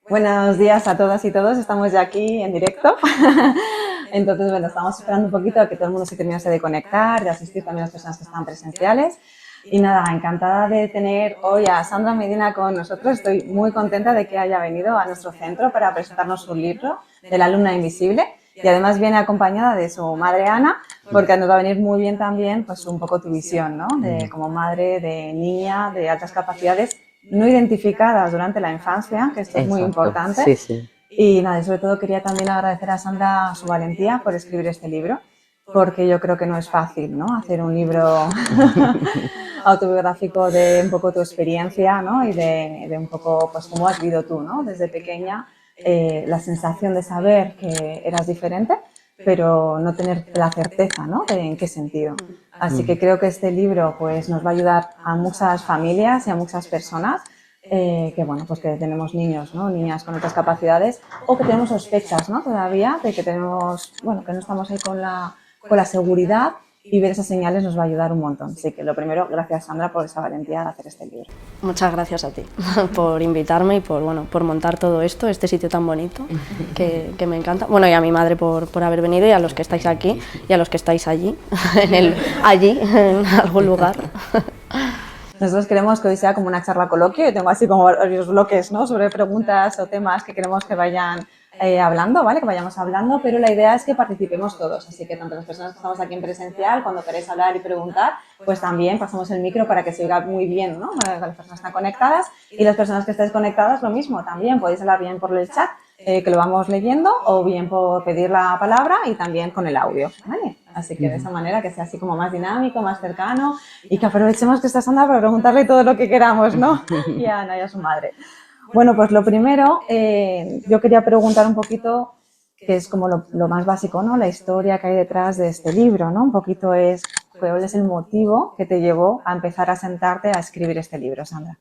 Buenos días a todas y todos, estamos ya aquí en directo. Entonces, bueno, estamos esperando un poquito a que todo el mundo se terminase de conectar, de asistir también a las personas que están presenciales. Y nada, encantada de tener hoy a Sandra Medina con nosotros. Estoy muy contenta de que haya venido a nuestro centro para presentarnos su libro de la alumna invisible. Y además viene acompañada de su madre Ana, porque nos va a venir muy bien también pues un poco tu visión, ¿no? De como madre, de niña, de altas capacidades no identificadas durante la infancia, que esto es muy importante. Sí, sí. Y nada, y sobre todo quería también agradecer a Sandra su valentía por escribir este libro, porque yo creo que no es fácil, ¿no? Hacer un libro autobiográfico de un poco tu experiencia, ¿no? Y de un poco, pues, cómo has vivido tú, ¿no? Desde pequeña, la sensación de saber que eras diferente, pero no tener la certeza, ¿no? De en qué sentido. Así que creo que este libro, pues, nos va a ayudar a muchas familias y a muchas personas que bueno, pues que tenemos niños, ¿no? Niñas con otras capacidades o que tenemos sospechas, ¿no? Todavía de que tenemos, bueno, que no estamos ahí con la seguridad, y ver esas señales nos va a ayudar un montón. Así que lo primero, gracias Sandra por esa valentía de hacer este libro. Muchas gracias a ti por invitarme y por montar todo esto, este sitio tan bonito que me encanta. Bueno, y a mi madre por haber venido, y a los que estáis aquí y a los que estáis allí, allí, en algún lugar. Nosotros queremos que hoy sea como una charla coloquio. Yo tengo así como varios bloques, ¿no? Sobre preguntas o temas que queremos que vayan hablando, ¿vale? Que vayamos hablando, pero la idea es que participemos todos. Así que tanto las personas que estamos aquí en presencial, cuando queréis hablar y preguntar, pues también pasamos el micro para que se oiga muy bien, ¿no? Las personas que están conectadas, y las personas que estáis conectadas lo mismo. También podéis hablar bien por el chat, que lo vamos leyendo, o bien por pedir la palabra y también con el audio, ¿vale? Así que de esa manera que sea así como más dinámico, más cercano, y que aprovechemos que está Sandra para preguntarle todo lo que queramos, ¿no? Y a Ana y a su madre. Bueno, pues lo primero, yo quería preguntar un poquito, que es como lo más básico, ¿no? La historia que hay detrás de este libro, ¿no? Un poquito ¿cuál es el motivo que te llevó a empezar a sentarte a escribir este libro, Sandra?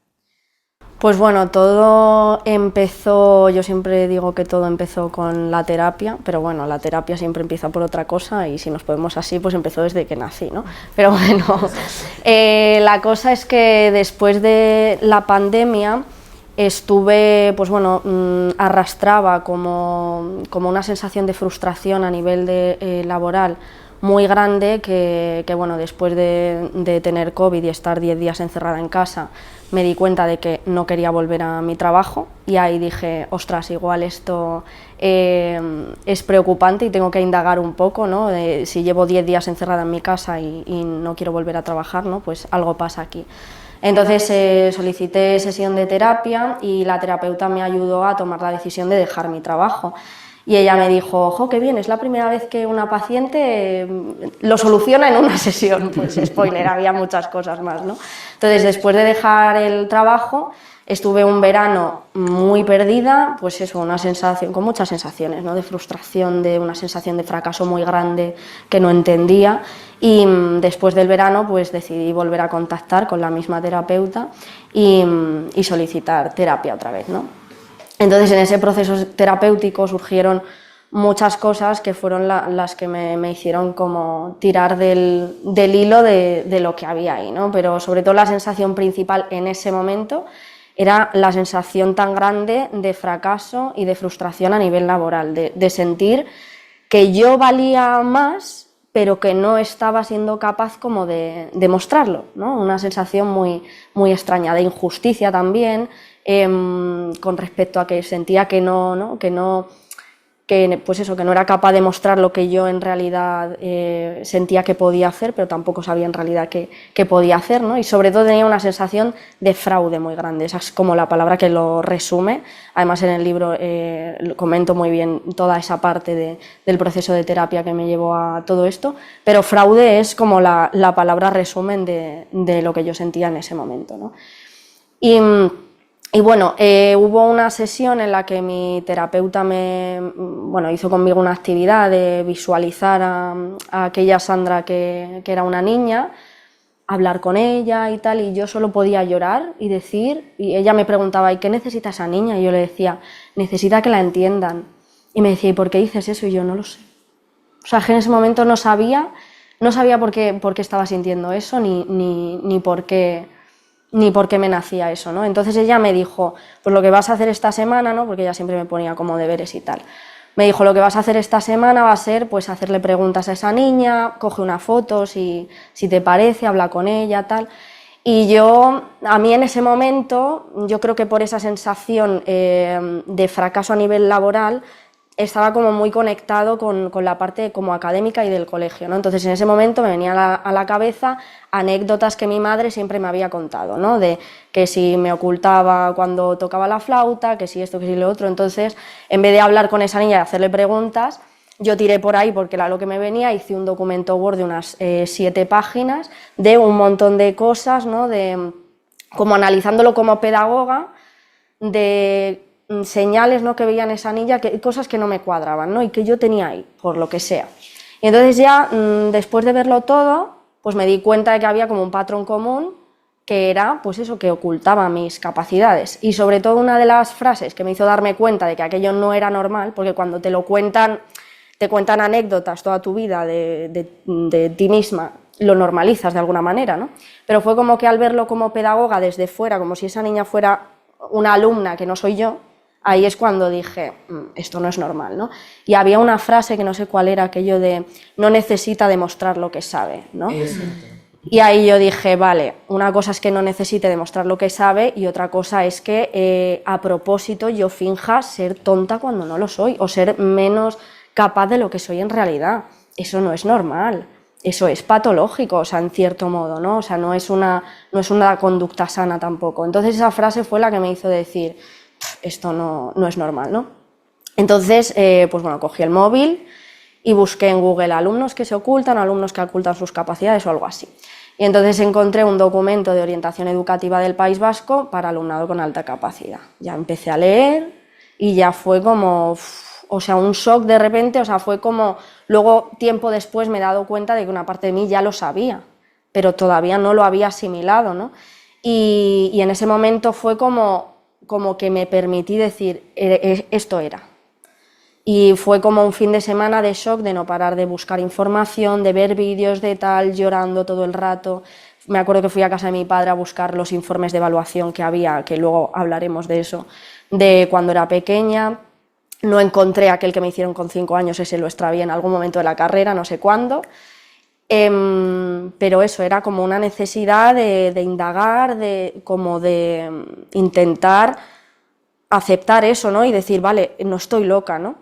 Pues bueno, todo empezó, yo siempre digo que todo empezó con la terapia, pero bueno, la terapia siempre empieza por otra cosa, y si nos podemos así, pues empezó desde que nací, ¿no? Pero bueno, la cosa es que después de la pandemia estuve, pues bueno, arrastraba como una sensación de frustración a nivel laboral muy grande, que bueno, después de tener COVID y estar 10 días encerrada en casa, me di cuenta de que no quería volver a mi trabajo, y ahí dije, ostras, igual esto es preocupante y tengo que indagar un poco, ¿no? Si llevo 10 días encerrada en mi casa y no quiero volver a trabajar, ¿no? Pues algo pasa aquí. Entonces solicité sesión de terapia, y la terapeuta me ayudó a tomar la decisión de dejar mi trabajo. Y ella me dijo, ojo, qué bien, es la primera vez que una paciente lo soluciona en una sesión. Pues spoiler, había muchas cosas más, ¿no? Entonces, después de dejar el trabajo, estuve un verano muy perdida, pues eso, una sensación, con muchas sensaciones, ¿no? De frustración, de una sensación de fracaso muy grande que no entendía, y después del verano pues decidí volver a contactar con la misma terapeuta y solicitar terapia otra vez, ¿no? Entonces, en ese proceso terapéutico surgieron muchas cosas que fueron las que me hicieron como tirar del hilo de lo que había ahí, ¿no? Pero sobre todo la sensación principal en ese momento era la sensación tan grande de fracaso y de frustración a nivel laboral, de sentir que yo valía más, pero que no estaba siendo capaz como de mostrarlo, ¿no? Una sensación muy, muy extraña, de injusticia también, con respecto a que sentía pues eso, que no era capaz de mostrar lo que yo en realidad sentía que podía hacer, pero tampoco sabía en realidad qué podía hacer, ¿no? Y sobre todo tenía una sensación de fraude muy grande. Esa es como la palabra que lo resume. Además, en el libro comento muy bien toda esa parte del proceso de terapia que me llevó a todo esto, pero fraude es como la palabra resumen de lo que yo sentía en ese momento, ¿no? Y bueno, hubo una sesión en la que mi terapeuta hizo conmigo una actividad de visualizar a aquella Sandra que era una niña, hablar con ella y tal, y yo solo podía llorar y decir, y ella me preguntaba, ¿y qué necesita esa niña? Y yo le decía, necesita que la entiendan. Y me decía, ¿y por qué dices eso? Y yo no lo sé. O sea, que en ese momento no sabía por qué estaba sintiendo eso, ni por qué ni por qué me nacía eso, ¿no? Entonces ella me dijo, pues lo que vas a hacer esta semana, ¿no? Porque ella siempre me ponía como deberes y tal. Me dijo, lo que vas a hacer esta semana va a ser pues hacerle preguntas a esa niña, coge una foto si te parece, habla con ella, tal. Y a mí en ese momento, yo creo que por esa sensación de fracaso a nivel laboral, estaba como muy conectado con la parte como académica y del colegio, ¿no? Entonces en ese momento me venía a la cabeza anécdotas que mi madre siempre me había contado, ¿no? De que si me ocultaba cuando tocaba la flauta, que si esto, que si lo otro. Entonces, en vez de hablar con esa niña y hacerle preguntas, yo tiré por ahí porque era lo que me venía, hice un documento Word de unas 7 páginas de un montón de cosas, ¿no? Como analizándolo como pedagoga, de señales, ¿no? Que veía en esa niña, cosas que no me cuadraban, ¿no? Y que yo tenía ahí, por lo que sea. Y entonces ya, después de verlo todo, pues me di cuenta de que había como un patrón común, que era, pues eso, que ocultaba mis capacidades. Y sobre todo una de las frases que me hizo darme cuenta de que aquello no era normal, porque cuando te lo cuentan, te cuentan anécdotas toda tu vida de ti misma, lo normalizas de alguna manera, ¿no? Pero fue como que al verlo como pedagoga desde fuera, como si esa niña fuera una alumna que no soy yo, ahí es cuando dije, esto no es normal, ¿no? Y había una frase que no sé cuál era, aquello de no necesita demostrar lo que sabe, ¿no? Exacto. Y ahí yo dije, vale, una cosa es que no necesite demostrar lo que sabe y otra cosa es que a propósito yo finja ser tonta cuando no lo soy o ser menos capaz de lo que soy en realidad. Eso no es normal, eso es patológico, o sea, en cierto modo, ¿no? O sea, no es una conducta sana tampoco. Entonces esa frase fue la que me hizo decir, esto no es normal, ¿no? Entonces, pues bueno, cogí el móvil y busqué en Google alumnos que se ocultan, alumnos que ocultan sus capacidades o algo así. Y entonces encontré un documento de orientación educativa del País Vasco para alumnado con alta capacidad. Ya empecé a leer y ya fue como, o sea, un shock de repente, o sea, fue como, luego tiempo después me he dado cuenta de que una parte de mí ya lo sabía, pero todavía no lo había asimilado, ¿no? Y en ese momento fue como que me permití decir, esto era. Y fue como un fin de semana de shock, de no parar de buscar información, de ver vídeos de tal, llorando todo el rato. Me acuerdo que fui a casa de mi padre a buscar los informes de evaluación que había, que luego hablaremos de eso, de cuando era pequeña. No encontré aquel que me hicieron con 5 años, ese lo extravié en algún momento de la carrera, no sé cuándo. Pero eso, era como una necesidad de indagar, de intentar aceptar eso, ¿no? Y decir, vale, no estoy loca, ¿no?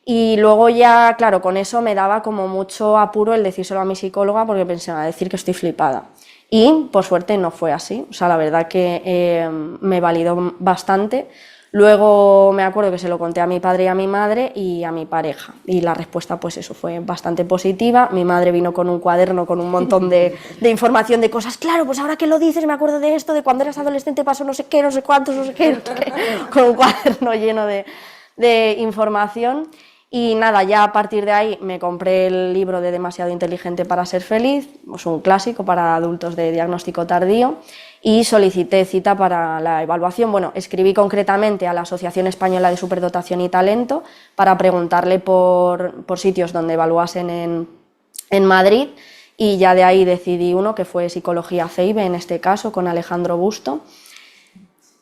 Y luego ya, claro, con eso me daba como mucho apuro el decírselo a mi psicóloga porque pensaba decir que estoy flipada. Y por suerte no fue así, o sea, la verdad que me validó bastante. Luego me acuerdo que se lo conté a mi padre y a mi madre y a mi pareja. Y la respuesta, pues eso, fue bastante positiva. Mi madre vino con un cuaderno con un montón de información de cosas. Claro, pues ahora que lo dices me acuerdo de esto, de cuando eras adolescente pasó no sé qué, no sé cuántos, no sé qué, no sé qué. Con un cuaderno lleno de información. Y nada, ya a partir de ahí me compré el libro de Demasiado inteligente para ser feliz, es un clásico para adultos de diagnóstico tardío, y solicité cita para la evaluación. Bueno, escribí concretamente a la Asociación Española de Superdotación y Talento para preguntarle por sitios donde evaluasen en Madrid, y ya de ahí decidí uno que fue Psicología CEIBE, en este caso, con Alejandro Busto.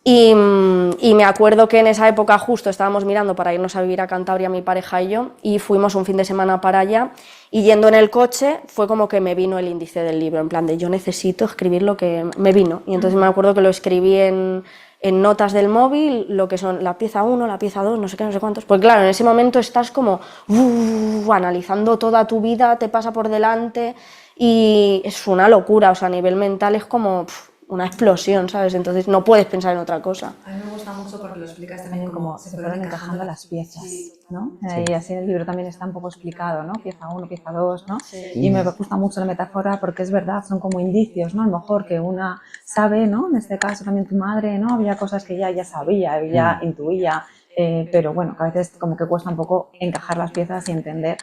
Y me acuerdo que en esa época justo estábamos mirando para irnos a vivir a Cantabria, mi pareja y yo, y fuimos un fin de semana para allá, y yendo en el coche fue como que me vino el índice del libro, en plan de yo necesito escribir lo que me vino, y entonces me acuerdo que lo escribí en notas del móvil, lo que son la pieza 1, la pieza 2, no sé qué, no sé cuántos, pues claro, en ese momento estás como analizando toda tu vida, te pasa por delante, y es una locura, o sea, a nivel mental es como una explosión, ¿sabes? Entonces no puedes pensar en otra cosa. A mí me gusta mucho porque lo explicas también como se fueron encajando las piezas, ¿no? Y así en el libro también está un poco explicado, ¿no? Pieza 1, pieza 2, ¿no? Sí. Y me gusta mucho la metáfora porque es verdad, son como indicios, ¿no? A lo mejor que una sabe, ¿no? En este caso también tu madre, ¿no? Había cosas que ella ya sabía, ella intuía, pero bueno, que a veces como que cuesta un poco encajar las piezas y entender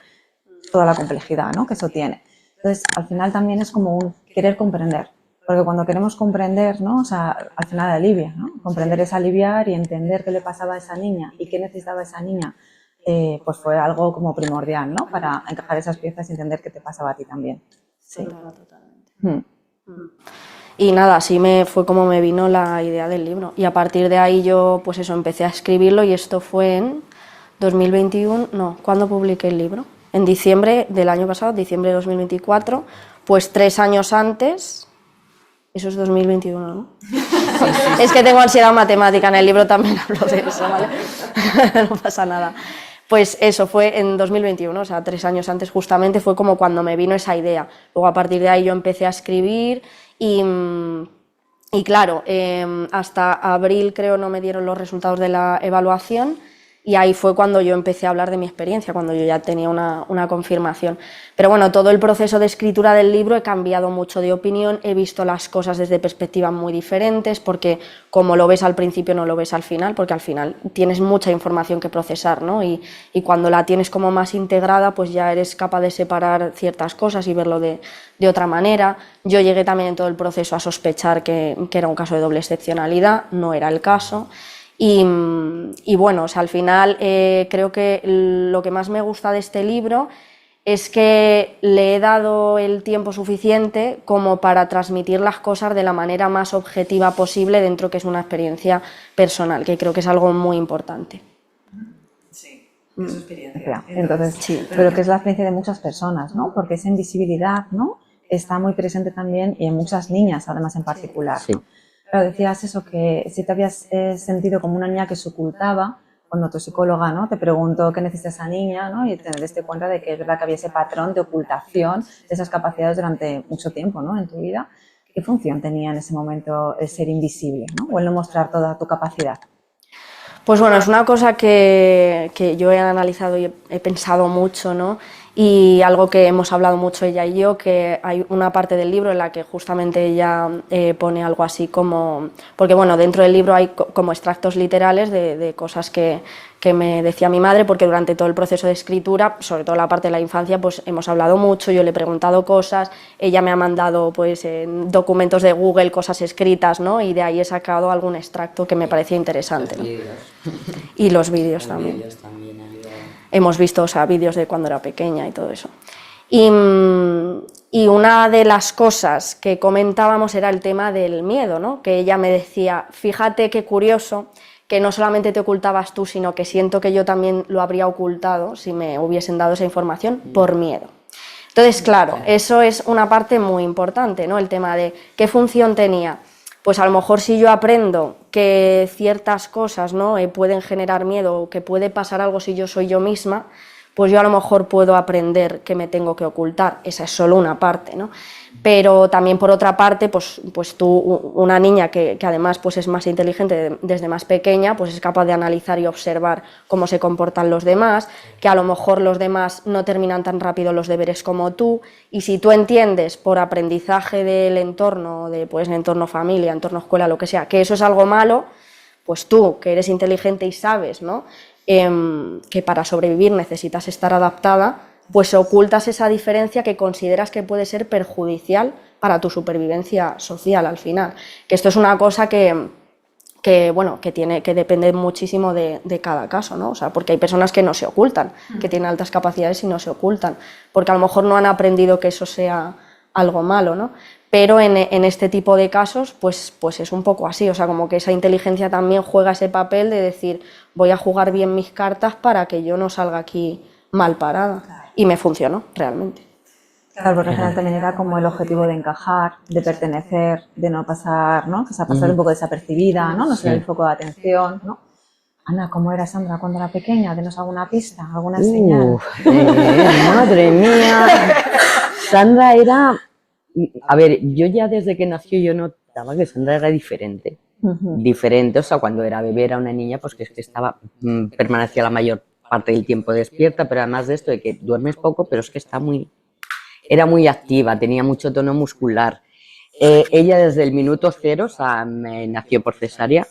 toda la complejidad, ¿no? Que eso tiene. Entonces, al final también es como un querer comprender. Porque cuando queremos comprender, ¿no? O sea, al final alivia, ¿no? Comprender es aliviar y entender qué le pasaba a esa niña y qué necesitaba esa niña, pues fue algo como primordial, ¿no? Para encajar esas piezas y entender qué te pasaba a ti también. Sí. Totalmente. Y nada, así fue como me vino la idea del libro. Y a partir de ahí yo, pues eso, empecé a escribirlo y esto fue en 2021, no, ¿cuándo publiqué el libro? En diciembre del año pasado, diciembre de 2024, pues 3 años antes, eso es 2021, ¿no? Es que tengo ansiedad matemática, en el libro también hablo de eso, ¿vale? No pasa nada. Pues eso fue en 2021, o sea, 3 años antes justamente fue como cuando me vino esa idea. Luego a partir de ahí yo empecé a escribir y claro, hasta abril creo no me dieron los resultados de la evaluación y ahí fue cuando yo empecé a hablar de mi experiencia, cuando yo ya tenía una confirmación. Pero bueno, todo el proceso de escritura del libro he cambiado mucho de opinión, he visto las cosas desde perspectivas muy diferentes, porque como lo ves al principio no lo ves al final, porque al final tienes mucha información que procesar, ¿no? Y cuando la tienes como más integrada, pues ya eres capaz de separar ciertas cosas y verlo de otra manera. Yo llegué también en todo el proceso a sospechar que era un caso de doble excepcionalidad, no era el caso. Y bueno, o sea, al final creo que lo que más me gusta de este libro es que le he dado el tiempo suficiente como para transmitir las cosas de la manera más objetiva posible dentro que es una experiencia personal, que creo que es algo muy importante. Sí, es su experiencia. Entonces, sí, pero que es la experiencia de muchas personas, ¿no? Porque esa invisibilidad, ¿no? Está muy presente también y en muchas niñas, además, en particular. Sí. Pero decías eso, que si te habías sentido como una niña que se ocultaba, cuando tu psicóloga, ¿no?, te preguntó qué necesita esa niña, ¿no?, y te diste cuenta de que es verdad que había ese patrón de ocultación de esas capacidades durante mucho tiempo, ¿no?, en tu vida. ¿Qué función tenía en ese momento el ser invisible, ¿no?, o el no mostrar toda tu capacidad? Pues bueno, es una cosa que yo he analizado y he pensado mucho, ¿no? Y algo que hemos hablado mucho ella y yo, que hay una parte del libro en la que justamente ella pone algo así como... Porque bueno, dentro del libro hay como extractos literales de cosas que me decía mi madre, porque durante todo el proceso de escritura, sobre todo la parte de la infancia, pues hemos hablado mucho, yo le he preguntado cosas, ella me ha mandado pues en documentos de Google cosas escritas, ¿no? Y de ahí he sacado algún extracto que me parecía interesante, ¿no? Y los vídeos también. Hemos visto, o sea, vídeos de cuando era pequeña y todo eso. Y una de las cosas que comentábamos era el tema del miedo, ¿no? Que ella me decía, fíjate qué curioso, que no solamente te ocultabas tú, sino que siento que yo también lo habría ocultado si me hubiesen dado esa información por miedo. Entonces, claro, eso es una parte muy importante, ¿no? El tema de qué función tenía. Pues a lo mejor si yo aprendo que ciertas cosas, ¿no?, pueden generar miedo o que puede pasar algo si yo soy yo misma, pues yo a lo mejor puedo aprender que me tengo que ocultar. Esa es solo una parte, ¿no? Pero también por otra parte, pues tú, una niña que además pues es más inteligente desde más pequeña, pues es capaz de analizar y observar cómo se comportan los demás, que a lo mejor los demás no terminan tan rápido los deberes como tú, y si tú entiendes por aprendizaje del entorno, de pues entorno familia, entorno escuela, lo que sea, que eso es algo malo, pues tú, que eres inteligente y sabes, ¿no?, que para sobrevivir necesitas estar adaptada, pues ocultas esa diferencia que consideras que puede ser perjudicial para tu supervivencia social al final. Que esto es una cosa que depende muchísimo de cada caso, ¿no? O sea, porque hay personas que no se ocultan, que tienen altas capacidades y no se ocultan, porque a lo mejor no han aprendido que eso sea algo malo, ¿no? Pero en este tipo de casos, pues es un poco así, o sea, como que esa inteligencia también juega ese papel de decir, voy a jugar bien mis cartas para que yo no salga aquí mal parada. Claro. Y me funcionó, realmente. Claro, porque al final también era como el objetivo de encajar, de pertenecer, de no pasar, ¿no?, que pasar un poco desapercibida, ¿no?, no ser el foco de atención, ¿no? Ana, ¿cómo era Sandra cuando era pequeña? Denos alguna pista, alguna señal. Madre mía. Sandra era... A ver, yo ya desde que nació yo notaba que Sandra era diferente. Diferente, o sea, cuando era bebé era una niña, pues que es que estaba, permanecía la mayor parte del tiempo despierta, pero además de esto de que duermes poco, pero es que era muy activa, tenía mucho tono muscular. Ella desde el minuto cero, o sea, me nació por cesárea,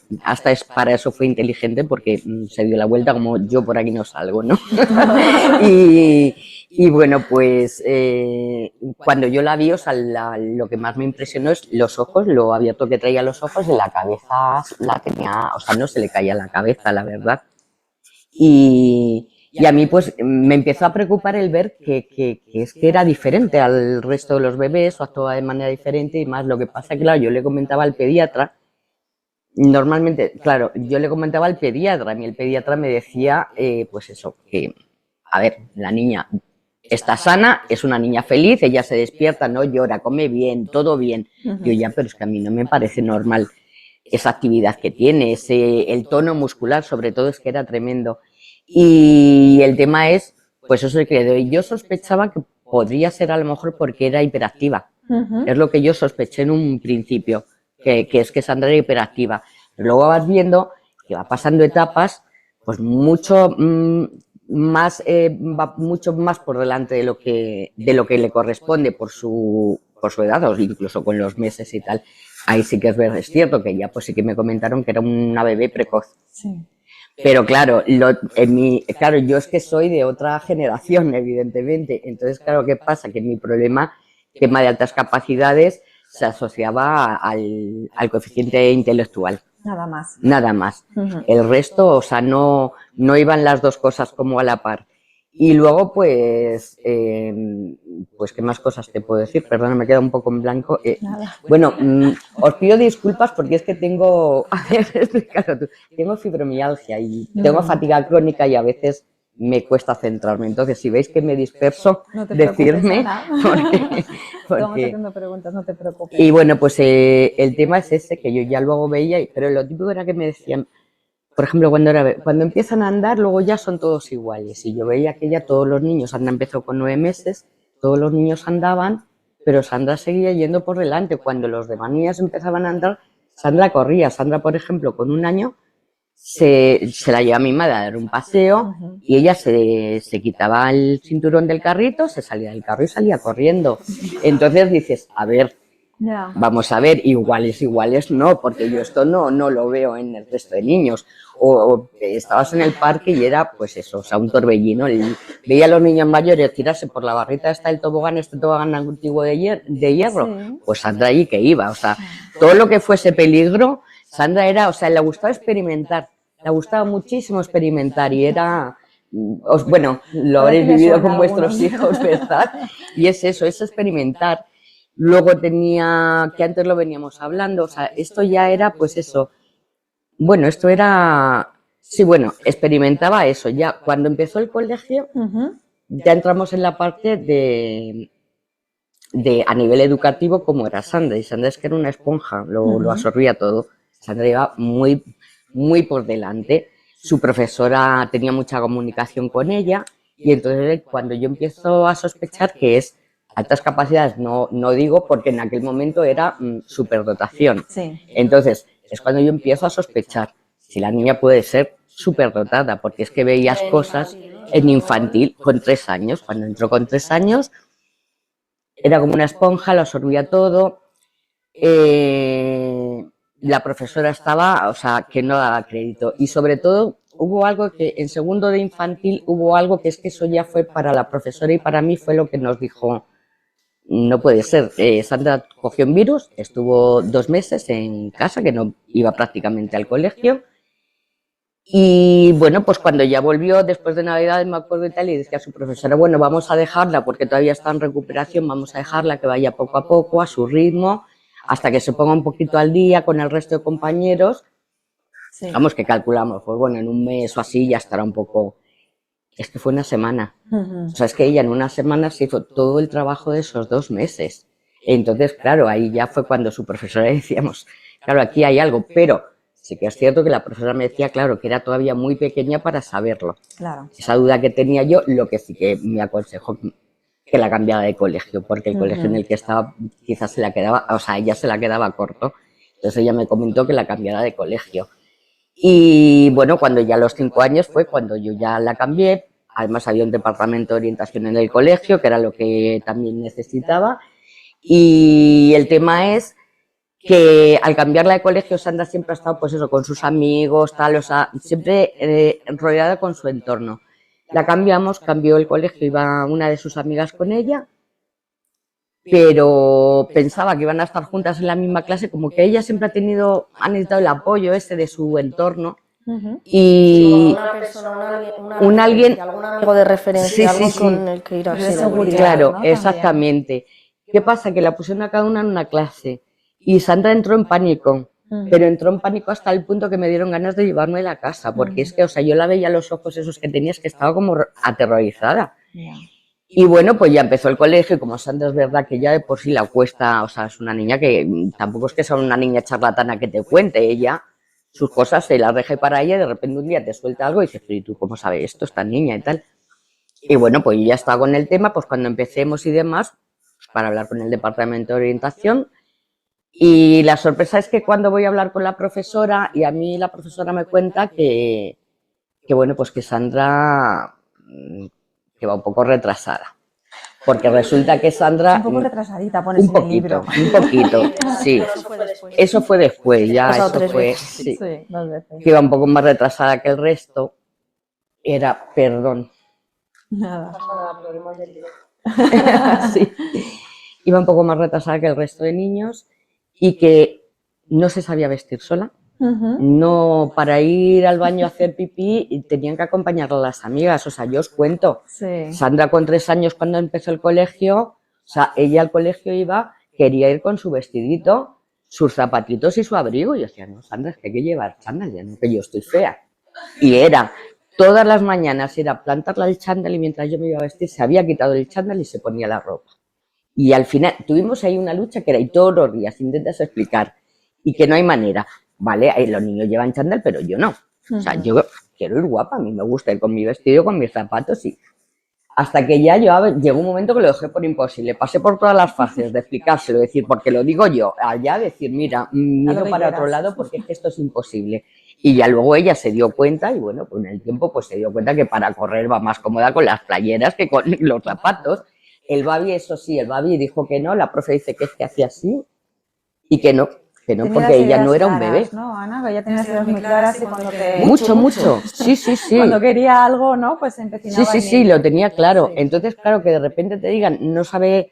para eso fue inteligente porque se dio la vuelta como yo por aquí no salgo, ¿no? Y bueno, pues cuando yo la vi, o sea, lo que más me impresionó es los ojos, lo abierto que traía los ojos, y la cabeza la tenía, o sea, no se le caía la cabeza, la verdad. Y Y a mí pues me empezó a preocupar el ver que es que era diferente al resto de los bebés o actuaba de manera diferente y más. Lo que pasa que, claro, yo le comentaba al pediatra, normalmente, claro, yo le comentaba al pediatra, a mí el pediatra me decía, pues eso, que, a ver, la niña está sana, es una niña feliz, ella se despierta, no llora, come bien, todo bien. Yo ya, pero es que a mí no me parece normal esa actividad que tiene, el tono muscular, sobre todo, es que era tremendo. Y el tema es, pues eso que yo sospechaba que podría ser a lo mejor porque era hiperactiva. Es lo que yo sospeché en un principio, que es que Sandra era hiperactiva. Pero luego vas viendo que va pasando etapas, pues mucho va mucho más por delante de lo que le corresponde por su edad, o incluso con los meses y tal. Ahí sí que es cierto que ya pues sí que me comentaron que era una bebé precoz. Sí. Pero claro, claro, yo es que soy de otra generación, evidentemente. Entonces, claro, ¿qué pasa? Que mi problema, tema de altas capacidades, se asociaba al coeficiente intelectual. Nada más. Nada más. El resto, o sea, no iban las dos cosas como a la par. Y luego, pues, ¿qué más cosas te puedo decir? Perdona, me queda un poco en blanco. Bueno, os pido disculpas porque es que tengo, a ver, explícalo tú, tengo fibromialgia y tengo fatiga crónica y a veces me cuesta centrarme. Entonces, si veis que me disperso, No te decirme, Estamos haciendo preguntas, no te preocupes. Y bueno, pues el tema es ese, que yo ya luego veía, pero lo típico era que me decían, por ejemplo, cuando empiezan a andar, luego ya son todos iguales. Y yo veía que ya todos los niños, Sandra empezó con 9 meses, todos los niños andaban, pero Sandra seguía yendo por delante. Cuando los demás niños empezaban a andar, Sandra corría. Sandra, por ejemplo, con 1 año, se la lleva a mi madre a dar un paseo y ella se quitaba el cinturón del carrito, se salía del carro y salía corriendo. Entonces dices, a ver, vamos a ver, iguales no, porque yo esto no lo veo en el resto de niños. O estabas en el parque y era, pues eso, o sea, un torbellino. Veía a los niños mayores tirarse por la barrita hasta el tobogán, este tobogán antiguo de hierro, sí. Pues Sandra allí que iba, o sea, todo lo que fuese peligro, Sandra era, o sea, le gustaba experimentar, le gustaba muchísimo experimentar y era... bueno, lo habréis vivido con vuestros hijos, ¿verdad? Y es eso, es experimentar. Luego tenía, que antes lo veníamos hablando, o sea, esto ya era, pues eso, bueno, esto era, sí, bueno, experimentaba eso. Ya cuando empezó el colegio, ya entramos en la parte de a nivel educativo, como era Sandra. Y Sandra es que era una esponja, lo absorbía todo. Sandra iba muy, muy por delante. Su profesora tenía mucha comunicación con ella. Y entonces cuando yo empiezo a sospechar que es altas capacidades, no digo porque en aquel momento era superdotación. Sí. Entonces, es cuando yo empiezo a sospechar si la niña puede ser superdotada, porque es que veías cosas en infantil con 3 años. Cuando entró con 3 años, era como una esponja, lo absorbía todo. La profesora estaba, o sea, que no daba crédito. Y sobre todo, hubo algo que en segundo de infantil, hubo algo que es que eso ya fue para la profesora y para mí fue lo que nos dijo, no puede ser. Sandra cogió un virus, estuvo 2 meses en casa, que no iba prácticamente al colegio. Y bueno, pues cuando ya volvió después de Navidad, me acuerdo y tal, y decía a su profesora, bueno, vamos a dejarla porque todavía está en recuperación, vamos a dejarla que vaya poco a poco, a su ritmo, hasta que se ponga un poquito al día con el resto de compañeros. Sí. Vamos, que calculamos, pues bueno, en un mes o así ya estará un poco... Es que fue 1 semana. O sea, es que ella en 1 semana se hizo todo el trabajo de esos 2 meses. Entonces, claro, ahí ya fue cuando su profesora decíamos, claro, aquí hay algo, pero sí que es cierto que la profesora me decía, claro, que era todavía muy pequeña para saberlo. Claro. Esa duda que tenía yo, lo que sí que me aconsejó que la cambiara de colegio, porque el colegio en el que estaba quizás se la quedaba, o sea, ella se la quedaba corto. Entonces ella me comentó que la cambiara de colegio. Y bueno, cuando ya a los 5 años fue cuando yo ya la cambié. Además había un departamento de orientación en el colegio, que era lo que también necesitaba. Y el tema es que al cambiarla de colegio, Sandra siempre ha estado, pues eso, con sus amigos, tal, o sea, siempre rodeada con su entorno. La cambiamos, cambió el colegio, iba una de sus amigas con ella, pero pensaba que iban a estar juntas en la misma clase, como que ella siempre ha necesitado el apoyo ese de su entorno, Y Una persona, un alguien, algún amigo de referencia, sí, algo sí, con el que ir De así. seguridad. claro, ¿no? También. exactamente. ¿Qué pasa? Que la pusieron a cada una en una clase y Sandra entró en pánico, pero entró en pánico hasta el punto que me dieron ganas de llevarme a la casa, porque es que, o sea, yo la veía los ojos esos que tenías que estaba como aterrorizada. Ya. Y bueno, pues ya empezó el colegio y como Sandra es verdad que ya de por sí la cuesta, o sea, es una niña que tampoco es que sea una niña charlatana que te cuente, ella sus cosas se las deja para ella y de repente un día te suelta algo y dices, pero ¿y tú cómo sabes esto, esta niña y tal? Y bueno, pues ya estaba con el tema, pues cuando empecemos y demás, para hablar con el departamento de orientación. Y la sorpresa es que cuando voy a hablar con la profesora y a mí la profesora me cuenta que bueno, pues que Sandra que va un poco retrasada. Porque resulta que Sandra... Un poco retrasadita, pones un en el libro. poquito, sí. Eso fue después, ya Pasado eso 3 fue, veces. sí. Sí, 2 veces. Que iba un poco más retrasada que el resto. Era, perdón, Nada. sí. Iba un poco más retrasada que el resto de niños y que no se sabía vestir sola. No, para ir al baño a hacer pipí tenían que acompañarla las amigas. O sea, yo os cuento, Sí. Sandra con 3 años cuando empezó el colegio, o sea, ella al colegio iba, quería ir con su vestidito, sus zapatitos y su abrigo. Y yo decía, no, Sandra, es que hay que llevar chándal, ya no, que yo estoy fea. Y era, todas las mañanas era plantarla el chándal y mientras yo me iba a vestir se había quitado el chándal y se ponía la ropa. Y al final tuvimos ahí una lucha que era, y todos los días intentas explicar, y que no hay manera. Vale, ahí los niños llevan chándal, pero yo no. O sea, yo quiero ir guapa, a mí me gusta ir con mi vestido, con mis zapatos, y hasta que ya llegó un momento que lo dejé por imposible. Pasé por todas las fases de explicárselo, decir, porque lo digo yo, allá decir, mira, miro para otro lado porque es que esto es imposible. Y ya luego ella se dio cuenta, y bueno, con el tiempo pues se dio cuenta que para correr va más cómoda con las playeras que con los zapatos. El babi, eso sí, el babi dijo que no, la profe dice que es que hacía así y que no, Tenía porque las ella ideas no era un claras, bebé. ¿no, Ana? Que ella tenía las ideas muy claras y cuando te... Mucho, sí, sí, sí. Cuando quería algo, ¿no? Pues empecinaba Sí, en sí, sí, ello. lo tenía claro. Sí. Entonces, claro, que de repente te digan, no sabe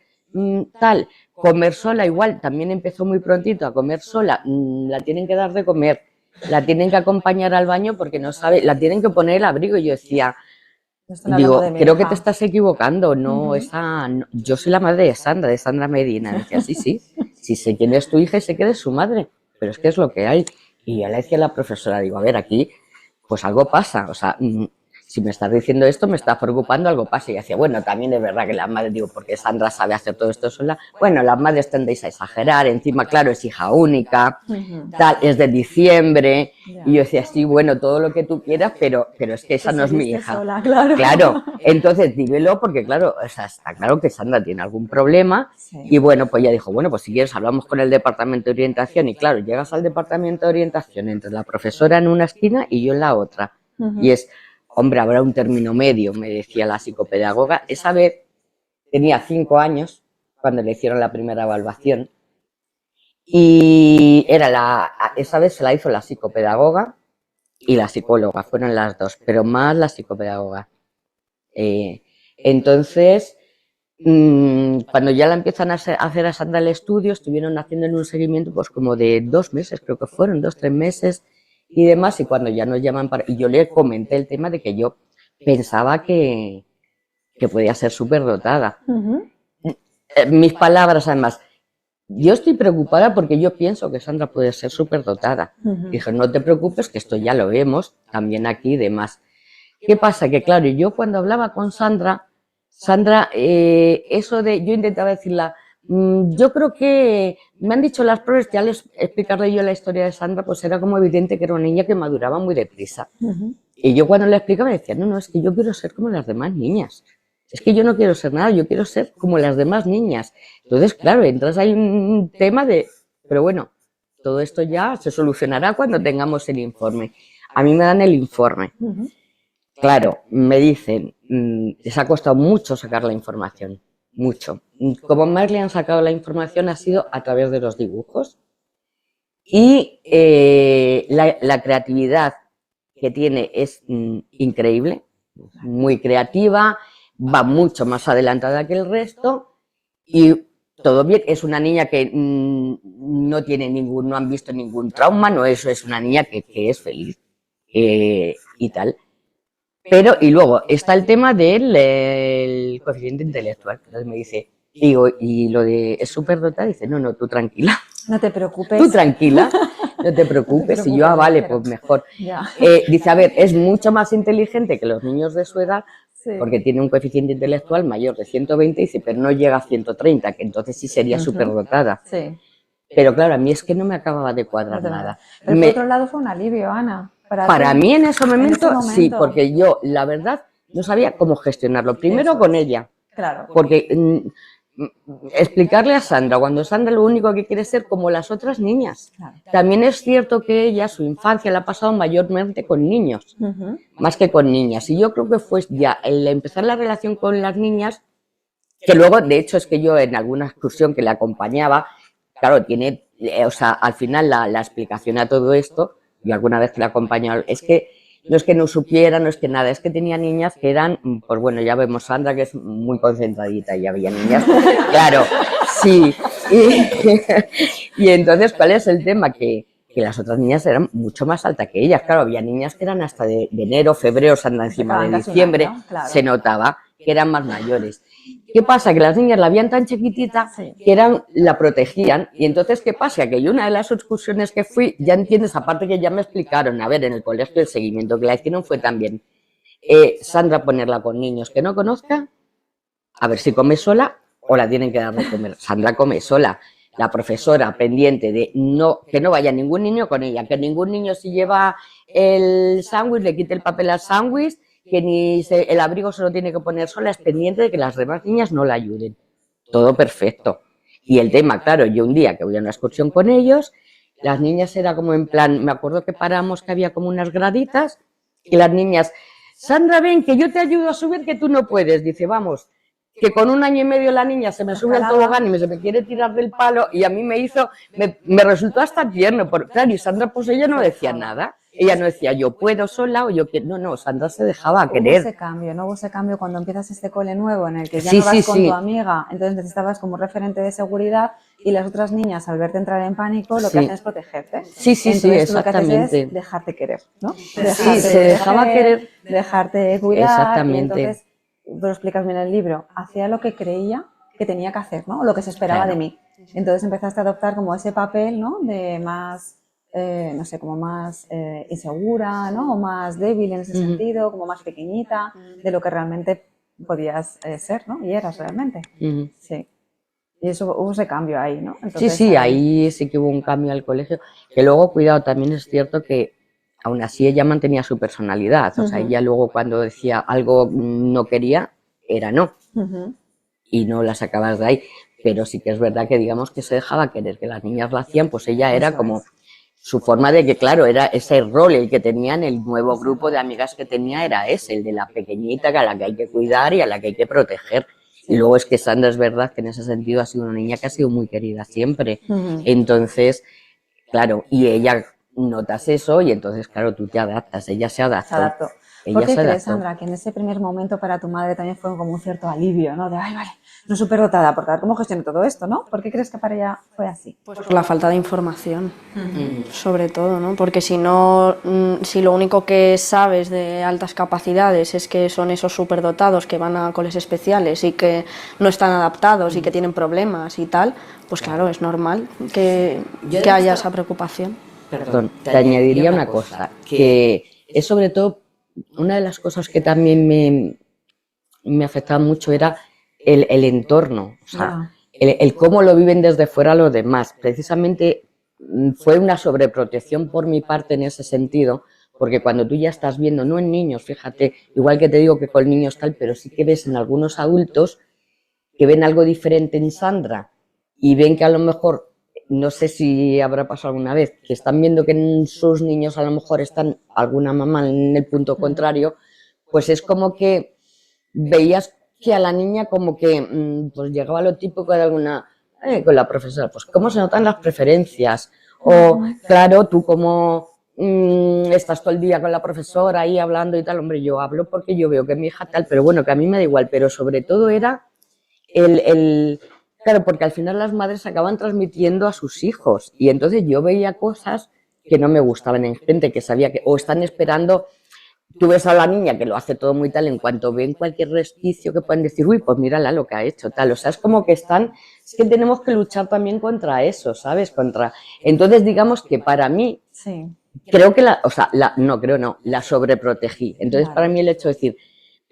tal, comer sola, igual, también empezó muy prontito a comer sola, la tienen que dar de comer, la tienen que acompañar al baño porque no sabe, la tienen que poner el abrigo. Y yo decía, Estoy hablando digo, de mi creo que hija. te estás equivocando, no, esa, no, yo soy la madre de Sandra Medina. Me decía, sí, sí, sí sé quién es tu hija y sé que eres su madre, pero es que es lo que hay. Y yo le decía a la profesora, digo, a ver, aquí, pues algo pasa, o sea, si me estás diciendo esto, me está preocupando, algo pasa. Y decía, bueno, también es verdad que las madres, digo, porque Sandra sabe hacer todo esto sola, bueno, las madres tendéis a exagerar, encima, claro, es hija única, tal, es de diciembre, y yo decía, sí, bueno, todo lo que tú quieras, pero es que esa no es mi hija. Sola, claro. Claro, entonces dímelo porque claro, o sea, está claro que Sandra tiene algún problema. Sí. Y bueno, pues ella dijo, bueno, pues si quieres hablamos con el departamento de orientación. Y claro, llegas al departamento de orientación entre la profesora en una esquina y yo en la otra. Y es, hombre, habrá un término medio, me decía la psicopedagoga. Esa vez tenía 5 años cuando le hicieron la primera evaluación. Y esa vez se la hizo la psicopedagoga y la psicóloga, fueron las dos, pero más la psicopedagoga. Entonces, cuando ya la empiezan a hacer a Sandra el estudio, estuvieron haciendo un seguimiento pues como de 2 meses, creo que fueron 2, 3 meses y demás, y cuando ya nos llaman y yo le comenté el tema de que yo pensaba que podía ser súper dotada. Mis palabras además, yo estoy preocupada porque yo pienso que Sandra puede ser súper dotada. Dije, no te preocupes, que esto ya lo vemos también aquí y demás. ¿Qué pasa? Que claro, yo cuando hablaba con Sandra, eso de, yo intentaba decirla, yo creo que me han dicho las pruebas, ya les explicarle yo la historia de Sandra, pues era como evidente que era una niña que maduraba muy deprisa. Y yo cuando le explicaba decía, no, es que yo quiero ser como las demás niñas. Es que yo no quiero ser nada, yo quiero ser como las demás niñas. Entonces, claro, entras ahí un tema de, pero bueno, todo esto ya se solucionará cuando tengamos el informe. A mí me dan el informe. Claro, me dicen, les ha costado mucho sacar la información, mucho. Como más le han sacado la información ha sido a través de los dibujos y la creatividad que tiene es increíble, muy creativa, va mucho más adelantada que el resto y todo bien. Es una niña que no han visto ningún trauma, no es una niña que es feliz. y tal. Pero, y luego está el tema del el coeficiente intelectual. Entonces me dice, digo, y lo de es superdotada, dice, no, tú tranquila. No te preocupes. Tú tranquila, no te preocupes. Y yo, vale, pues mejor. Dice, a ver, es mucho más inteligente que los niños de su edad, porque tiene un coeficiente intelectual mayor de 120, dice, pero no llega a 130, que entonces sí sería superdotada. Sí. Pero claro, a mí es que no me acababa de cuadrar nada. Pero por otro lado fue un alivio, Ana. Para mí en ese momento, sí, porque yo, la verdad, no sabía cómo gestionarlo. Primero con ella. Claro. Porque explicarle a Sandra, cuando Sandra lo único que quiere es ser como las otras niñas. Claro. También es cierto que ella, su infancia la ha pasado mayormente con niños, más que con niñas. Y yo creo que fue ya el empezar la relación con las niñas, que luego, de hecho, es que yo en alguna excursión que le acompañaba, claro, tiene, o sea, al final la explicación a todo esto, yo alguna vez que le he acompañado, es que no es que no supiera, no es que nada, es que tenía niñas que eran, pues bueno, ya vemos Sandra que es muy concentradita y había niñas, claro, sí. Y entonces, ¿cuál es el tema? Que las otras niñas eran mucho más altas que ellas, claro, había niñas que eran hasta de enero, febrero, Sandra encima de diciembre, claro. Se notaba que eran más mayores. ¿Qué pasa? Que las niñas la veían tan chiquitita que la protegían. Y entonces, ¿qué pasa? Que yo una de las excursiones que fui, ya entiendes, aparte que ya me explicaron, a ver, en el colegio el seguimiento que la hicieron fue también Sandra ponerla con niños que no conozca, a ver si come sola o la tienen que dar de comer. Sandra come sola. La profesora pendiente de que no vaya ningún niño con ella, que ningún niño si lleva el sándwich le quite el papel al sándwich, que el abrigo se lo tiene que poner sola, es pendiente de que las demás niñas no la ayuden. Todo perfecto. Y el tema, claro, yo un día que voy a una excursión con ellos, las niñas era como en plan, me acuerdo que paramos que había como unas graditas y las niñas, Sandra, ven, que yo te ayudo a subir, que tú no puedes. Dice, vamos, que con 1 año y medio la niña se me sube al tobogán y se me quiere tirar del palo y a mí me resultó hasta tierno. Claro, y Sandra, pues ella no decía nada. Ella no decía, yo puedo sola o yo quiero. No, Sandra se dejaba querer. Hubo ese cambio cuando empiezas este cole nuevo en el que ya no vas con tu amiga, entonces necesitabas como referente de seguridad y las otras niñas al verte entrar en pánico lo que hacen es protegerte. Sí, entonces, lo que haces es dejarte querer, ¿no? Se dejaba querer. Dejarte cuidar. Exactamente. Y entonces, tú lo explicas bien en el libro, hacía lo que creía que tenía que hacer, ¿no? O lo que se esperaba de mí. Entonces empezaste a adoptar como ese papel, ¿no? De más... no sé, como más insegura, ¿no? O más débil en ese sentido, como más pequeñita, de lo que realmente podías ser, ¿no? Y eras realmente. Sí. Y eso, hubo ese cambio ahí, ¿no? Entonces, sí, ahí sí que hubo un cambio al colegio. Que luego, cuidado, también es cierto que aún así ella mantenía su personalidad. O sea, ella luego cuando decía algo no quería, era no. Y no la sacabas de ahí. Pero sí que es verdad que digamos que se dejaba querer, que las niñas lo hacían, pues ella era como... Su forma de que, claro, era ese rol el que tenían, el nuevo grupo de amigas que tenía era ese, el de la pequeñita a la que hay que cuidar y a la que hay que proteger. Y luego es que Sandra es verdad que en ese sentido ha sido una niña que ha sido muy querida siempre. Entonces, claro, y ella notas eso y entonces, claro, tú te adaptas, ella se adaptó. ¿Por qué crees, Sandra, que en ese primer momento para tu madre también fue como un cierto alivio, ¿no? De, ay, vale, no superdotada, porque a ver cómo gestiono todo esto, ¿no? ¿Por qué crees que para ella fue así? Pues por la falta de información, sobre todo, ¿no? Porque si no, si lo único que sabes de altas capacidades es que son esos superdotados que van a coles especiales y que no están adaptados y que tienen problemas y tal, pues claro, es normal que haya esa preocupación. Perdón, te añadiría una cosa, que es sobre todo una de las cosas que también me afectaba mucho era el entorno, o sea, el cómo lo viven desde fuera los demás. Precisamente fue una sobreprotección por mi parte en ese sentido, porque cuando tú ya estás viendo, no en niños, fíjate, igual que te digo que con niños tal, pero sí que ves en algunos adultos que ven algo diferente en Sandra y ven que a lo mejor, no sé si habrá pasado alguna vez, que están viendo que en sus niños a lo mejor están alguna mamá en el punto contrario, pues es como que veías que a la niña como que pues llegaba lo típico de alguna, con la profesora, pues cómo se notan las preferencias, o claro, tú como estás todo el día con la profesora ahí hablando y tal, hombre, yo hablo porque yo veo que mi hija tal, pero bueno, que a mí me da igual, pero sobre todo era claro, porque al final las madres acaban transmitiendo a sus hijos y entonces yo veía cosas que no me gustaban, en gente que sabía que, o están esperando. Tú ves a la niña que lo hace todo muy tal, en cuanto ven cualquier resquicio que pueden decir, uy, pues mírala lo que ha hecho, tal. O sea, es como que están, es que tenemos que luchar también contra eso, ¿sabes? Entonces, digamos que para mí, Sí. creo que la sobreprotegí. Entonces, para mí el hecho de decir,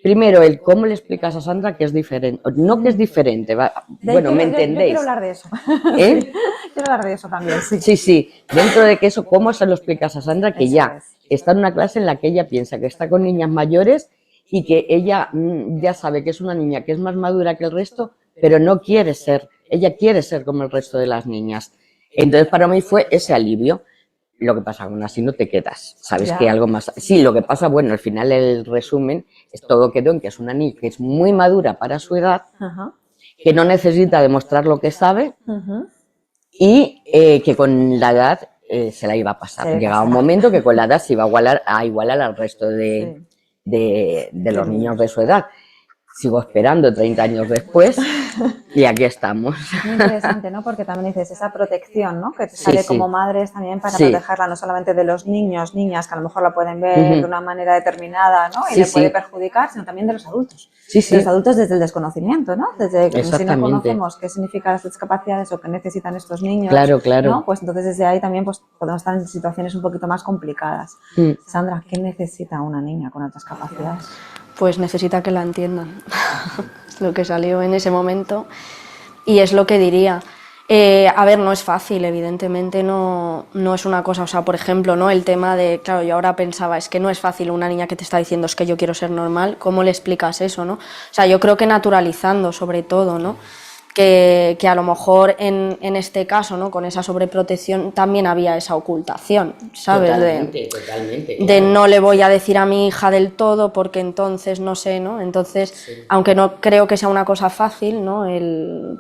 primero, el cómo le explicas a Sandra que es diferente, no que es diferente, bueno, ¿me entendéis? Yo quiero hablar de eso. ¿Eh? Sí, quiero hablar de eso también, sí. Sí, sí, dentro de que eso, ¿cómo se lo explicas a Sandra? Que Eso ya es. está en una clase en la que ella piensa que está con niñas mayores y que ella ya sabe que es una niña que es más madura que el resto, pero no quiere ser, ella quiere ser como el resto de las niñas. Entonces para mí fue ese alivio. Lo que pasa, aún así no te quedas, sabes Ya. que algo más. Sí, lo que pasa, bueno, al final el resumen es todo quedó en que es una niña que es muy madura para su edad, Ajá. que no necesita demostrar lo que sabe Ujú. y que con la edad se la iba a pasar. Se le Llegaba un pasará. momento que con la edad se iba a igualar al resto de los niños de su edad. Sigo esperando 30 años después y aquí estamos. Muy interesante, ¿no? Porque también dices esa protección, ¿no? Que te Sí, sale sí. como madres también para Sí. protegerla no solamente de los niños, niñas que a lo mejor la pueden ver Ujú. de una manera determinada, ¿no? Y Sí, le puede sí. perjudicar, sino también de los adultos. Sí, sí. De los adultos desde el desconocimiento, ¿no? Desde que si no Exactamente. conocemos qué significan las discapacidades o qué necesitan estos niños, Claro, claro. ¿no? Pues entonces desde ahí también pues podemos estar en situaciones un poquito más complicadas. Mm. Sandra, ¿qué necesita una niña con altas capacidades? Pues necesita que la entiendan. Lo que salió en ese momento. Y es lo que diría. A ver, no es fácil, evidentemente no es una cosa, o sea, por ejemplo, ¿no? El tema de, claro, yo ahora pensaba, es que no es fácil una niña que te está diciendo es que yo quiero ser normal, ¿cómo le explicas eso, no? O sea, yo creo que naturalizando sobre todo, ¿no? Que a lo mejor en este caso, ¿no? Con esa sobreprotección también había esa ocultación, ¿sabes? Totalmente. De no le voy a decir a mi hija del todo porque entonces no sé, ¿no? Entonces, Sí. aunque no creo que sea una cosa fácil, ¿no?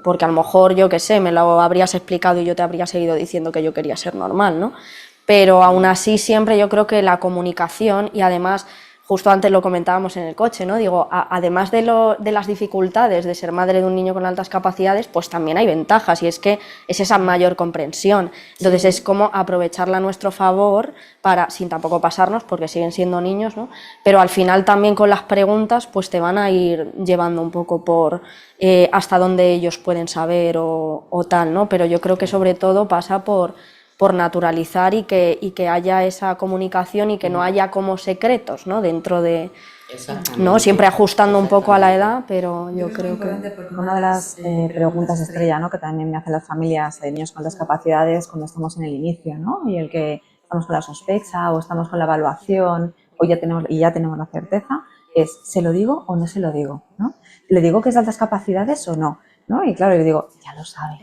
Porque a lo mejor, yo qué sé, me lo habrías explicado y yo te habría seguido diciendo que yo quería ser normal, ¿no? Pero aún así siempre yo creo que la comunicación y además, justo antes lo comentábamos en el coche, ¿no? Digo, además de las dificultades de ser madre de un niño con altas capacidades, pues también hay ventajas y es que es esa mayor comprensión. Entonces es como aprovecharla a nuestro favor para, sin tampoco pasarnos, porque siguen siendo niños, ¿no? Pero al final también con las preguntas pues te van a ir llevando un poco por hasta dónde ellos pueden saber o tal, ¿no? Pero yo creo que sobre todo pasa por naturalizar y que haya esa comunicación y que no haya como secretos, ¿no? Dentro de, ¿no? Siempre ajustando un poco a la edad, pero yo creo que... Una de las preguntas estrella, ¿no? Que también me hacen las familias de niños con discapacidades cuando estamos en el inicio, ¿no? Y el que estamos con la sospecha o estamos con la evaluación o ya tenemos la certeza, es ¿se lo digo o no se lo digo? ¿No? ¿Le digo que es de altas capacidades o no? ¿No? Y claro, yo digo, ya lo sabe.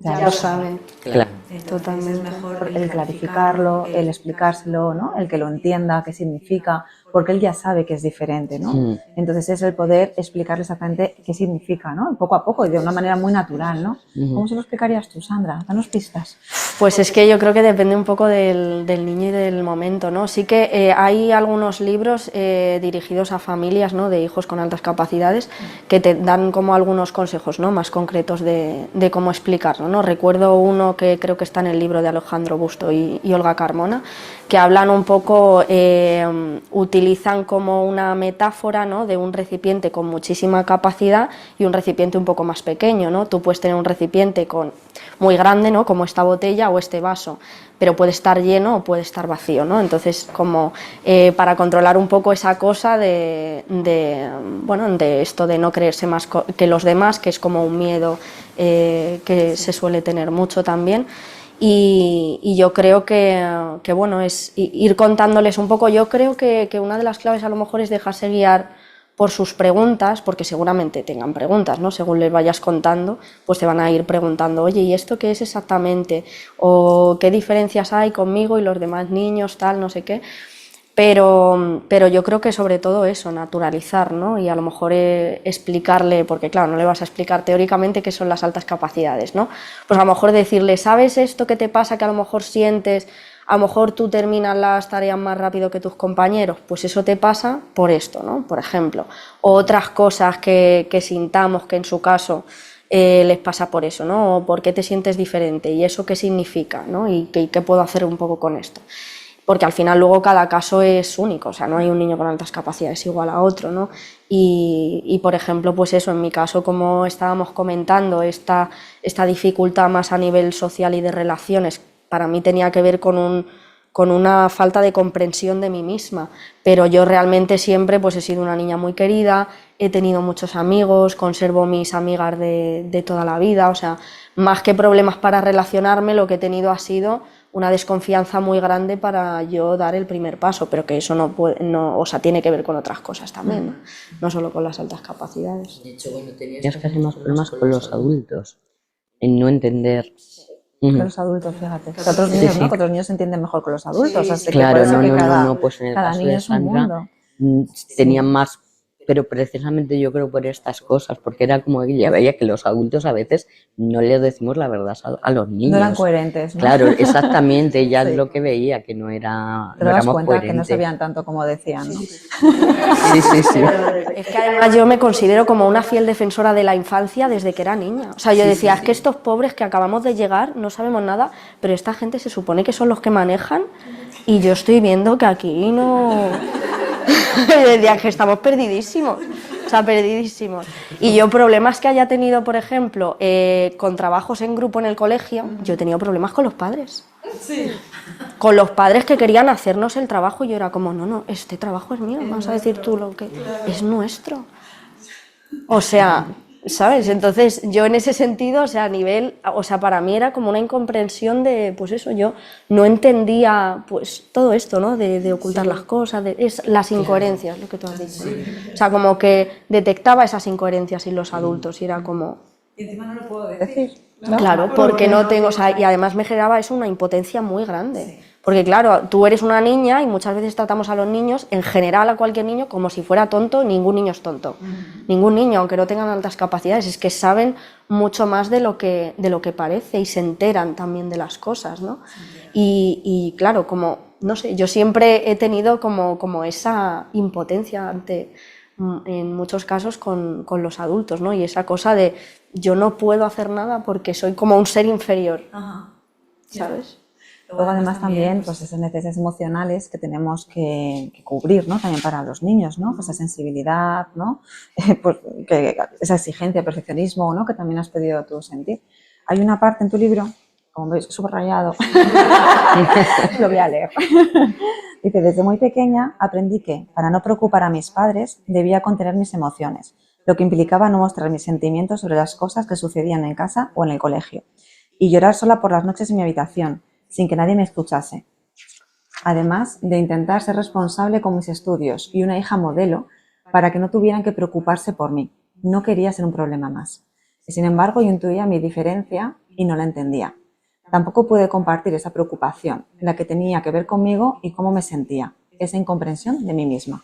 Ya lo saben. Claro. Totalmente. Es mejor El clarificarlo, el explicárselo, ¿no? El que lo entienda, qué significa, porque él ya sabe que es diferente, ¿no? Mm. Entonces es el poder explicarle exactamente qué significa, ¿no? Poco a poco y de una manera muy natural, ¿no? ¿Cómo se lo explicarías tú, Sandra? Danos pistas. Pues es que yo creo que depende un poco del niño y del momento, ¿no? Sí que hay algunos libros dirigidos a familias, ¿no? De hijos con altas capacidades que te dan como algunos consejos, ¿no? Más concretos de cómo explicarlo, ¿no? Recuerdo uno que creo que está en el libro de Alejandro Busto y Olga Carmona, que hablan un poco, utilizan como una metáfora, ¿no? De un recipiente con muchísima capacidad y un recipiente un poco más pequeño, ¿no? Tú puedes tener un recipiente muy grande, ¿no? Como esta botella o este vaso, pero puede estar lleno o puede estar vacío, ¿no? Entonces, como para controlar un poco esa cosa de esto de no creerse más que los demás, que es como un miedo que se suele tener mucho también. Y yo creo que bueno, es ir contándoles un poco. Yo creo que una de las claves a lo mejor es dejarse guiar por sus preguntas, porque seguramente tengan preguntas, ¿no? Según les vayas contando, pues te van a ir preguntando, oye, ¿y esto qué es exactamente? O ¿qué diferencias hay conmigo y los demás niños, tal, no sé qué? Pero yo creo que sobre todo eso, naturalizar, ¿no? Y a lo mejor explicarle, porque claro, no le vas a explicar teóricamente qué son las altas capacidades, ¿no? Pues a lo mejor decirle, ¿sabes esto que te pasa que a lo mejor sientes? A lo mejor tú terminas las tareas más rápido que tus compañeros, pues eso te pasa por esto, ¿no? Por ejemplo. O otras cosas que sintamos que en su caso les pasa por eso, ¿no? O por qué te sientes diferente y eso qué significa, ¿no? Y qué puedo hacer un poco con esto. Porque al final luego cada caso es único, o sea, no hay un niño con altas capacidades igual a otro, ¿no? Y por ejemplo, pues eso, en mi caso, como estábamos comentando, esta dificultad más a nivel social y de relaciones, para mí tenía que ver con una falta de comprensión de mí misma, pero yo realmente siempre pues he sido una niña muy querida, he tenido muchos amigos, conservo mis amigas de toda la vida, o sea, más que problemas para relacionarme, lo que he tenido ha sido una desconfianza muy grande para yo dar el primer paso, pero que eso o sea, tiene que ver con otras cosas también, no solo con las altas capacidades. De hecho, bueno, tenías casi más problemas con los adultos, en no entender. Con los adultos, fíjate. Que otros niños, ¿no? Que otros niños se entienden mejor con los adultos. Así Claro, que por eso no, pues en el cada caso niño de es un Sandra mundo. tenían más, pero precisamente yo creo por estas cosas, porque era como que ya veía que los adultos a veces no les decimos la verdad a los niños. No eran coherentes, ¿no? Claro, exactamente, ella Sí. es lo que veía, que no era, Te no das éramos cuenta coherentes. que no sabían tanto como decían, ¿no? Sí. Es que además yo me considero como una fiel defensora de la infancia desde que era niña. O sea, yo decía, es que estos pobres que acabamos de llegar no sabemos nada, pero esta gente se supone que son los que manejan y yo estoy viendo que aquí no... Decía que estamos perdidísimos. O sea, perdidísimos. Y yo problemas que haya tenido, por ejemplo, con trabajos en grupo en el colegio, yo he tenido problemas con los padres. Sí. Con los padres que querían hacernos el trabajo y yo era como, no, este trabajo es mío, vas a decir tú lo que es nuestro. O sea, ¿sabes? Entonces yo en ese sentido, o sea, a nivel, o sea, para mí era como una incomprensión de, pues eso, yo no entendía pues todo esto, ¿no? De ocultar las cosas, las incoherencias, lo que tú has dicho. O sea, como que detectaba esas incoherencias en los adultos y era como... Y encima no lo puedo decir. ¿no? Claro, porque no tengo, o sea, y además me generaba eso una impotencia muy grande. Porque claro, tú eres una niña y muchas veces tratamos a los niños, en general a cualquier niño, como si fuera tonto. Ningún niño es tonto. Ningún niño, aunque no tengan altas capacidades, es que saben mucho más de lo que parece y se enteran también de las cosas, ¿no? Y claro, como, no sé, yo siempre he tenido como esa impotencia en muchos casos con los adultos, ¿no? Y esa cosa de yo no puedo hacer nada porque soy como un ser inferior, ¿sabes? Luego además también pues esas necesidades emocionales que tenemos que cubrir, ¿no? También para los niños, ¿no? Pues esa sensibilidad, ¿no? Pues esa exigencia, perfeccionismo, ¿no? Que también has podido tú sentir. Hay una parte en tu libro, como veis, subrayado, lo voy a leer. Dice, desde muy pequeña aprendí que, para no preocupar a mis padres, debía contener mis emociones, lo que implicaba no mostrar mis sentimientos sobre las cosas que sucedían en casa o en el colegio, y llorar sola por las noches en mi habitación, sin que nadie me escuchase. Además de intentar ser responsable con mis estudios y una hija modelo para que no tuvieran que preocuparse por mí. No quería ser un problema más. Y sin embargo, yo intuía mi diferencia y no la entendía. Tampoco pude compartir esa preocupación, la que tenía que ver conmigo y cómo me sentía, esa incomprensión de mí misma.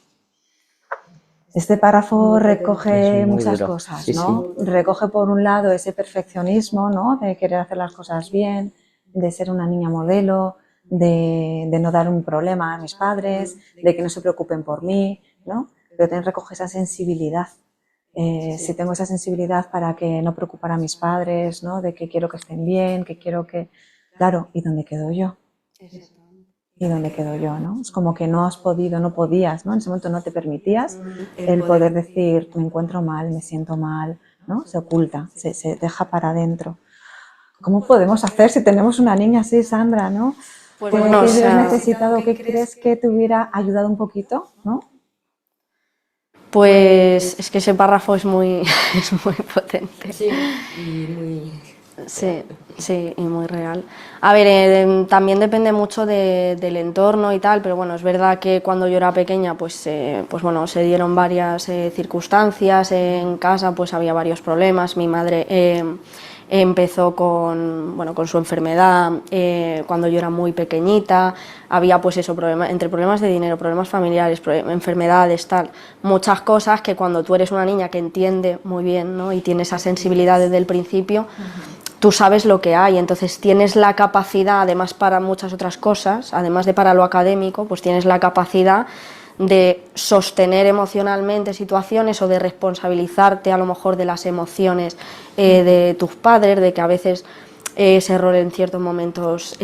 Este párrafo recoge muchas cosas, ¿no? Sí. Recoge por un lado ese perfeccionismo, ¿no? De querer hacer las cosas bien, de ser una niña modelo, de no dar un problema a mis padres, de que no se preocupen por mí, ¿no? Pero también recoge esa sensibilidad. Si tengo esa sensibilidad para que no preocupar a mis padres, ¿no? De que quiero que estén bien, que quiero que... Claro, ¿y dónde quedo yo? ¿Y dónde quedo yo, no? Es como que no has podido, no podías, ¿no? En ese momento no te permitías el poder decir, me encuentro mal, me siento mal, ¿no? Se oculta, se deja para adentro. ¿Cómo podemos hacer si tenemos una niña así, Sandra, no? Pues ¿Qué bueno, hubieras necesitado? ¿Qué crees que te hubiera ayudado un poquito, no? Pues es que ese párrafo es muy potente. Sí, y muy... Sí, y muy real. A ver, también depende mucho del entorno y tal, pero bueno, es verdad que cuando yo era pequeña, pues bueno, se dieron varias circunstancias en casa, pues había varios problemas. Mi madre empezó con su enfermedad cuando yo era muy pequeñita, había pues eso, entre problemas de dinero, problemas familiares, enfermedades, tal, muchas cosas que cuando tú eres una niña que entiende muy bien, ¿no? Y tiene esa sensibilidad desde el principio, tú sabes lo que hay, entonces tienes la capacidad, además para muchas otras cosas, además de para lo académico, pues tienes la capacidad de sostener emocionalmente situaciones o de responsabilizarte a lo mejor de las emociones de tus padres, de que a veces ese rol en ciertos momentos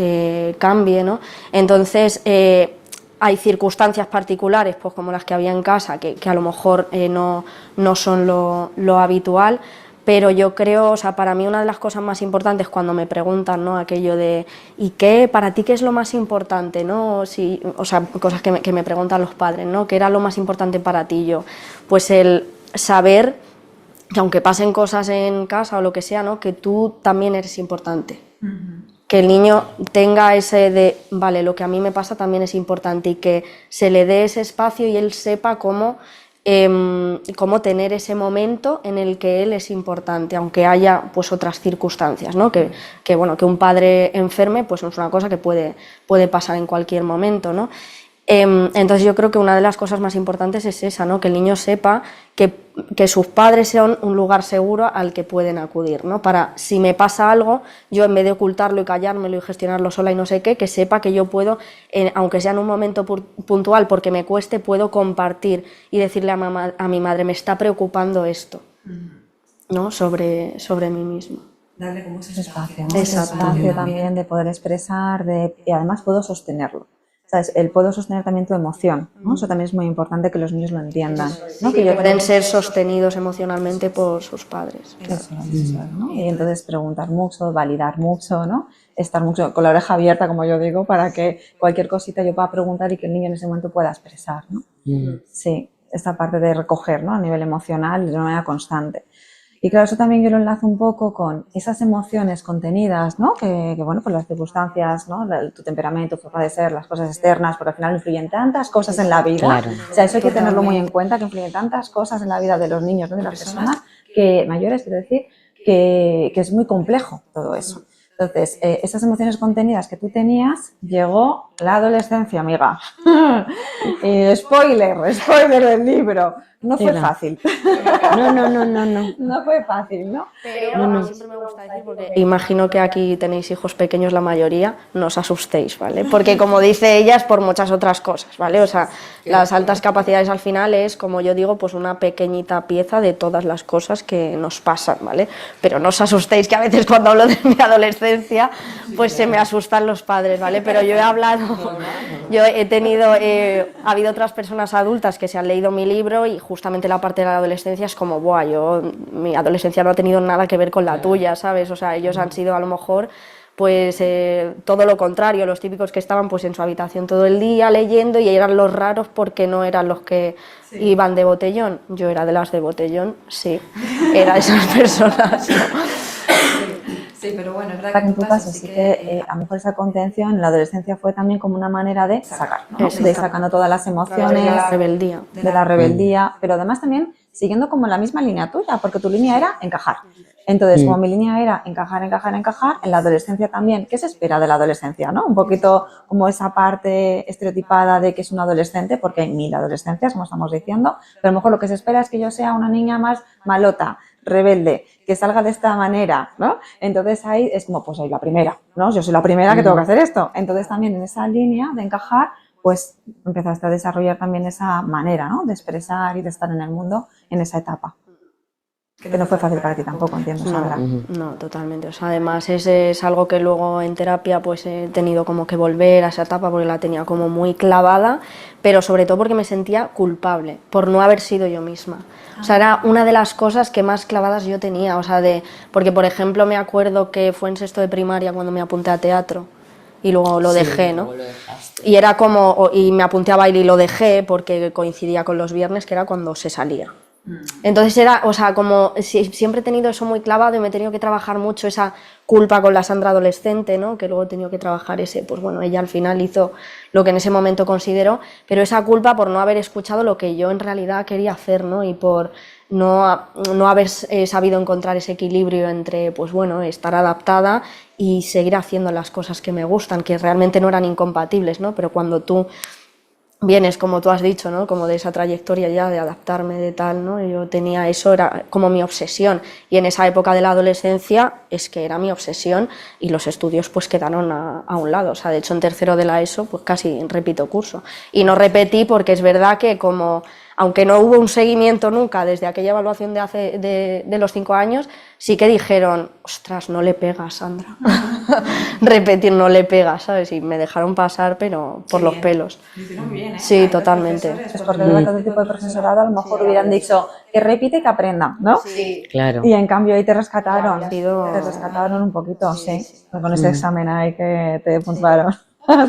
cambie, ¿no? Entonces hay circunstancias particulares, pues como las que había en casa, que a lo mejor no son lo habitual, pero yo creo, o sea, para mí una de las cosas más importantes cuando me preguntan, ¿no?, aquello de ¿y qué, para ti qué es lo más importante?, ¿no? Si, o sea, cosas que me preguntan los padres, ¿no? ¿Qué era lo más importante para ti? Yo, pues el saber que aunque pasen cosas en casa o lo que sea, ¿no?, que tú también eres importante. Que el niño tenga ese de, vale, lo que a mí me pasa también es importante, y que se le dé ese espacio y él sepa cómo tener ese momento en el que él es importante, aunque haya pues otras circunstancias, ¿no? Que bueno, que un padre enferme pues no es una cosa que puede pasar en cualquier momento, ¿no? Entonces yo creo que una de las cosas más importantes es esa, ¿no? Que el niño sepa que sus padres sean un lugar seguro al que pueden acudir, ¿no? Para, si me pasa algo, yo en vez de ocultarlo y callármelo y gestionarlo sola y no sé qué, que sepa que yo puedo, aunque sea en un momento puntual, porque me cueste, puedo compartir y decirle a mi madre, me está preocupando esto, ¿no? Sobre mí mismo. Darle como ese espacio, ¿no? Exacto. Ese espacio también de poder expresar, y además puedo sostenerlo. ¿Sabes? El puedo sostener también tu emoción, ¿no? Eso también es muy importante que los niños lo entiendan, ¿no? Que Pueden ser sostenidos emocionalmente por sus padres. Eso, ¿no? Y entonces preguntar mucho, validar mucho, ¿no? Estar mucho con la oreja abierta, como yo digo, para que cualquier cosita yo pueda preguntar y que el niño en ese momento pueda expresar, ¿no? Sí, esta parte de recoger, ¿no? A nivel emocional de una manera constante. Y claro, eso también yo lo enlazo un poco con esas emociones contenidas, ¿no? Que bueno, pues las circunstancias, ¿no? Tu temperamento, tu forma de ser, las cosas externas, porque al final influyen tantas cosas en la vida. Claro. O sea, eso hay que tenerlo muy en cuenta, que influyen tantas cosas en la vida de los niños, ¿no? De las personas que mayores, quiero decir, que es muy complejo todo eso. Entonces, esas emociones contenidas que tú tenías, llegó la adolescencia, amiga. Spoiler del libro. No fue fácil. No. No fue fácil, ¿no? Pero siempre me gusta decir, porque imagino que aquí tenéis hijos pequeños la mayoría, no os asustéis, ¿vale? Porque como dice ella, es por muchas otras cosas, ¿vale? O sea, las altas capacidades al final es, como yo digo, pues una pequeñita pieza de todas las cosas que nos pasan, ¿vale? Pero no os asustéis, que a veces cuando hablo de mi adolescencia, pues se me asustan los padres, ¿vale? Pero yo he hablado, yo he tenido, ha habido otras personas adultas que se han leído mi libro y justamente la parte de la adolescencia es como, buah, mi adolescencia no ha tenido nada que ver con la tuya, ¿sabes? O sea, ellos han sido a lo mejor pues todo lo contrario, los típicos que estaban pues en su habitación todo el día leyendo y eran los raros porque no eran los que iban de botellón. Yo era de las de botellón, sí, era de esas personas, ¿no? Sí, pero bueno, es verdad Que en tu caso sí que a lo mejor esa contención en la adolescencia fue también como una manera de sacar, ¿no? De ir sacando todas las emociones, De la rebeldía. de la rebeldía, pero además también siguiendo como la misma línea tuya, porque tu línea era encajar. Entonces, como mi línea era encajar, en la adolescencia también, ¿qué se espera de la adolescencia, no? Un poquito como esa parte estereotipada de que es un adolescente, porque hay 1000 adolescencias, como estamos diciendo, pero a lo mejor lo que se espera es que yo sea una niña más malota, rebelde, que salga de esta manera, ¿no? Entonces ahí es como, pues soy la primera, ¿no? Yo soy la primera que tengo que hacer esto. Entonces también en esa línea de encajar, pues empezaste a desarrollar también esa manera, ¿no? De expresar y de estar en el mundo en esa etapa. Que no fue fácil para ti tampoco, entiendo, Sandra. No, totalmente. O sea, además es algo que luego en terapia pues he tenido como que volver a esa etapa porque la tenía como muy clavada, pero sobre todo porque me sentía culpable por no haber sido yo misma. O sea, era una de las cosas que más clavadas yo tenía. O sea, porque por ejemplo me acuerdo que fue en sexto de primaria cuando me apunté a teatro y luego lo dejé, ¿no? Y era como, y me apunté a baile y lo dejé porque coincidía con los viernes, que era cuando se salía. Entonces era, o sea, como siempre he tenido eso muy clavado y me he tenido que trabajar mucho esa culpa con la Sandra adolescente, ¿no? Que luego he tenido que trabajar pues bueno, ella al final hizo lo que en ese momento consideró, pero esa culpa por no haber escuchado lo que yo en realidad quería hacer, ¿no? Y por no haber sabido encontrar ese equilibrio entre, pues bueno, estar adaptada y seguir haciendo las cosas que me gustan, que realmente no eran incompatibles, ¿no? Pero cuando tú vienes, como tú has dicho, ¿no? Como de esa trayectoria ya de adaptarme, de tal, ¿no? Yo tenía eso, era como mi obsesión, y en esa época de la adolescencia es que era mi obsesión, y los estudios pues quedaron a un lado. O sea, de hecho en tercero de la ESO pues casi repito curso, y no repetí porque es verdad que como, aunque no hubo un seguimiento nunca desde aquella evaluación de los 5 años, sí que dijeron, ostras, no le pegas, Sandra. Repetir no le pegas, ¿sabes? Y me dejaron pasar, pero por los pelos. Lo hicieron muy bien, ¿eh? Sí, totalmente. Es porque de otro tipo de profesorado a lo mejor hubieran dicho que repite, que aprenda, ¿no? Sí. Claro. Y en cambio ahí te rescataron, sido- te rescataron un poquito, sí. Con ese examen ahí que te puntuaron.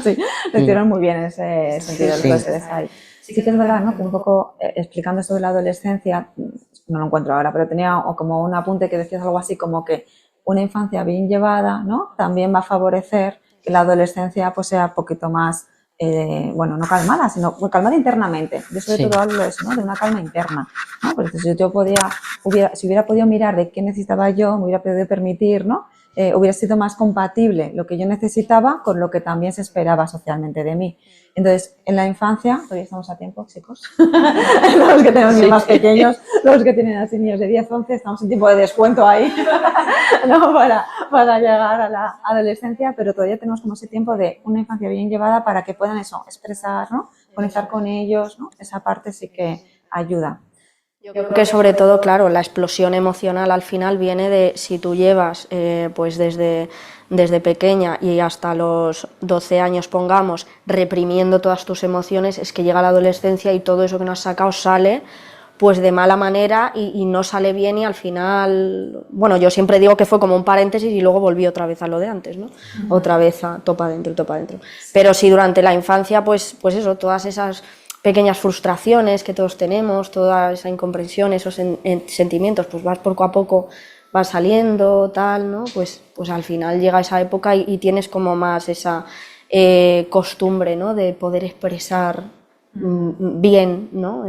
Sí, lo hicieron muy bien en ese sentido, Sí. los de ahí. Sí que es verdad, ¿no? Que un poco explicando sobre la adolescencia, no lo encuentro ahora, pero tenía como un apunte que decías algo así como que una infancia bien llevada, ¿no? También va a favorecer que la adolescencia pues sea un poquito más, bueno, no calmada, sino calmada internamente. Yo sobre Sí. todo hablo de eso, ¿no? De una calma interna, ¿no? Porque si yo si hubiera podido mirar de qué necesitaba yo, me hubiera podido permitir, ¿no? Hubiera sido más compatible lo que yo necesitaba con lo que también se esperaba socialmente de mí. Entonces, en la infancia, todavía estamos a tiempo, chicos, los que tenemos niños más pequeños, los que tienen así niños de 10, 11, estamos en tiempo de descuento ahí, ¿no? Para llegar a la adolescencia, pero todavía tenemos como ese tiempo de una infancia bien llevada para que puedan eso, expresar, ¿no? Conectar con ellos, ¿no? Esa parte sí que ayuda. Yo creo que sobre todo, claro, la explosión emocional al final viene de si tú llevas pues desde pequeña y hasta los 12 años, pongamos, reprimiendo todas tus emociones, es que llega la adolescencia y todo eso que no has sacado sale pues de mala manera y no sale bien, y al final, bueno, yo siempre digo que fue como un paréntesis y luego volví otra vez a lo de antes, ¿no? Otra vez a topa adentro, topa adentro. Pero si durante la infancia, pues eso, todas esas pequeñas frustraciones que todos tenemos, toda esa incomprensión, esos sentimientos, pues vas poco a poco, vas saliendo, tal, ¿no? Pues al final llega esa época y tienes como más esa costumbre, ¿no? De poder expresar bien, ¿no?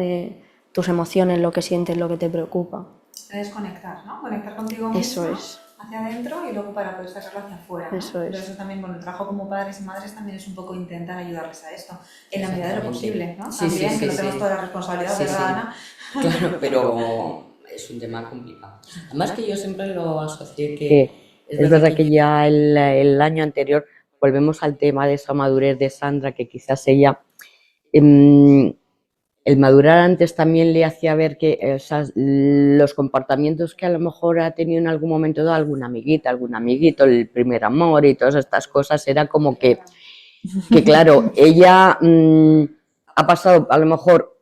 Tus emociones, lo que sientes, lo que te preocupa. Desconectar, ¿no? Conectar contigo mismo. Eso es. Hacia adentro y luego para poder sacarlo hacia afuera, ¿no? Eso es. Pero eso también, bueno, el trabajo como padres y madres también es un poco intentar ayudarles a esto, en la medida de lo posible, ¿no? Sí, también, sí, que no sí, tenemos sí. toda la responsabilidad, Sí, ¿verdad, sí. Ana? Claro, pero es un tema complicado. Además que yo siempre lo asocié que es verdad que ya el año anterior volvemos al tema de esa madurez de Sandra, que quizás ella, el madurar antes también le hacía ver que los comportamientos que a lo mejor ha tenido en algún momento dado alguna amiguita, algún amiguito, el primer amor y todas estas cosas, era como que claro, ella ha pasado a lo mejor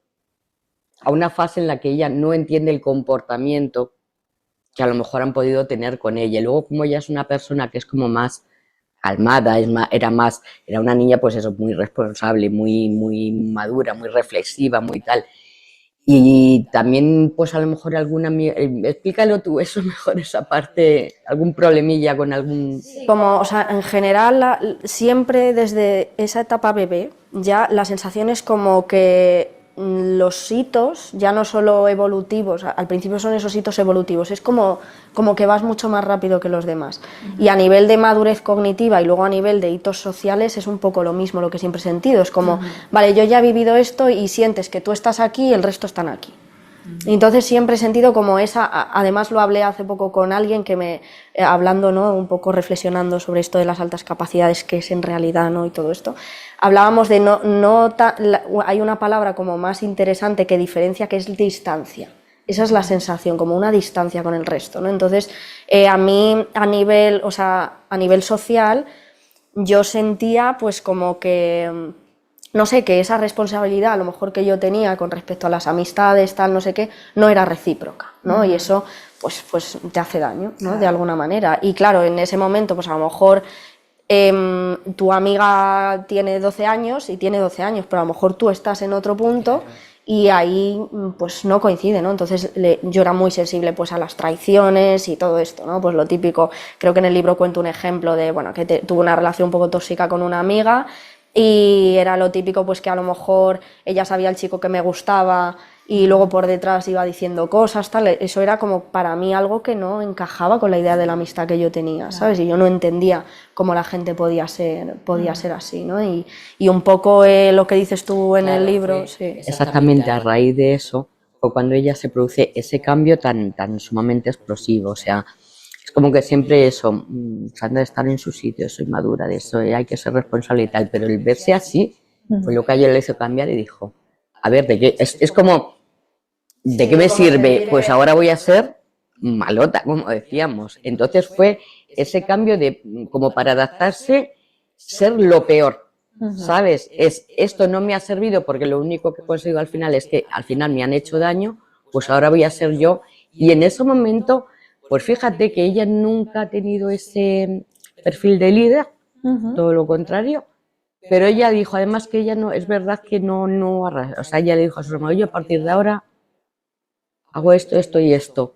a una fase en la que ella no entiende el comportamiento que a lo mejor han podido tener con ella. Y luego, como ella es una persona que es como más calmada, era una niña pues eso, muy responsable, muy madura, muy reflexiva, muy tal. Y también pues a lo mejor explícalo tú eso mejor, esa parte, algún problemilla con algún... Como, o sea, en general, siempre desde esa etapa bebé, ya la sensación es como que los hitos, ya no solo evolutivos, al principio son esos hitos evolutivos, es como que vas mucho más rápido que los demás. Y a nivel de madurez cognitiva y luego a nivel de hitos sociales es un poco lo mismo, lo que siempre he sentido. Es como, vale, yo ya he vivido esto y sientes que tú estás aquí y el resto están aquí. Y entonces siempre he sentido como esa, además lo hablé hace poco con alguien que hablando, ¿no? Un poco reflexionando sobre esto de las altas capacidades, que es en realidad, ¿no? Y todo esto, hablábamos de hay una palabra como más interesante que diferencia, que es distancia. Esa es la sensación, como una distancia con el resto, ¿no? Entonces, a mí a nivel social, yo sentía pues como que... no sé, que esa responsabilidad a lo mejor que yo tenía con respecto a las amistades, tal, no sé qué, no era recíproca, ¿no? Y eso pues te hace daño, ¿no? De alguna manera. Y claro, en ese momento pues a lo mejor tu amiga tiene 12 años y tiene 12 años, pero a lo mejor tú estás en otro punto y ahí pues no coincide, ¿no? Entonces yo era muy sensible pues a las traiciones y todo esto, ¿no? Pues lo típico, creo que en el libro cuento un ejemplo de, bueno, que tuve una relación un poco tóxica con una amiga Y era lo típico, pues que a lo mejor ella sabía el chico que me gustaba y luego por detrás iba diciendo cosas, tal. Eso era como para mí algo que no encajaba con la idea de la amistad que yo tenía, ¿sabes? Y yo no entendía cómo la gente podía ser así, ¿no? Y un poco lo que dices tú en el libro, sí. Exactamente, a raíz de eso fue cuando ella se produce ese cambio tan sumamente explosivo, o sea, es como que siempre eso, Sandra de estar en su sitio, soy madura de eso, hay que ser responsable y tal, pero el verse así fue lo que a ella le hizo cambiar y dijo, a ver, ¿de qué? Es como, ¿de qué me sirve? Pues ahora voy a ser malota, como decíamos. Entonces fue ese cambio de, como para adaptarse, ser lo peor, ¿sabes? Esto no me ha servido porque lo único que he conseguido al final es que al final me han hecho daño, pues ahora voy a ser yo. Y en ese momento, pues fíjate que ella nunca ha tenido ese perfil de líder, todo lo contrario. Pero ella dijo, además que ella no, es verdad que no, o sea, ella le dijo a su hermano, yo a partir de ahora hago esto, esto y esto.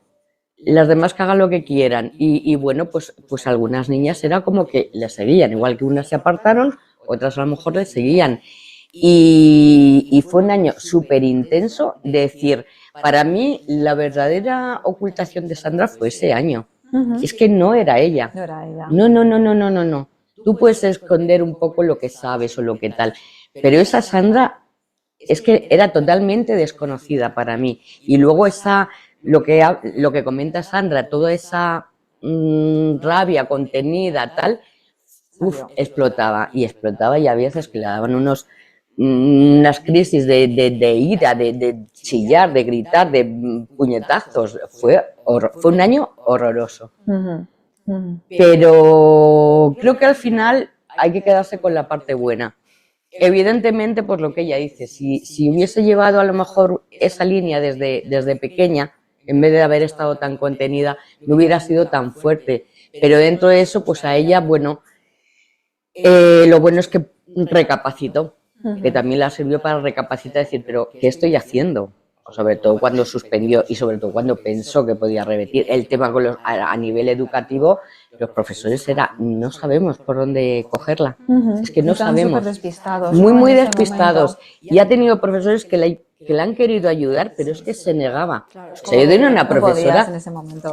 Las demás que hagan lo que quieran. Y bueno, pues algunas niñas era como que le seguían, igual que unas se apartaron, otras a lo mejor le seguían. Y fue un año súper intenso, de decir, para mí la verdadera ocultación de Sandra fue ese año. Es que no era ella. No era ella. No. Tú puedes esconder un poco lo que sabes o lo que tal, pero esa Sandra es que era totalmente desconocida para mí. Y luego lo que comenta Sandra, toda esa rabia contenida, tal, explotaba y a veces que le daban unas crisis de ira, de chillar, de gritar, de puñetazos. Fue un año horroroso. Pero creo que al final hay que quedarse con la parte buena. Evidentemente, pues lo que ella dice, si hubiese llevado a lo mejor esa línea desde pequeña, en vez de haber estado tan contenida, no hubiera sido tan fuerte. Pero dentro de eso, pues a ella, bueno, lo bueno es que recapacitó, que también la sirvió para recapacitar y decir, pero ¿qué estoy haciendo? Sobre todo cuando suspendió y sobre todo cuando pensó que podía repetir el tema a nivel educativo, los profesores no sabemos por dónde cogerla. Es que no sabemos. Despistados, muy despistados. Y ha tenido profesores que le han querido ayudar, pero es que se negaba. O sea, yo tenía una profesora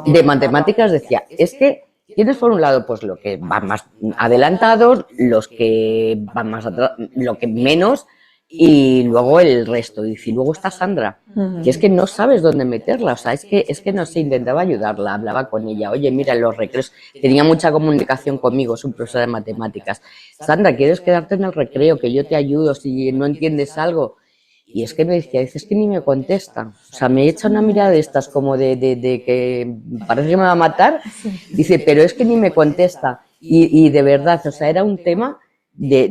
de matemáticas, decía, es que tienes por un lado pues lo que van más adelantados, los que van más atrás, lo que menos, y luego el resto. Y luego está Sandra, que es que no sabes dónde meterla, o sea, es que no sé, intentaba ayudarla, hablaba con ella, oye, mira, en los recreos, tenía mucha comunicación conmigo, es un profesor de matemáticas, Sandra, ¿quieres quedarte en el recreo? Que yo te ayudo si no entiendes algo. Y es que me decía, dices que ni me contesta, o sea, me echa una mirada de estas como de que parece que me va a matar, dice, pero es que ni me contesta. Y de verdad, o sea, era un tema de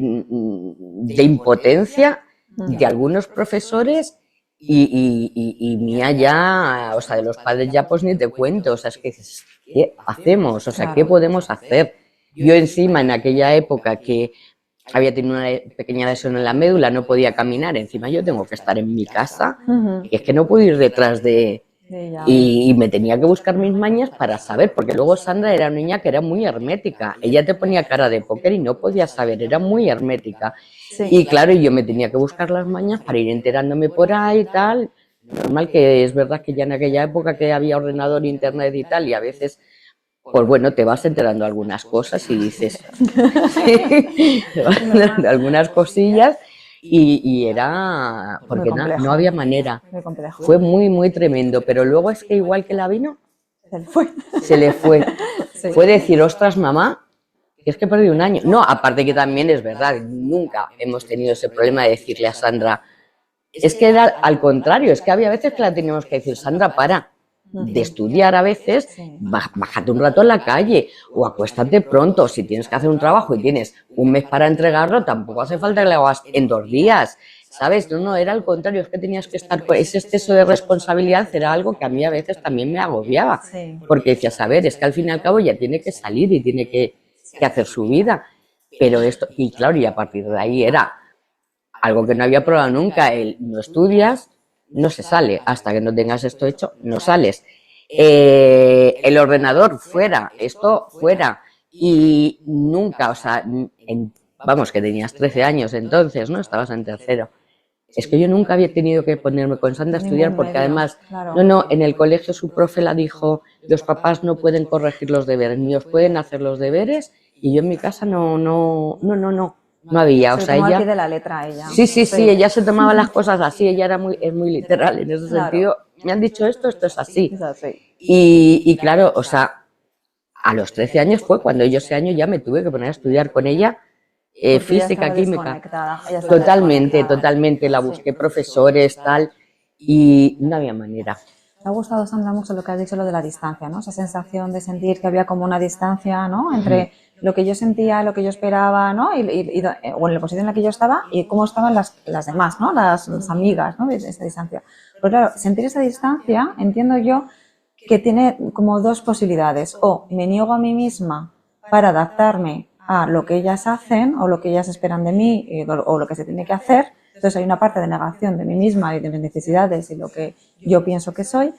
impotencia de algunos profesores y mía ya, o sea, de los padres ya pues ni te cuento, o sea, es que dices, ¿qué hacemos? O sea, ¿qué podemos hacer? Yo encima en aquella época que había tenido una pequeña lesión en la médula, no podía caminar, encima yo tengo que estar en mi casa, y es que no puedo ir detrás de... Y me tenía que buscar mis mañas para saber, porque luego Sandra era una niña que era muy hermética, ella te ponía cara de póker y no podía saber, era muy hermética. Sí. Y claro, yo me tenía que buscar las mañas para ir enterándome por ahí y tal. Normal que es verdad que ya en aquella época que había ordenador, internet y tal, y a veces, pues bueno, te vas enterando algunas cosas y dices, te vas enterando algunas cosillas. Y era, porque no había manera, fue muy tremendo, pero luego es que igual que la vino, se le fue, sí. Fue decir, ostras mamá, que es que perdí un año, no, aparte que también es verdad, nunca hemos tenido ese problema de decirle a Sandra, es que era al contrario, es que había veces que la teníamos que decir, Sandra, para de estudiar a veces, bájate un rato en la calle o acuéstate pronto. Si tienes que hacer un trabajo y tienes un mes para entregarlo, tampoco hace falta que lo hagas en 2 días, ¿sabes? No, era al contrario, es que tenías que estar con ese exceso de responsabilidad, era algo que a mí a veces también me agobiaba, porque decías, a ver, es que al fin y al cabo ya tiene que salir y tiene que hacer su vida, pero esto, y claro, y a partir de ahí era algo que no había probado nunca, no estudias, no se sale, hasta que no tengas esto hecho, no sales. El ordenador fuera, esto fuera, y nunca, o sea, vamos, que tenías 13 años entonces, ¿no? Estabas en tercero. Es que yo nunca había tenido que ponerme con Sandra a estudiar porque además, no, en el colegio su profe la dijo, los papás no pueden corregir los deberes, ni os pueden hacer los deberes, y yo en mi casa no había, o sea, ella... ella... de la letra ella. Sí, ella se tomaba las cosas así, ella es muy literal en ese sentido. Me han dicho esto es así. Y claro, o sea, a los 13 años fue cuando yo ese año ya me tuve que poner a estudiar con ella física, química. Totalmente, la busqué profesores, tal, y no había manera. Me ha gustado, Sandra, mucho lo que has dicho, lo de la distancia, ¿no? Esa sensación de sentir que había como una distancia, ¿no? Entre lo que yo sentía, lo que yo esperaba, ¿no? O en la posición en la que yo estaba y cómo estaban las demás, ¿no? Las amigas, ¿no? De esa distancia. Pero claro, sentir esa distancia, entiendo yo, que tiene como dos posibilidades. O me niego a mí misma para adaptarme a lo que ellas hacen o lo que ellas esperan de mí o lo que se tiene que hacer. Entonces hay una parte de negación de mí misma y de mis necesidades y lo que yo pienso que soy,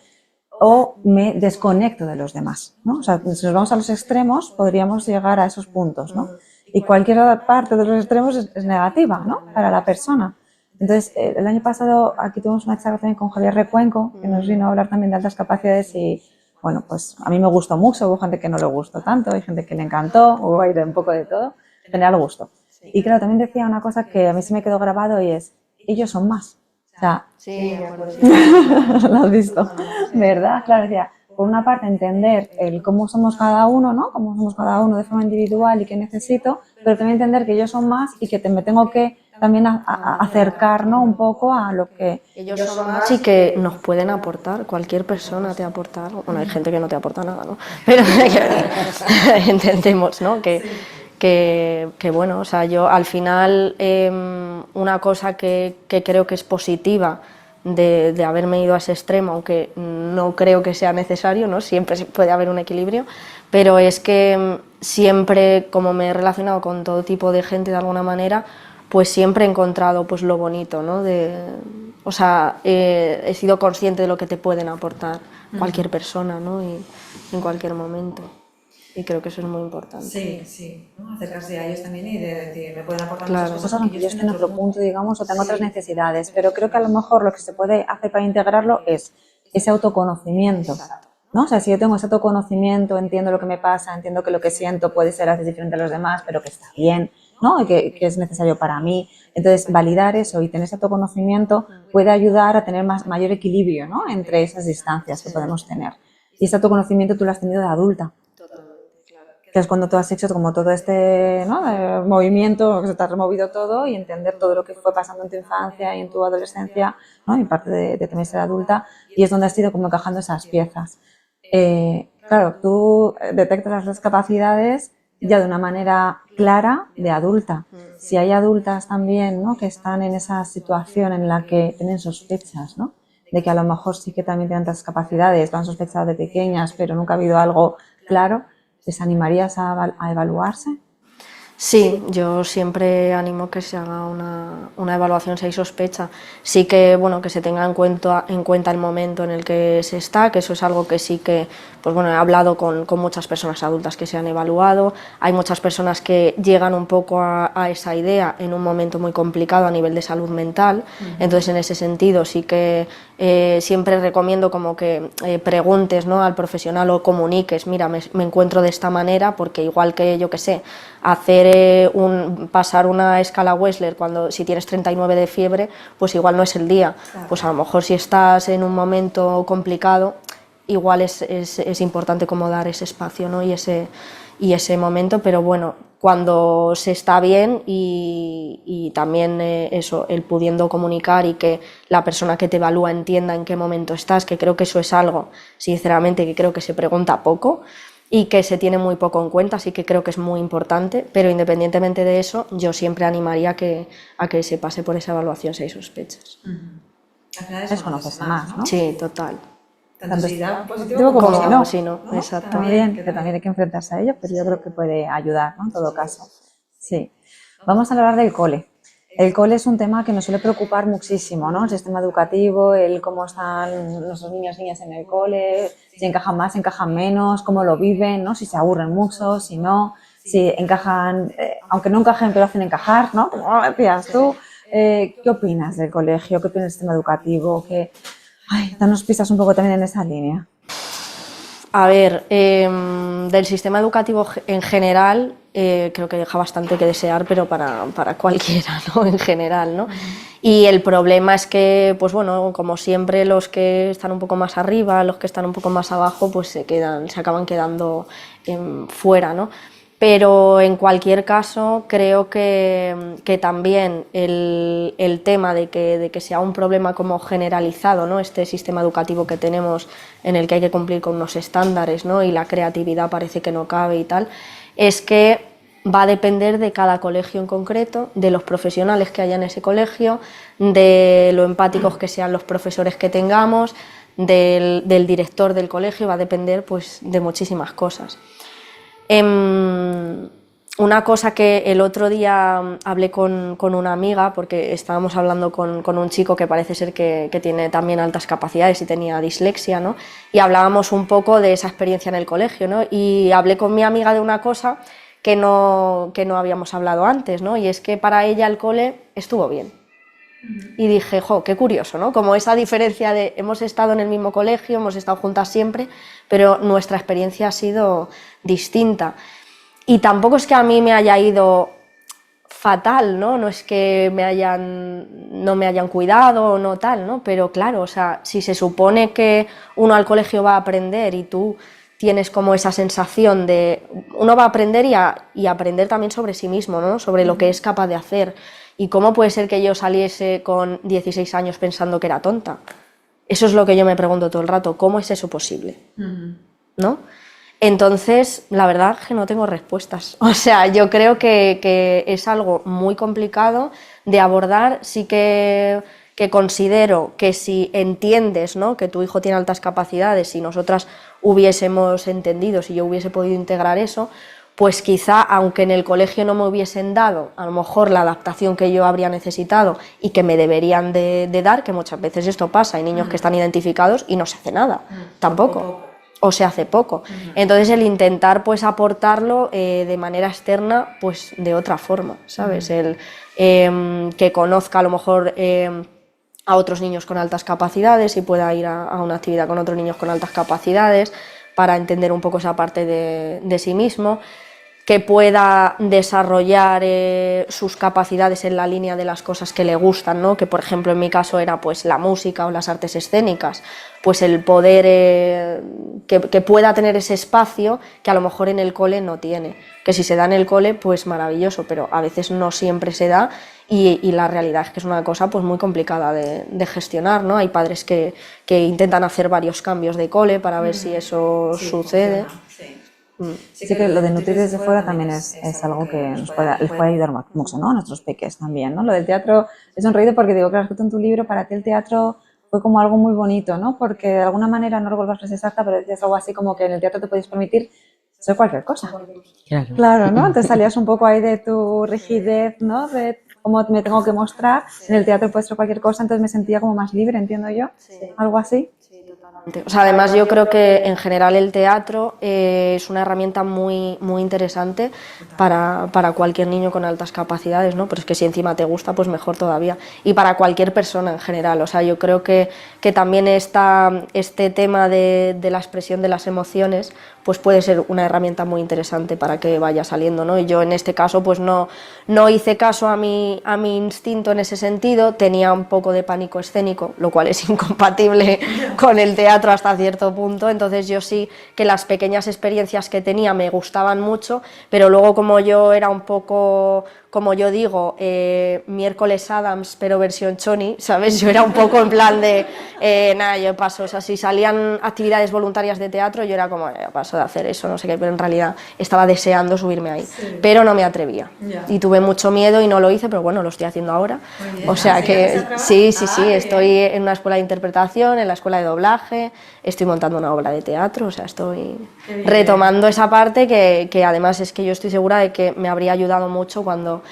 o me desconecto de los demás, ¿no? O sea, si nos vamos a los extremos, podríamos llegar a esos puntos, ¿no? Y cualquier parte de los extremos es negativa, ¿no? Para la persona. Entonces, el año pasado aquí tuvimos una charla también con Javier Recuenco, que nos vino a hablar también de altas capacidades y, bueno, pues a mí me gustó mucho, hubo gente que no le gustó tanto, hay gente que le encantó, hubo ahí un poco de todo, en general gusto. Y claro, también decía una cosa que a mí se me quedó grabado y es, ellos son más. O sea, sí, me acuerdo. Lo has visto, ¿verdad? Claro, decía, por una parte entender el cómo somos cada uno, ¿no? Cómo somos cada uno de forma individual y qué necesito, pero también entender que ellos son más y que me tengo que también acercar, ¿no? Un poco a lo que ellos son más y que nos pueden aportar, cualquier persona te aporta algo. Bueno, hay gente que no te aporta nada, ¿no? Pero entendemos, ¿no? Que bueno, o sea, yo al final una cosa que creo que es positiva de haberme ido a ese extremo, aunque no creo que sea necesario, ¿no? Siempre puede haber un equilibrio, pero es que siempre, como me he relacionado con todo tipo de gente de alguna manera, pues siempre he encontrado pues lo bonito, ¿no? O sea, he sido consciente de lo que te pueden aportar cualquier persona, ¿no? Y en cualquier momento. Y creo que eso es muy importante. Sí, ¿no? Acercarse a ellos también y de decir, me pueden aportar muchas muchas cosas, aunque yo estoy en otro punto, digamos, o tengo otras necesidades, pero creo que a lo mejor lo que se puede hacer para integrarlo es ese autoconocimiento, ¿no? O sea, si yo tengo ese autoconocimiento, entiendo lo que me pasa, entiendo que lo que siento puede ser a veces diferente a los demás, pero que está bien, ¿no? Y que es necesario para mí. Entonces, validar eso y tener ese autoconocimiento puede ayudar a tener mayor equilibrio, ¿no? Entre esas distancias que podemos tener. Y ese autoconocimiento tú lo has tenido de adulta. Que es cuando tú has hecho como todo este, ¿no? Movimiento, que se te ha removido todo y entender todo lo que fue pasando en tu infancia y en tu adolescencia, ¿no? Y parte de también ser adulta, y es donde has ido como encajando esas piezas. Claro, tú detectas las capacidades ya de una manera clara de adulta. Si hay adultas también, ¿no? Que están en esa situación en la que tienen sospechas, ¿no? De que a lo mejor sí que también tienen otras capacidades, lo han sospechado de pequeñas, pero nunca ha habido algo claro. ¿Les animarías a evaluarse? Sí, yo siempre animo que se haga una evaluación si hay sospecha. Sí que, bueno, que se tenga en cuenta el momento en el que se está, que eso es algo que sí que, pues bueno, he hablado con muchas personas adultas que se han evaluado. Hay muchas personas que llegan un poco a esa idea en un momento muy complicado a nivel de salud mental. Entonces, en ese sentido, sí que siempre recomiendo como que preguntes, ¿no? Al profesional o comuniques, mira, me encuentro de esta manera, porque igual que, yo qué sé, hacer pasar una escala Wechsler si tienes 39 de fiebre, pues igual no es el día. Claro. Pues a lo mejor si estás en un momento complicado, igual es importante como dar ese espacio, ¿no? y ese momento, pero bueno, cuando se está bien y también eso, el pudiendo comunicar y que la persona que te evalúa entienda en qué momento estás, que creo que eso es algo, sinceramente, que creo que se pregunta poco y que se tiene muy poco en cuenta, así que creo que es muy importante, pero independientemente de eso, yo siempre animaría a que se pase por esa evaluación si hay sospechas. Al final es conocerse más, ¿no? Sí, total. Tanto si da positivo como si no. ¿no? Exacto. También, que también hay que enfrentarse a ello, pero yo creo que puede ayudar, ¿no? En todo caso. Sí. Vamos a hablar del cole. El cole es un tema que nos suele preocupar muchísimo, ¿no? El sistema educativo, el cómo están nuestros niños y niñas en el cole, si encajan más, si encajan menos, cómo lo viven, ¿no? Si se aburren mucho, si no. si encajan, aunque no encajen, pero hacen encajar, ¿no? Como decías tú. ¿Qué opinas del colegio? ¿Qué opinas del sistema educativo? Danos pistas un poco también en esa línea. A ver, del sistema educativo en general, creo que deja bastante que desear, pero para cualquiera, ¿no? En general, ¿no? Y el problema es que, pues bueno, como siempre, los que están un poco más arriba, los que están un poco más abajo, pues se acaban quedando fuera, ¿no? Pero en cualquier caso creo que también el tema de que sea un problema como generalizado, ¿no? Este sistema educativo que tenemos en el que hay que cumplir con unos estándares, ¿no? Y la creatividad parece que no cabe y tal, es que va a depender de cada colegio en concreto, de los profesionales que haya en ese colegio, de lo empáticos que sean los profesores que tengamos, del director del colegio, va a depender pues de muchísimas cosas. Una cosa que el otro día hablé con una amiga, porque estábamos hablando con un chico que parece ser que tiene también altas capacidades y tenía dislexia, ¿no? Y hablábamos un poco de esa experiencia en el colegio, ¿no? Y hablé con mi amiga de una cosa que no habíamos hablado antes, ¿no? Y es que para ella el cole estuvo bien. Y dije, jo, qué curioso, ¿no? Como esa diferencia de hemos estado en el mismo colegio, hemos estado juntas siempre, pero nuestra experiencia ha sido distinta. Y tampoco es que a mí me haya ido fatal, ¿no? No es que no me hayan cuidado o no tal, ¿no? Pero claro, o sea, si se supone que uno al colegio va a aprender y tú tienes como esa sensación de uno va a aprender y aprender también sobre sí mismo, ¿no? Sobre lo que es capaz de hacer. ¿Y cómo puede ser que yo saliese con 16 años pensando que era tonta? Eso es lo que yo me pregunto todo el rato, ¿cómo es eso posible? ¿No? Entonces, la verdad es que no tengo respuestas. O sea, yo creo que es algo muy complicado de abordar. Sí que considero que si entiendes, ¿no?, que tu hijo tiene altas capacidades, si nosotras hubiésemos entendido, si yo hubiese podido integrar eso, pues quizá, aunque en el colegio no me hubiesen dado a lo mejor la adaptación que yo habría necesitado y que me deberían de dar, que muchas veces esto pasa, hay niños que están identificados y no se hace nada, tampoco, o se hace poco. Entonces el intentar pues aportarlo de manera externa, pues de otra forma, ¿sabes? El que conozca a lo mejor a otros niños con altas capacidades y pueda ir a una actividad con otros niños con altas capacidades, para entender un poco esa parte de sí mismo, que pueda desarrollar sus capacidades en la línea de las cosas que le gustan, ¿no? Que por ejemplo en mi caso era pues la música o las artes escénicas, pues el poder que pueda tener ese espacio que a lo mejor en el cole no tiene, que si se da en el cole pues maravilloso, pero a veces no siempre se da. Y la realidad es que es una cosa pues muy complicada de gestionar, ¿no? Hay padres que intentan hacer varios cambios de cole para ver si eso sucede. Sí que lo de nutrir desde fuera también es algo que les puede ayudar mucho, ¿no? A nuestros peques también, ¿no? Lo del teatro, he sonreído porque digo, claro, en tu libro para ti el teatro fue como algo muy bonito, ¿no? Porque de alguna manera, no recuerdo la frase exacta, pero decías algo así como que en el teatro te podías permitir ser cualquier cosa. Claro, ¿no? Entonces salías un poco ahí de tu rigidez, ¿no? De cómo me tengo que mostrar. En el teatro puede ser cualquier cosa, entonces me sentía como más libre, entiendo yo. Sí. Algo así. O sea, además yo creo que en general el teatro es una herramienta muy, muy interesante para cualquier niño con altas capacidades, ¿no? Pero es que si encima te gusta, pues mejor todavía. Y para cualquier persona en general. O sea, yo creo que también este tema de la expresión de las emociones pues puede ser una herramienta muy interesante para que vaya saliendo, ¿no? Y yo en este caso pues no hice caso a mi instinto en ese sentido, tenía un poco de pánico escénico, lo cual es incompatible con el teatro hasta cierto punto, entonces yo sí que las pequeñas experiencias que tenía me gustaban mucho, pero luego como yo era un poco, como yo digo, miércoles Addams pero versión Choni, ¿sabes? Yo era un poco en plan de, nada, yo paso, o sea, si salían actividades voluntarias de teatro yo era como, paso de hacer eso, no sé qué, pero en realidad estaba deseando subirme ahí, pero no me atrevía y tuve mucho miedo y no lo hice, pero bueno, lo estoy haciendo ahora, o sea que sí, estoy en una escuela de interpretación, en la escuela de doblaje, estoy montando una obra de teatro, o sea, estoy retomando esa parte que además es que yo estoy segura de que me habría ayudado mucho cuando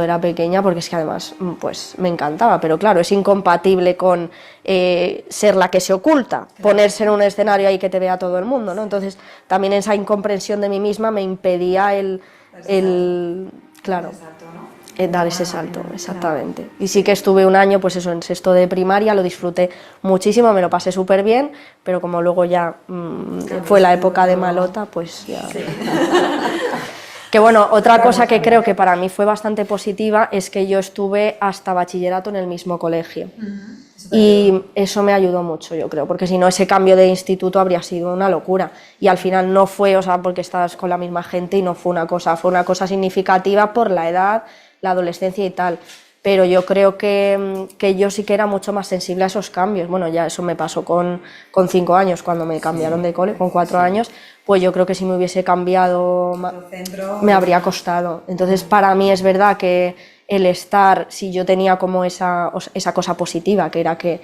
era pequeña, porque es que además pues me encantaba, pero claro, es incompatible con ser la que se oculta, ponerse en un escenario ahí que te vea todo el mundo, ¿no? Entonces también esa incomprensión de mí misma me impedía el Claro. Exacto, ¿no? Dar ese salto, exactamente. Y sí que estuve un año, pues eso, en sexto de primaria, lo disfruté muchísimo, me lo pasé súper bien, pero como luego ya fue la época de malota, pues ya... Sí. Que bueno, otra cosa que creo que para mí fue bastante positiva es que yo estuve hasta bachillerato en el mismo colegio. Y eso me ayudó mucho, yo creo, porque si no ese cambio de instituto habría sido una locura. Y al final no fue, o sea, porque estás con la misma gente y no fue una cosa significativa por la edad, la adolescencia y tal. Pero yo creo que yo sí que era mucho más sensible a esos cambios. Bueno, ya eso me pasó con 5 años, cuando me cambiaron de cole, con 4 años, pues yo creo que si me hubiese cambiado me habría costado. Entonces, para mí es verdad que el estar, si yo tenía como esa cosa positiva, que era que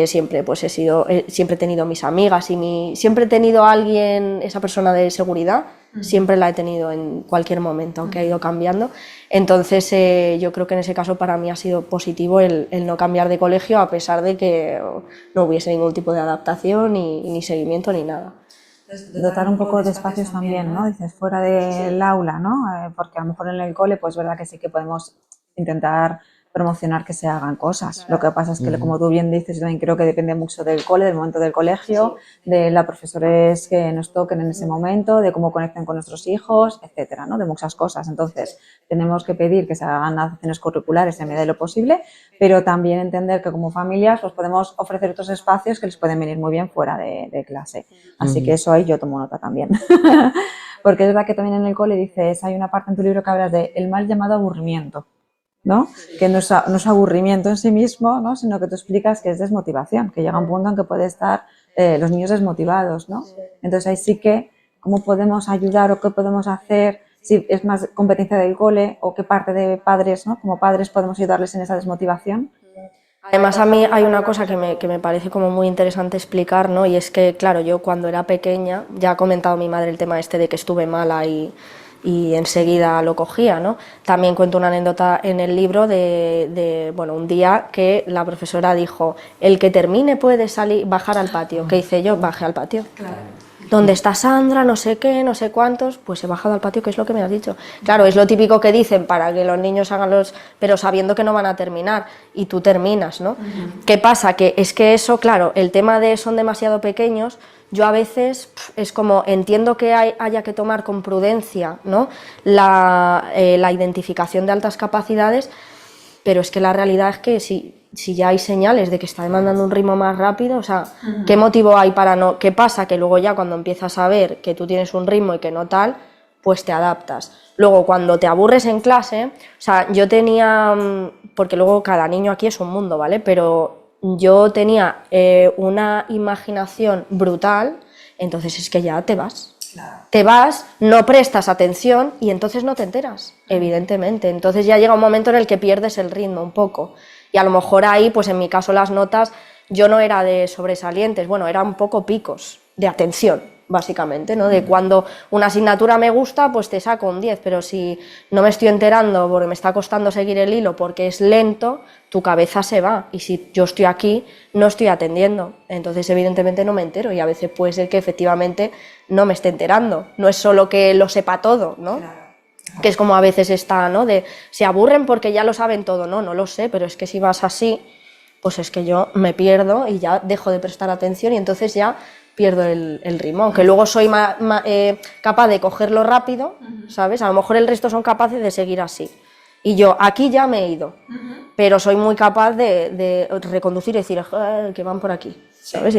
siempre pues siempre he tenido mis amigas y siempre he tenido a alguien, esa persona de seguridad, siempre la he tenido en cualquier momento, aunque ha ido cambiando. Entonces yo creo que en ese caso para mí ha sido positivo el no cambiar de colegio, a pesar de que no hubiese ningún tipo de adaptación ni seguimiento ni nada. Dotar un poco de espacios también, ¿no? Dices, fuera del aula, ¿no? Porque a lo mejor en el cole, pues verdad que sí que podemos intentar promocionar que se hagan cosas. Lo que pasa es que, como tú bien dices, yo también creo que depende mucho del cole, del momento del colegio, de los profesores que nos toquen en ese momento, de cómo conecten con nuestros hijos, etcétera, ¿no? De muchas cosas. Entonces, tenemos que pedir que se hagan acciones curriculares en medida de lo posible, pero también entender que como familias pues podemos ofrecer otros espacios que les pueden venir muy bien fuera de clase. Así que eso ahí yo tomo nota también. Porque es verdad que también en el cole dices, hay una parte en tu libro que hablas de el mal llamado aburrimiento, ¿no? Que no es aburrimiento en sí mismo, ¿no? Sino que tú explicas que es desmotivación, que llega un punto en que puede estar los niños desmotivados, ¿no? Entonces ahí sí que cómo podemos ayudar o qué podemos hacer, si es más competencia del cole o qué parte de padres, ¿no? Como padres podemos ayudarles en esa desmotivación. Además, a mí hay una cosa que me parece como muy interesante explicar, ¿no? Y es que, claro, yo cuando era pequeña, ya ha comentado mi madre el tema este de que estuve mala y enseguida lo cogía, ¿no? También cuento una anécdota en el libro bueno, un día que la profesora dijo, el que termine puede bajar al patio. ¿Qué hice yo? Bajé al patio. Claro. ¿Dónde está Sandra? No sé qué, no sé cuántos. Pues he bajado al patio, que es lo que me has dicho. Claro, es lo típico que dicen para que los niños hagan pero sabiendo que no van a terminar, y tú terminas, ¿no? ¿Qué pasa? Que es que eso, claro, el tema de son demasiado pequeños, yo a veces es como entiendo que haya que tomar con prudencia, ¿no? la identificación de altas capacidades, pero es que la realidad es que si ya hay señales de que está demandando un ritmo más rápido, o sea, ¿qué motivo hay para no? ¿Qué pasa? Que luego ya cuando empiezas a ver que tú tienes un ritmo y que no tal, pues te adaptas. Luego cuando te aburres en clase, o sea, yo tenía, porque luego cada niño aquí es un mundo, ¿vale? Pero yo tenía una imaginación brutal, entonces es que ya te vas. Claro. Te vas, no prestas atención y entonces no te enteras, evidentemente. Entonces ya llega un momento en el que pierdes el ritmo un poco. Y a lo mejor ahí, pues en mi caso las notas, yo no era de sobresalientes, bueno, era un poco picos de atención, básicamente, ¿no? De cuando una asignatura me gusta, pues te saco un 10, pero si no me estoy enterando porque me está costando seguir el hilo, porque es lento, tu cabeza se va, y si yo estoy aquí, no estoy atendiendo, entonces evidentemente no me entero, y a veces puede ser que efectivamente no me esté enterando, no es solo que lo sepa todo, ¿no? Claro. Que es como a veces está, ¿no? De se aburren porque ya lo saben todo, no lo sé, pero es que si vas así, pues es que yo me pierdo y ya dejo de prestar atención y entonces ya pierdo el ritmo, aunque luego soy capaz de cogerlo rápido, ¿sabes? A lo mejor el resto son capaces de seguir así. Y yo aquí ya me he ido, pero soy muy capaz de reconducir y decir, que van por aquí, ¿sabes?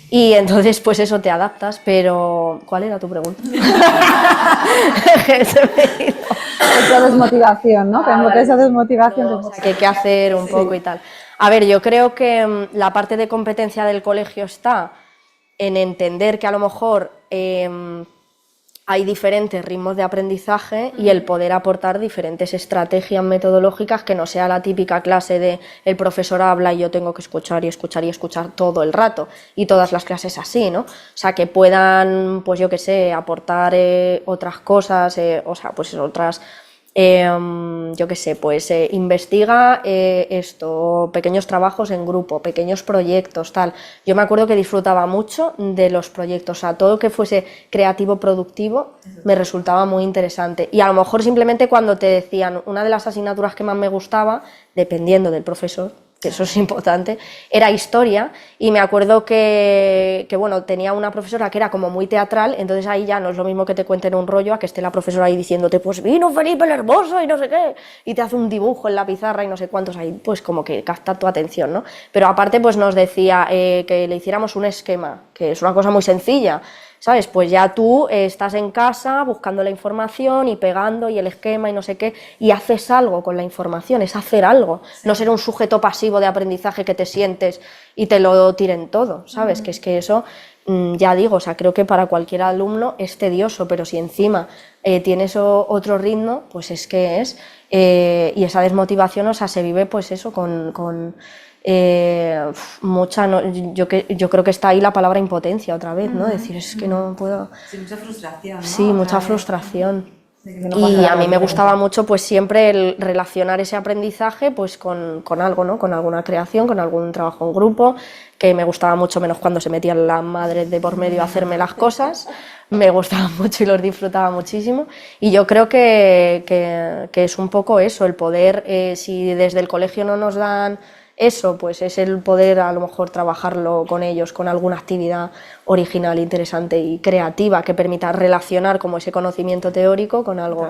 Y entonces, pues eso, te adaptas, pero... ¿Cuál era tu pregunta? Esa desmotivación, ¿no? Tengo que esa desmotivación. O sea, que hay que hacer un poco y tal. A ver, yo creo que la parte de competencia del colegio está en entender que a lo mejor hay diferentes ritmos de aprendizaje y el poder aportar diferentes estrategias metodológicas, que no sea la típica clase de el profesor habla y yo tengo que escuchar y escuchar y escuchar todo el rato, y todas las clases así, ¿no? O sea, que puedan, pues yo qué sé, aportar otras cosas, o sea, pues otras yo qué sé, pues investiga esto, pequeños trabajos en grupo, pequeños proyectos, tal. Yo me acuerdo que disfrutaba mucho de los proyectos, o sea, todo lo que fuese creativo, productivo, me resultaba muy interesante. Y a lo mejor simplemente cuando te decían una de las asignaturas que más me gustaba, dependiendo del profesor, que eso es importante, era historia, y me acuerdo que bueno, tenía una profesora que era como muy teatral, entonces ahí ya no es lo mismo que te cuenten un rollo a que esté la profesora ahí diciéndote, pues vino Felipe el Hermoso y no sé qué, y te hace un dibujo en la pizarra y no sé cuántos, ahí pues como que capta tu atención, ¿no? Pero aparte pues nos decía que le hiciéramos un esquema, que es una cosa muy sencilla, ¿sabes? Pues ya tú estás en casa buscando la información y pegando y el esquema y no sé qué, y haces algo con la información, es hacer algo, no ser un sujeto pasivo de aprendizaje que te sientes y te lo tiren todo, ¿sabes? Que es que eso, ya digo, o sea, creo que para cualquier alumno es tedioso, pero si encima tienes otro ritmo, pues es que es, y esa desmotivación, o sea, se vive pues eso con mucha, no, yo creo que está ahí la palabra impotencia otra vez, ¿no? Decir, es que no puedo... Sí, mucha frustración, ¿no? Sí, mucha frustración. no Y pasa a mí me nada. gustaba mucho pues siempre el relacionar ese aprendizaje pues con algo, ¿no? Con alguna creación, con algún trabajo en grupo, que me gustaba mucho menos cuando se metían las madres de por medio a hacerme las cosas, me gustaba mucho y los disfrutaba muchísimo, y yo creo que es un poco eso, el poder, si desde el colegio no nos dan eso, pues es el poder a lo mejor trabajarlo con ellos, con alguna actividad original, interesante y creativa que permita relacionar como ese conocimiento teórico con algo,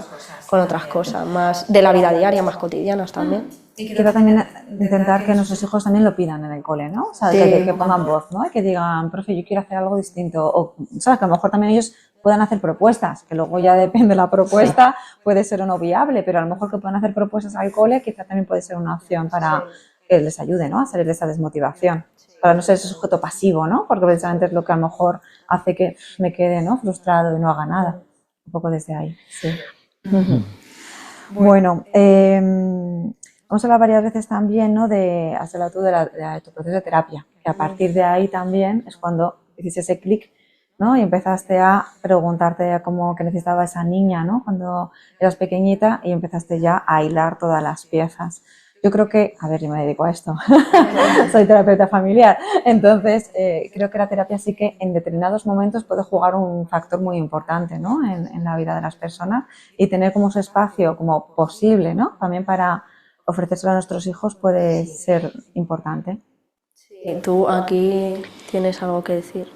con otras cosas más de la vida diaria, más cotidianas también. Y Quiero también intentar que nuestros hijos también lo pidan en el cole, ¿no? O sea, Sí. que pongan voz, ¿no? Y que digan, profe, yo quiero hacer algo distinto. O, ¿sabes? Que a lo mejor también ellos puedan hacer propuestas, que luego ya depende de la propuesta, puede ser o no viable, pero a lo mejor que puedan hacer propuestas al cole quizá también puede ser una opción para que les ayude, ¿no? A salir de esa desmotivación. Para no ser ese sujeto pasivo, ¿no? Porque precisamente es lo que a lo mejor hace que me quede, ¿no? Frustrado y no haga nada. Un poco desde ahí, sí. Bueno, hemos hablado varias veces también, ¿no? Has hablado tú de tu proceso de terapia, que a partir de ahí también es cuando hiciste ese clic, ¿no? Y empezaste a preguntarte cómo que necesitaba esa niña, ¿no? Cuando eras pequeñita, y empezaste ya a hilar todas las piezas. Yo creo que, a ver, yo me dedico a esto, soy terapeuta familiar, entonces creo que la terapia sí que en determinados momentos puede jugar un factor muy importante, ¿no? En la vida de las personas, y tener como ese espacio como posible, ¿no? También para ofrecérselo a nuestros hijos puede ser importante. ¿Y tú aquí tienes algo que decir?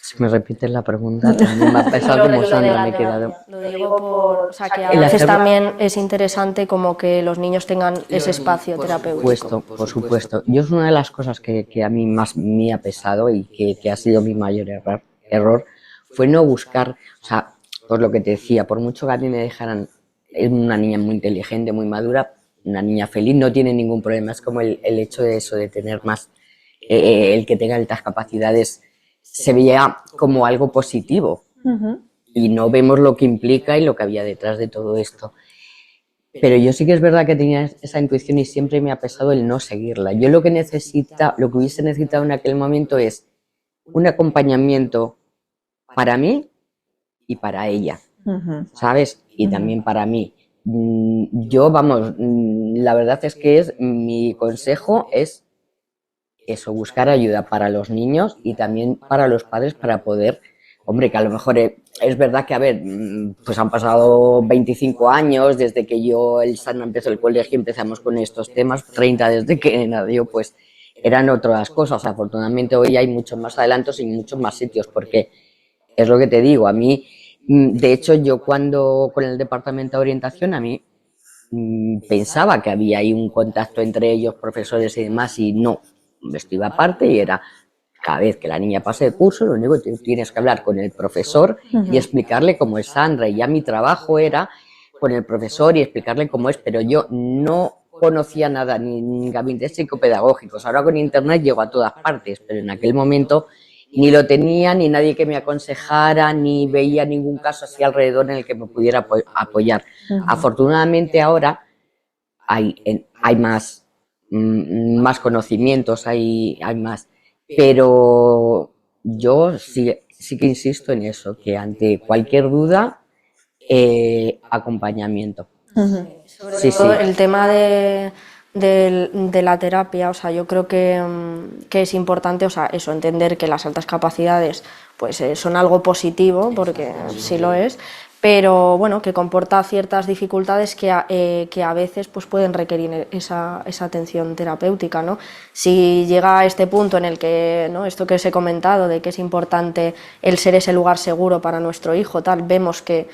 Si me repites la pregunta, también me ha pesado como Sandra, me he quedado. Lo digo por, o sea, que a El veces hacer- también es interesante como que los niños tengan ese espacio terapéutico. Por supuesto. Yo es una de las cosas que a mí más me ha pesado y que ha sido mi mayor error, fue no buscar, o sea, por lo que te decía, por mucho que a mí me dejaran, es una niña muy inteligente, muy madura, una niña feliz, no tiene ningún problema, es como el hecho de eso, de tener más, el que tenga altas capacidades, se veía como algo positivo. Y no vemos lo que implica y lo que había detrás de todo esto. Pero yo sí que es verdad que tenía esa intuición y siempre me ha pesado el no seguirla. Yo lo que hubiese necesitado en aquel momento es un acompañamiento para mí y para ella, ¿sabes? Y también para mí. Yo, vamos, la verdad es que mi consejo es eso, buscar ayuda para los niños y también para los padres para poder, hombre, que a lo mejor es verdad que, a ver, pues han pasado 25 años desde que el Sandra empezó el colegio, empezamos con estos temas, 30 desde que nació, pues eran otras cosas. Afortunadamente hoy hay muchos más adelantos y muchos más sitios, porque es lo que te digo, a mí, de hecho, yo cuando con el departamento de orientación, a mí pensaba que había ahí un contacto entre ellos, profesores y demás, y no, esto iba aparte y era cada vez que la niña pase de curso, lo único que tienes que hablar con el profesor y explicarle cómo es Sandra, y ya mi trabajo era con el profesor y explicarle cómo es, pero yo no conocía nada, ni gabinetes psicopedagógicos. Ahora con internet llego a todas partes, pero en aquel momento ni lo tenía, ni nadie que me aconsejara, ni veía ningún caso así alrededor en el que me pudiera apoyar. Afortunadamente ahora hay más conocimientos, hay más, pero yo sí que insisto en eso, que ante cualquier duda acompañamiento. Sobre Sí, todo sí. el tema de la terapia, o sea, yo creo que es importante, o sea, eso, entender que las altas capacidades pues son algo positivo, porque sí lo es, pero bueno, que comporta ciertas dificultades que a veces pues pueden requerir esa atención terapéutica, ¿no? Si llega a este punto en el que, ¿no?, esto que os he comentado, de que es importante el ser ese lugar seguro para nuestro hijo, tal, vemos que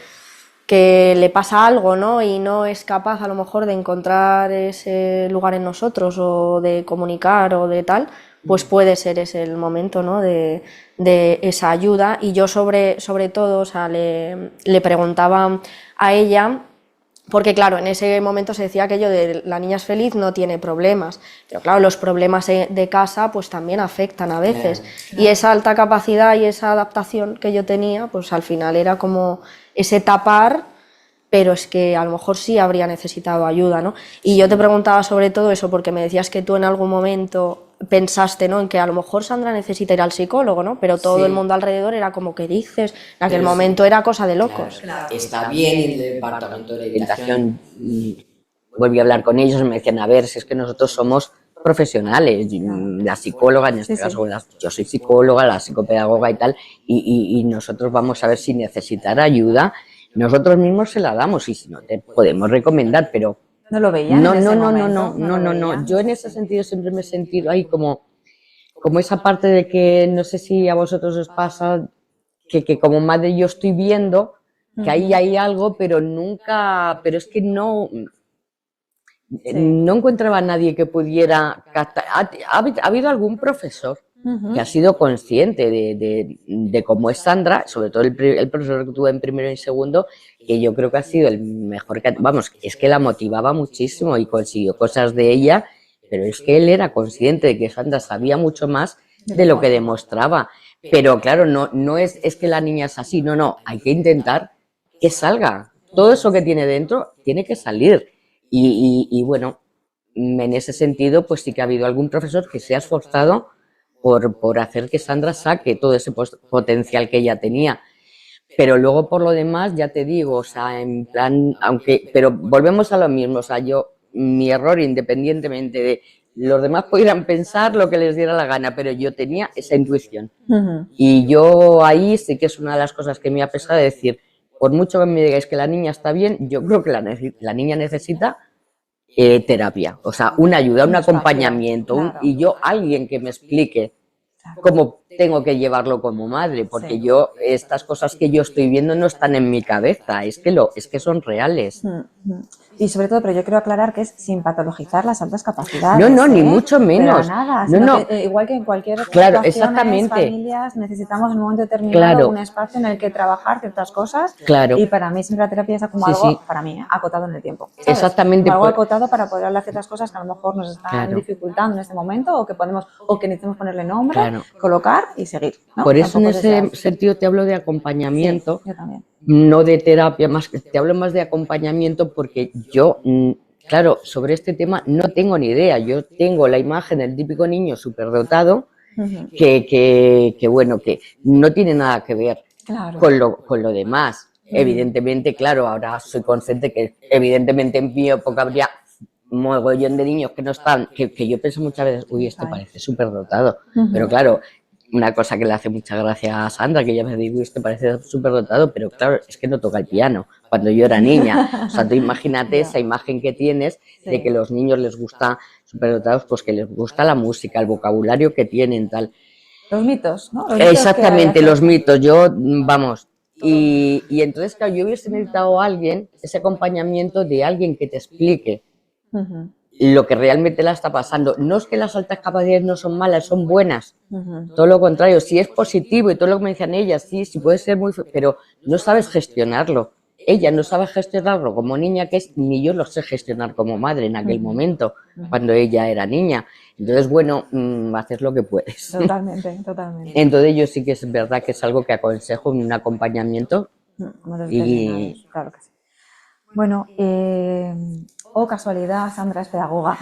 le pasa algo, ¿no?, y no es capaz a lo mejor de encontrar ese lugar en nosotros o de comunicar o de tal, pues puede ser ese el momento, ¿no?, de esa ayuda. Y yo sobre todo, o sea, le preguntaba a ella, porque claro, en ese momento se decía aquello de la niña es feliz, no tiene problemas, pero claro, los problemas de casa pues también afectan a veces, y esa alta capacidad y esa adaptación que yo tenía, pues al final era como ese tapar, pero es que a lo mejor sí habría necesitado ayuda, ¿no? Y yo te preguntaba sobre todo eso porque me decías que tú en algún momento pensaste, ¿no?, en que a lo mejor Sandra necesita ir al psicólogo, ¿no? Pero todo el mundo alrededor era como, ¿qué dices? En aquel momento era cosa de locos. Está bien el departamento de orientación. Volví a hablar con ellos y me decían, a ver, si es que nosotros somos profesionales, la psicóloga, en este caso, yo soy psicóloga, la psicopedagoga y tal, y nosotros vamos a ver si necesitar ayuda, nosotros mismos se la damos y si no te podemos recomendar, pero ¿No lo veían en ese momento? no. Yo en ese sentido siempre me he sentido ahí como esa parte de que no sé si a vosotros os pasa que como madre yo estoy viendo que ahí hay algo, pero nunca, pero es que no encontraba a nadie que pudiera captar. ¿Ha habido algún profesor que ha sido consciente de cómo es Sandra, sobre todo el profesor que tuve en primero y segundo, que yo creo que ha sido el mejor, vamos, es que la motivaba muchísimo y consiguió cosas de ella, pero es que él era consciente de que Sandra sabía mucho más de lo que demostraba. Pero claro, no es que la niña es así, no, hay que intentar que salga. Todo eso que tiene dentro tiene que salir. Y bueno, en ese sentido, pues sí que ha habido algún profesor que se ha esforzado por hacer que Sandra saque todo ese potencial que ella tenía. Pero luego, por lo demás, ya te digo, o sea, en plan, pero volvemos a lo mismo, o sea, mi error, independientemente de los demás pudieran pensar lo que les diera la gana, pero yo tenía esa intuición. Y yo ahí sí que es una de las cosas que me ha pesado de decir, por mucho que me digáis que la niña está bien, yo creo que la niña necesita terapia, o sea, una ayuda, un acompañamiento, y yo alguien que me explique cómo tengo que llevarlo como madre, porque estas cosas que yo estoy viendo no están en mi cabeza, es que son reales. Y sobre todo, pero yo quiero aclarar que es sin patologizar las altas capacidades. No, ni mucho menos. Pero nada, igual que en cualquier claro, situación, familias, necesitamos en un momento determinado un espacio en el que trabajar ciertas cosas. Claro. Y para mí siempre la terapia es como algo, para mí, acotado en el tiempo. ¿Sabes? Exactamente. Como algo acotado para poder hablar ciertas cosas que a lo mejor nos están dificultando en este momento o que necesitamos ponerle nombre, colocar y seguir, ¿no? Por eso en ese sentido te hablo de acompañamiento. Sí, yo también. No de terapia, te hablo más de acompañamiento porque yo, claro, sobre este tema no tengo ni idea. Yo tengo la imagen del típico niño superdotado que bueno, que no tiene nada que ver con lo demás. Evidentemente, claro, ahora soy consciente que evidentemente en mi época habría mogollón de niños que no están, que yo pienso muchas veces, uy, este parece superdotado. Pero claro, una cosa que le hace mucha gracia a Sandra, que ella me dice, este parece superdotado, pero claro, es que no toca el piano cuando yo era niña. O sea, tú imagínate esa imagen que tienes de que los niños les gusta superdotados, pues que les gusta la música, el vocabulario que tienen, tal. Los mitos, ¿no? Exactamente, los mitos. Yo, vamos, y entonces, claro, yo hubiese necesitado a alguien, ese acompañamiento de alguien que te explique lo que realmente la está pasando. No es que las altas capacidades no son malas, son buenas. Todo lo contrario, si es positivo y todo lo que me decían ellas, sí puede ser muy... pero no sabes gestionarlo. Ella no sabe gestionarlo como niña, que es, ni yo lo sé gestionar como madre en aquel momento, cuando ella era niña. Entonces, bueno, haces lo que puedes. Totalmente. Entonces yo sí que es verdad que es algo que aconsejo en un acompañamiento. Y... Claro que sí. Bueno, casualidad, Sandra es pedagoga.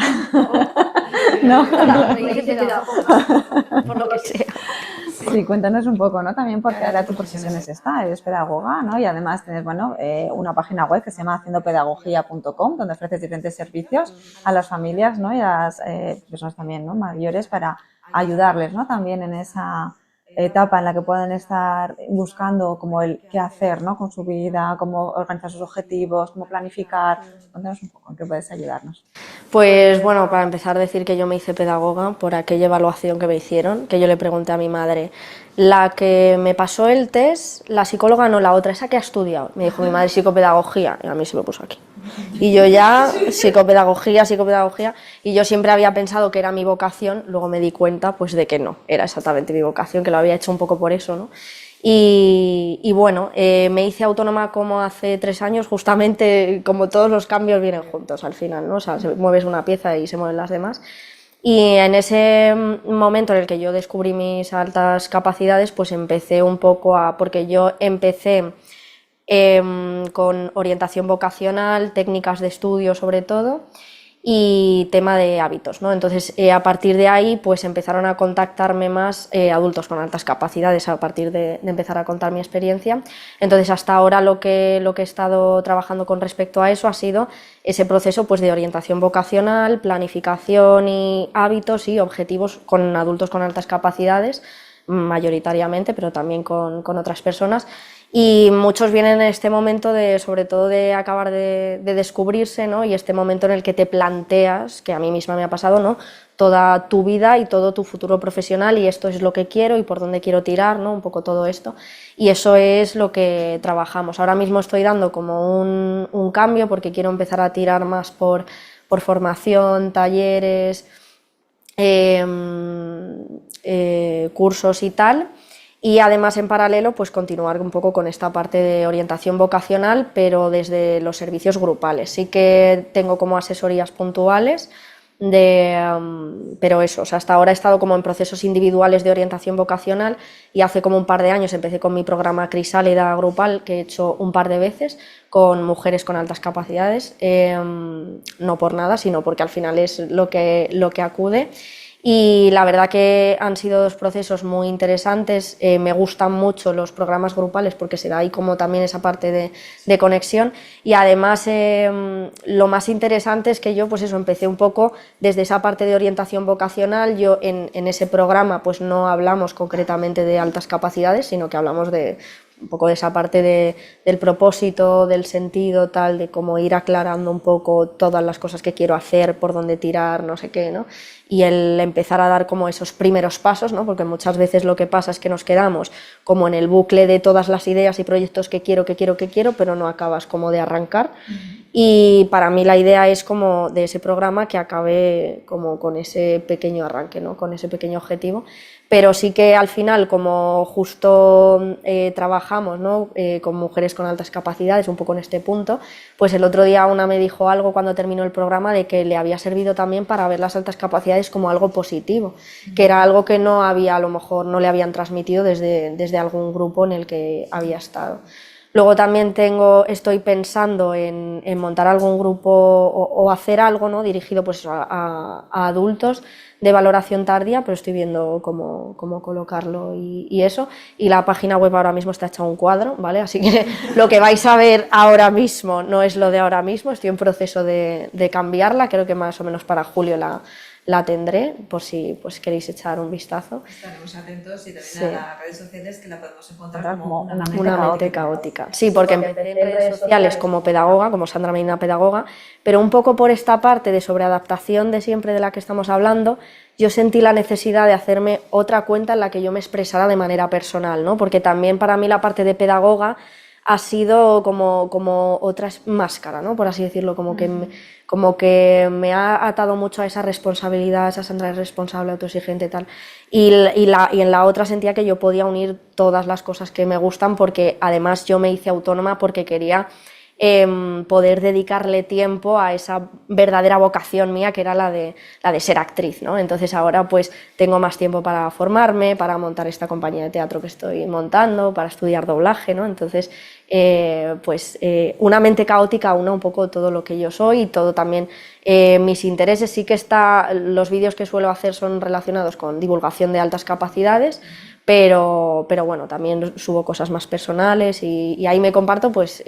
No. Me hice pedagoga, por lo que sea. Sí, cuéntanos un poco, ¿no? También porque ahora tu profesión es esta, eres pedagoga, ¿no? Y además tienes, bueno, una página web que se llama haciendopedagogía.com, donde ofreces diferentes servicios a las familias, ¿no? Y a las personas también, ¿no? Mayores para ayudarles, ¿no? También en esa etapa en la que pueden estar buscando como el qué hacer, ¿no? Con su vida, cómo organizar sus objetivos, cómo planificar. Cuéntanos un poco en qué puedes ayudarnos. Pues bueno, para empezar decir que yo me hice pedagoga por aquella evaluación que me hicieron, que yo le pregunté a mi madre, la que me pasó el test, la psicóloga no, la otra, esa que ha estudiado. Me dijo mi madre psicopedagogía y a mí se me puso aquí. Y yo ya, psicopedagogía, y yo siempre había pensado que era mi vocación, luego me di cuenta pues de que no, era exactamente mi vocación, que lo había hecho un poco por eso, ¿no? Y bueno, me hice autónoma como hace 3 años, justamente como todos los cambios vienen juntos al final, ¿no? O sea, mueves una pieza y se mueven las demás. Y en ese momento en el que yo descubrí mis altas capacidades, pues empecé un poco porque yo empecé con orientación vocacional, técnicas de estudio sobre todo, y tema de hábitos, ¿no? Entonces, a partir de ahí, pues empezaron a contactarme más adultos con altas capacidades a partir de empezar a contar mi experiencia. Entonces, hasta ahora lo que he estado trabajando con respecto a eso ha sido ese proceso pues, de orientación vocacional, planificación y hábitos y objetivos con adultos con altas capacidades, mayoritariamente, pero también con otras personas. Y muchos vienen en este momento sobre todo de acabar de descubrirse, ¿no? Y este momento en el que te planteas, que a mí misma me ha pasado, ¿no? Toda tu vida y todo tu futuro profesional y esto es lo que quiero y por dónde quiero tirar, ¿no? Un poco todo esto. Y eso es lo que trabajamos. Ahora mismo estoy dando como un cambio porque quiero empezar a tirar más por formación, talleres, cursos y tal. Y además en paralelo pues continuar un poco con esta parte de orientación vocacional pero desde los servicios grupales. Sí que tengo como asesorías puntuales pero eso, o sea, hasta ahora he estado como en procesos individuales de orientación vocacional y hace como un par de años empecé con mi programa Crisálida grupal que he hecho un par de veces con mujeres con altas capacidades, no por nada sino porque al final es lo que acude. Y la verdad que han sido 2 procesos muy interesantes, me gustan mucho los programas grupales porque se da ahí como también esa parte de conexión y además lo más interesante es que yo pues eso empecé un poco desde esa parte de orientación vocacional, yo en ese programa pues no hablamos concretamente de altas capacidades sino que hablamos de un poco de esa parte del propósito, del sentido, tal, de cómo ir aclarando un poco todas las cosas que quiero hacer, por dónde tirar, no sé qué, ¿no? Y el empezar a dar como esos primeros pasos, ¿no? Porque muchas veces lo que pasa es que nos quedamos como en el bucle de todas las ideas y proyectos que quiero, pero no acabas como de arrancar. Y para mí la idea es como de ese programa que acabe como con ese pequeño arranque, ¿no? Con ese pequeño objetivo. Pero sí que al final, como justo trabajamos, ¿no? Con mujeres con altas capacidades, un poco en este punto, pues el otro día una me dijo algo cuando terminó el programa de que le había servido también para ver las altas capacidades como algo positivo, que era algo que no había, a lo mejor no le habían transmitido desde algún grupo en el que había estado. Luego también estoy pensando en montar algún grupo o hacer algo, ¿no? Dirigido pues a adultos de valoración tardía, pero estoy viendo cómo colocarlo y eso. Y la página web ahora mismo está hecha un cuadro, ¿vale? Así que lo que vais a ver ahora mismo no es lo de ahora mismo, estoy en proceso de cambiarla, creo que más o menos para julio la tendré, por si pues, queréis echar un vistazo. Estaremos atentos y también a las redes sociales que la podemos encontrar como una mente caótica. Sí, porque empecé en redes sociales como pedagoga, como Sandra Medina pedagoga, pero un poco por esta parte de sobreadaptación de siempre de la que estamos hablando, yo sentí la necesidad de hacerme otra cuenta en la que yo me expresara de manera personal, ¿no? Porque también para mí la parte de pedagoga ha sido como otra máscara, ¿no? Por así decirlo, como que me ha atado mucho a esa responsabilidad, esa Sandra es responsable, autoexigente y tal. Y en la otra sentía que yo podía unir todas las cosas que me gustan porque además yo me hice autónoma porque quería poder dedicarle tiempo a esa verdadera vocación mía que era la de ser actriz, ¿no? Entonces ahora pues tengo más tiempo para formarme, para montar esta compañía de teatro que estoy montando, para estudiar doblaje, ¿no? Entonces una mente caótica una un poco todo lo que yo soy y todo también mis intereses. Sí que los vídeos que suelo hacer son relacionados con divulgación de altas capacidades, pero bueno, también subo cosas más personales y ahí me comparto pues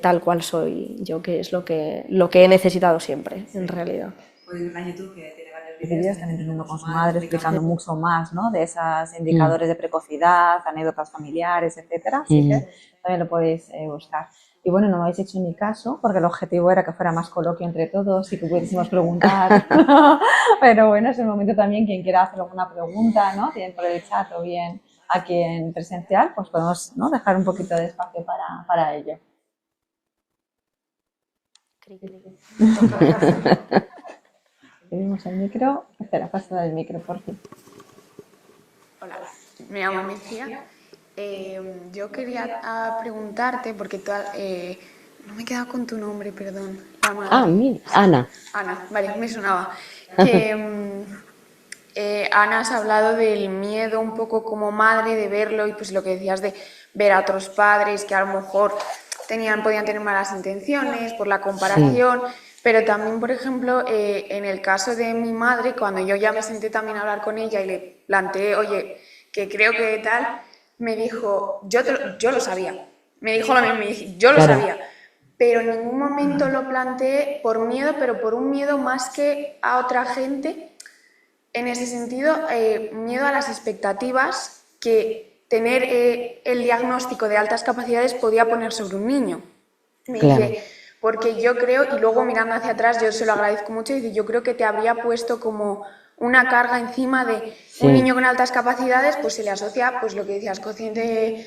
tal cual soy yo, que es lo que he necesitado siempre, en realidad. Podéis ver en YouTube que tiene varios Vídeos vídeos también teniendo con su madre, madre, explicando mucho más, ¿no? De esos indicadores de precocidad, anécdotas familiares, etcétera. Así que también lo podéis buscar. Y bueno, no me habéis hecho ni caso, porque el objetivo era que fuera más coloquio entre todos y que pudiésemos preguntar. Pero bueno, es el momento también, quien quiera hacer alguna pregunta, ¿no? Bien por el chat o bien aquí en presencial, pues podemos, ¿no?, dejar un poquito de espacio para ello. Pedimos el micro. Espera, pasa el micro, por fin. Hola, me llamo Mejía. Yo quería preguntarte, porque no me he quedado con tu nombre, perdón. Mira, Ana. Ana, vale, me sonaba. Que Ana, has hablado del miedo un poco como madre de verlo y pues lo que decías de ver a otros padres que a lo mejor podían tener malas intenciones por la comparación. Sí. Pero también, por ejemplo, en el caso de mi madre, cuando yo ya me senté también a hablar con ella y le planteé, oye, que creo que tal, me dijo, yo lo sabía. Me dijo lo mismo, me dije, yo lo sabía. Pero en ningún momento lo planteé por miedo, pero por un miedo más que a otra gente. En ese sentido, miedo a las expectativas que tener el diagnóstico de altas capacidades podía poner sobre un niño. Me dije, porque yo creo, y luego mirando hacia atrás, yo se lo agradezco mucho, y yo creo que te habría puesto como una carga encima de un niño con altas capacidades, pues se le asocia, pues lo que decías, cociente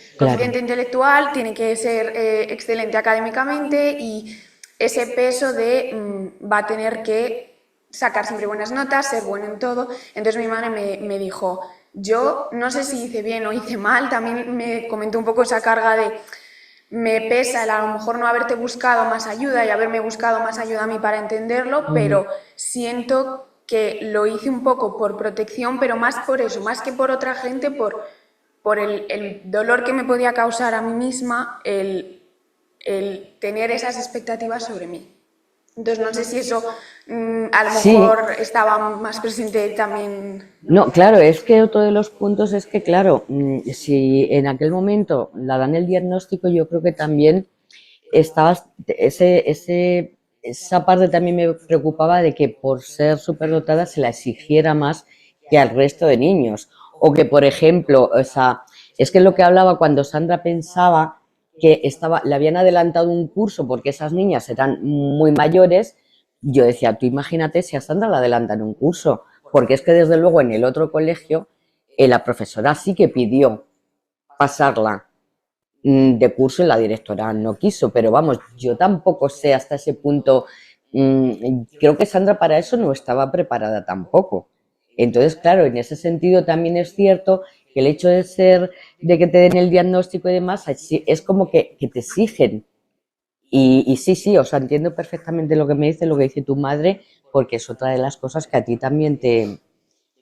intelectual, tiene que ser excelente académicamente y ese peso de va a tener que sacar siempre buenas notas, ser bueno en todo. Entonces mi madre me dijo, yo no sé si hice bien o hice mal, también me comentó un poco esa carga de me pesa el a lo mejor no haberte buscado más ayuda y haberme buscado más ayuda a mí para entenderlo, pero siento que lo hice un poco por protección, pero más por eso, más que por otra gente, por el dolor que me podía causar a mí misma el tener esas expectativas sobre mí. Entonces no sé si eso a lo mejor estaba más presente también. No, claro, es que otro de los puntos es que, claro, si en aquel momento la dan el diagnóstico, yo creo que también esa parte también me preocupaba de que por ser superdotada se la exigiera más que al resto de niños. O que, por ejemplo, o sea, es que lo que hablaba cuando Sandra pensaba que le habían adelantado un curso porque esas niñas eran muy mayores, yo decía, tú imagínate si a Sandra le adelantan un curso, porque es que desde luego en el otro colegio la profesora sí que pidió pasarla de curso y la directora no quiso, pero vamos, yo tampoco sé hasta ese punto, creo que Sandra para eso no estaba preparada tampoco. Entonces, claro, en ese sentido también es cierto que el hecho de que te den el diagnóstico y demás, es como que te exigen. Y sí, o sea, entiendo perfectamente lo que me dice, lo que dice tu madre, porque es otra de las cosas que a ti también te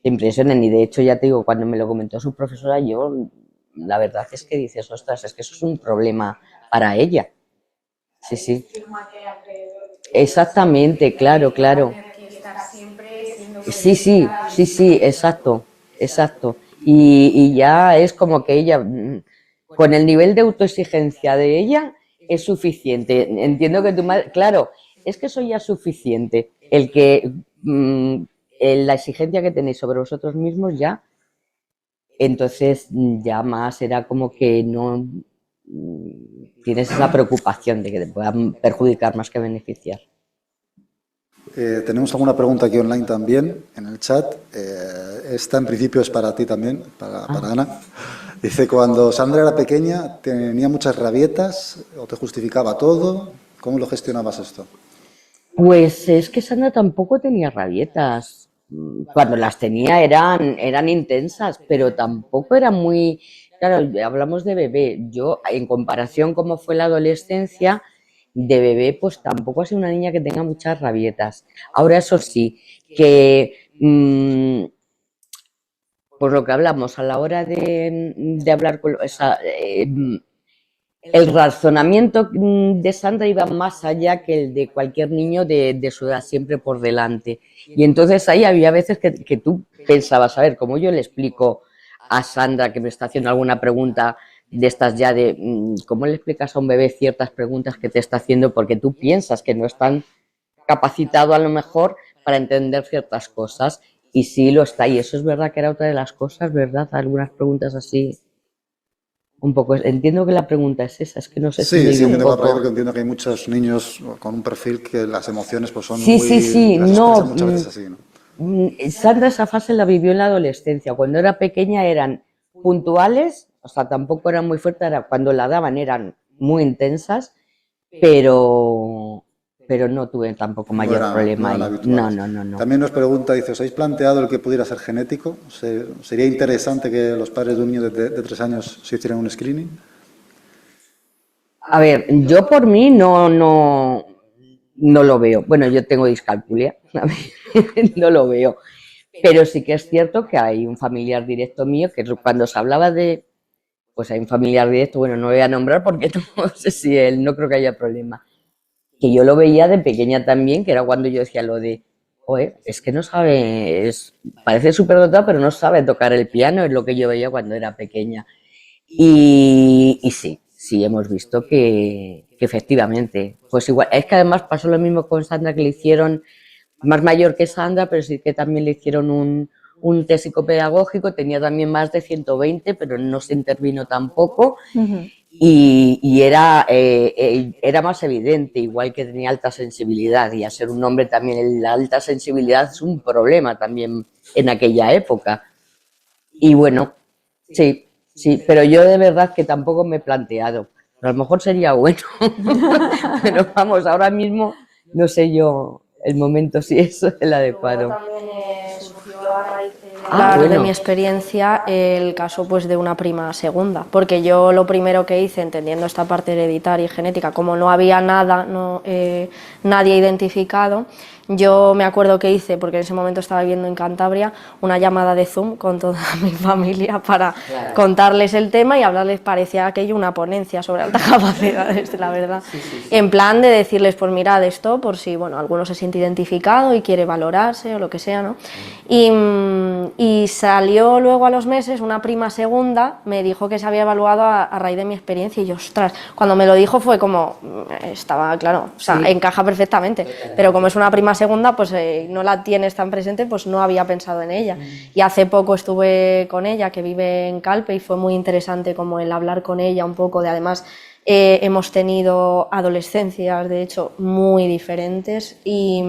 impresionan. Y de hecho, ya te digo, cuando me lo comentó su profesora, yo, la verdad es que dices, ostras, es que eso es un problema para ella. Sí. Exactamente, claro. Sí, exacto. Y ya es como que ella, con el nivel de autoexigencia de ella, es suficiente. Entiendo que tu madre, claro, es que eso ya es suficiente. La exigencia que tenéis sobre vosotros mismos ya, entonces ya más era como que no tienes esa preocupación de que te puedan perjudicar más que beneficiar. Tenemos alguna pregunta aquí online también, en el chat. Esta en principio es para ti también, para Ana. Dice, cuando Sandra era pequeña, ¿tenía muchas rabietas o te justificaba todo? ¿Cómo lo gestionabas esto? Pues es que Sandra tampoco tenía rabietas. Cuando las tenía eran intensas, pero tampoco era muy... Claro, hablamos de bebé. Yo, en comparación cómo fue la adolescencia, de bebé, pues tampoco ha sido una niña que tenga muchas rabietas. Ahora, eso sí, que por lo que hablamos, a la hora de hablar con... el razonamiento de Sandra iba más allá que el de cualquier niño de su edad, siempre por delante. Y entonces ahí había veces que tú pensabas, a ver, ¿cómo yo le explico a Sandra que me está haciendo alguna pregunta de estas ya de cómo le explicas a un bebé ciertas preguntas que te está haciendo porque tú piensas que no están capacitado a lo mejor para entender ciertas cosas y sí lo está, y eso es verdad que era otra de las cosas, ¿verdad? Algunas preguntas así, un poco, entiendo que la pregunta es esa, es que no sé si me Sí, dio un entiendo poco... porque entiendo que hay muchos niños con un perfil que las emociones pues son Sí, muy... sí, sí, las no, expresan muchas veces así, ¿no? Sandra esa fase la vivió en la adolescencia, cuando era pequeña eran puntuales, o sea, tampoco eran muy fuertes, era, cuando la daban eran muy intensas, pero no tuve tampoco mayor No problema eran ahí. No, habituales. no, no, no. También nos pregunta, dice, ¿os habéis planteado el que pudiera ser genético? ¿Sería interesante que los padres de un niño de 3 años se hicieran un screening? A ver, yo por mí no lo veo. Bueno, yo tengo discalculia, no lo veo. Pero sí que es cierto que hay un familiar directo mío que cuando se hablaba de, pues hay un familiar directo, bueno, no voy a nombrar porque no sé si él, no creo que haya problema, que yo lo veía de pequeña también, que era cuando yo decía lo de, oye, es que no sabe, parece súper dotado, pero no sabe tocar el piano, es lo que yo veía cuando era pequeña. Y sí, hemos visto que efectivamente, pues igual, es que además pasó lo mismo con Sandra, que le hicieron, más mayor que Sandra, pero sí que también le hicieron un test psicopedagógico, tenía también más de 120, pero no se intervino tampoco. Y era más evidente, igual que tenía alta sensibilidad, y a ser un hombre también la alta sensibilidad es un problema también en aquella época. Y bueno, sí, pero yo de verdad que tampoco me he planteado. A lo mejor sería bueno, pero vamos, ahora mismo no sé yo el momento si es el adecuado. También surgió a raíz de mi experiencia el caso pues de una prima segunda, porque yo lo primero que hice, entendiendo esta parte hereditaria y genética, como no había nada, nadie identificado, yo me acuerdo que hice, porque en ese momento estaba viviendo en Cantabria, una llamada de Zoom con toda mi familia para contarles el tema y hablarles, parecía aquello una ponencia sobre altas capacidades, la verdad. En plan de decirles, pues mirad esto, por si bueno, alguno se siente identificado y quiere valorarse o lo que sea, ¿no? Y salió luego a los meses una prima segunda, me dijo que se había evaluado a raíz de mi experiencia y yo, ostras, cuando me lo dijo fue como, estaba claro, o sea, encaja perfectamente, pero como es una prima segunda, pues no la tienes tan presente, pues no había pensado en ella. Y hace poco estuve con ella, que vive en Calpe, y fue muy interesante como el hablar con ella un poco de, además, hemos tenido adolescencias, de hecho, muy diferentes y